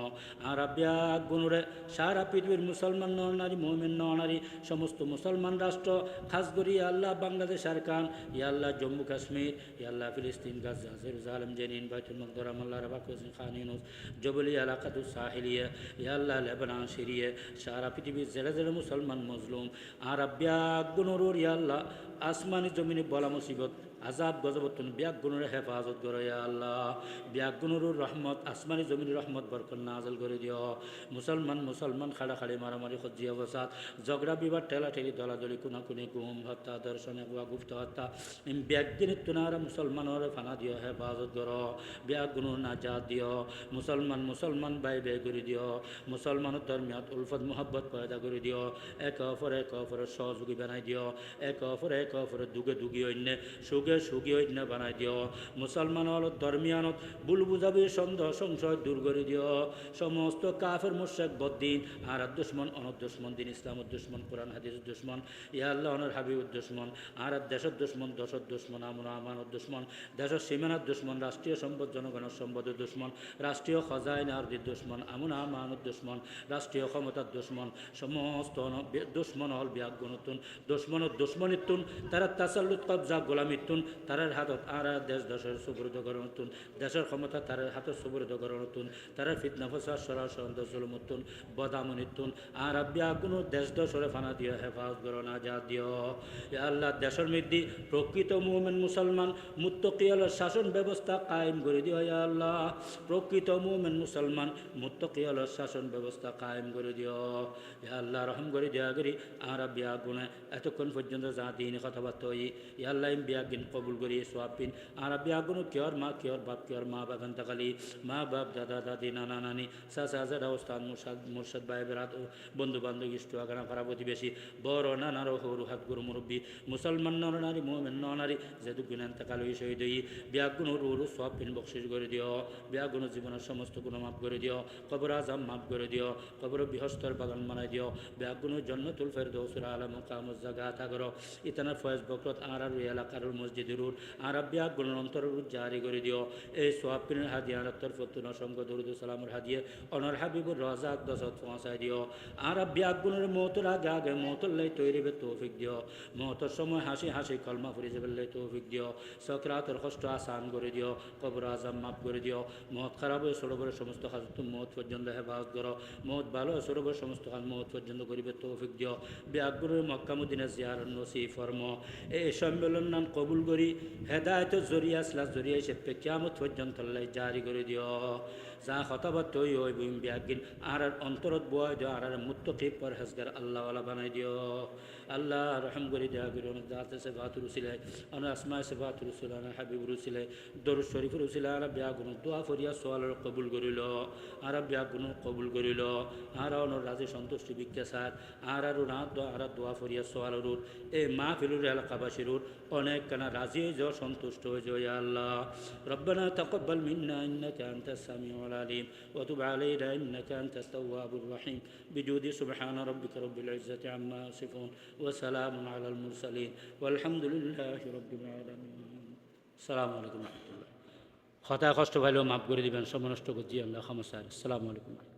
আর ব্যাগ গুণরে সারা পৃথিবীর মুসলমান নারী মোমেন নারী সমস্ত মুসলমান রাষ্ট্র খাস করি আল্লাহ বাংলাদেশ সরকার ইয়া আল্লাহ জম্মু কাশ্মীর ইয়া আল্লাহ ফিলিস্তিন গাজা জেরুজালেম জেনিন বাইতুল মুকদ্দারাম আল্লাহ রাবাকুসিন খান ইউনুস জবলি এলাকাতুস সাহিলিয়া ইয়া আল্লাহ লেবানন সিরিয়া সারা পৃথিবীর জেলা জেলা মুসলমান মজলুম আর ব্যাগ গুণরুর ইয়া আল্লাহ আসমানি জমিনে বলা মুসিবত আজাব গজবতুন ব্যাগ গুণের হেফাজত করো ইয়া আল্লাহ। ব্যাগ গুণরুর রহমত আসমানি জমিন রহমত বরকত নাজল করে দিও। মুসলমান খাড়া খাড়ি মারামারি খজ্জি অবসাদ ঝগড়া বিবাদ ঠেলা ঠেলি দলাদলি কুনাকুনি গুম হত্যা দর্শনে গুয়া গুপ্ত হত্যা ব্যাগ দিনের তুনারা মুসলমানের ফানা দিও হেফাজত করো। ব্যাগ গুণর নাজাত দিও। মুসলমান বাই বে করে দিও। মুসলমানের ধর্মিয়াত উলফত মোহব্বত পয়দা করে দিও। এক অপরের সহযোগী বানাই দিও। এক অপরের দুগে দুগি অন্য সুখী অন্য বানাই দিও। মুসলমান হল ধর্মিয়ানত ভুল বুঝাবি সন্দেহ সংশয় দূর করে দিও। সমস্ত কাফের মুশরিক বদ্দিন আর দুশ্মন অনর দুশ্মন দিন ইসলামের দুশ্মন কোরআন হাদিসের দুশ্মন ইয়া আল্লাহ অনর হাবিবুর দুশ্মন আর দেশের দুশ্মন দশের দুশ্মন আমানত দুশ্মন দেশের সীমানার দুশ্মন রাষ্ট্রীয় সম্পদ জনগণের সম্পদের দুশ্মন রাষ্ট্রীয় খজাইন আরদির দুশ্মন আমানত দুশ্মন রাষ্ট্রীয় ক্ষমতার দুশ্মন সমস্ত দুশ্মন হল বিয়াগুণতুন দুশ্মনের দুশ্মনিতুন তারা তাসাল্লুত কবজা গোলামিতুন তারার হাতত আর দেশের সুবৃদ্ধ করণতুন দেশের ক্ষমতা তারার হাতত সুবৃদ্ধ করণতুন তারা ফিতনা ফসাদ সরাসরি জুলুমতুন বদামনিতুন আর বিয়াগুণ দেশ দশরে ফানা দিও হেফাজত করো না যা দিও। ইয়া আল্লাহ দেশের মধ্যে প্রকৃত মুমিন মুসলমান মুত্তাকিয়াল শাসন ব্যবস্থা কায়েম করে দিও। ইয়া আল্লাহ প্রকৃত মুমিন মুসলমান মুত্তাকিয়াল শাসন ব্যবস্থা কায়েম করে দিও। ইয়া আল্লাহ রহম করে দেয়া করি আর বিয়াগুণে এতক্ষণ পর্যন্ত যা দিন কথাবার্তা হই ইয়া আল্লাহ বিয়াগিন কবুল করি সোয়াবিন আর বিয়াগুণ কেওর মা কেওর বাপ কেওর মা বাগান তাকালি মা বাপ দাদা দাদি নানা নানি চাচা চাচা ওস্তাদ মুর্শাদ ভাই বেরাত বন্ধু বান্ধব ইষ্ট আগানা পাড়া প্রতিবেশী বড় নানার হরু হাত গুরু মুরব্বী মুসলমান নরনারী মোমেন ননারী যেহেতু গুণান তাকাল শহীদ হই বিয়াগুণ রুরু সোয়াবিন বকশিস করে দিও। বিয়াগুণ জীবনের সমস্ত গুণ মাফ করে দিও। কবর আজাম মাফ করে দিও। কবর বৃহস্পর বাগান বানাই দিও। বিয়াগুণ জন্নতুল ফেরদৌসের আলা মুকামুজ জায়গা আতা করো ইতানার ফয়েজ বকরত আর এলাকার মসজিদের আর বিয়াগুণ অন্তর জারি করে দিও। এই সোয়াবিনের হাদিয়ার তরফতুন অসংখ্য দরুদ সালামের হাদিয়ে অনর হাবিবুর রাজাক দশত পৌঁছায় দিও। আর বিয়াগুণের মৌতের আগে আগে মৌতর লাই তৈরি তৌফিক দিও। মৌতের সময় হাসি হাসি কলমা ফুরি যাবে তৌফিক দিও। সকরাতের কষ্ট আসান করে দিও। কবর আজাম মাফ করে দিও। মত খারাপ হয়ে সরোবরের সমস্ত কাজ তুমি মত পর্যন্ত হেফাজত করো। মত ভালো হয়ে সরোবরের সমস্ত কাজ মত পর্যন্ত করিবে তৌফিক দিও। বিয়াগুণের মক্কা মদিনা জিয়ারত নসিব ফরমাও। এই সম্মেলন নাম কবুল করি হেদায়তের জরিয়া আসলা জরিয়া হিসেবে কিয়ামত পর্যন্ত আল্লাহ জারি করে দিও যা হতাবাত ওই বুম বিয়াগিন আর অন্তরত বয় দিও আর মুত্তকি পরহেজগার আল্লাহওয়ালা বানাই দিও আল্লাহ রহম করে দেওয়া করি অনেক দাঁতে সে বাতুর উসিলায় অনেক আসমায় সে বাতুর উসিলা হাবিবুর উসিলায় দরুদ শরীফের উসিলা আর বিয়া গুণ দোয়া ফরিয়া সোয়ালের কবুল করিল আর বিয়া গুণ কবুল করিল আর অনর রাজি সন্তুষ্টি বিজ্ঞা সার আর না আর দোয়া ফরিয়া সোয়ালের এই মা ফিলুর এলাকাবাসীর অনেক কানা রাজি হয়ে যাও সন্তুষ্ট হয়ে যাও ইয়া আল্লাহ রব্বানা তাকাব্বাল মিন্না ইন্নাকা আনতাস সামিউল আলিম ওয়া তুব আলাইনা ইন্নাকা আনতাত তাওয়াবুর রহিম বিজুদি সুবহানা রাব্বিকা রব্বিল ইজ্জাতি আম্মা ইয়াসিফুন ওয়া সালামুন আলাল মুরসালিন ওয়ালহামদুলিল্লাহি রাব্বিল আলামিন আসসালামু আলাইকুম ওয়া রাহমাতুল্লাহ কথা কষ্ট ভাইলেও মাফ করে দিবেন সমনষ্ট করছি আল্লাহ খামসার আসসালামু আলাইকুম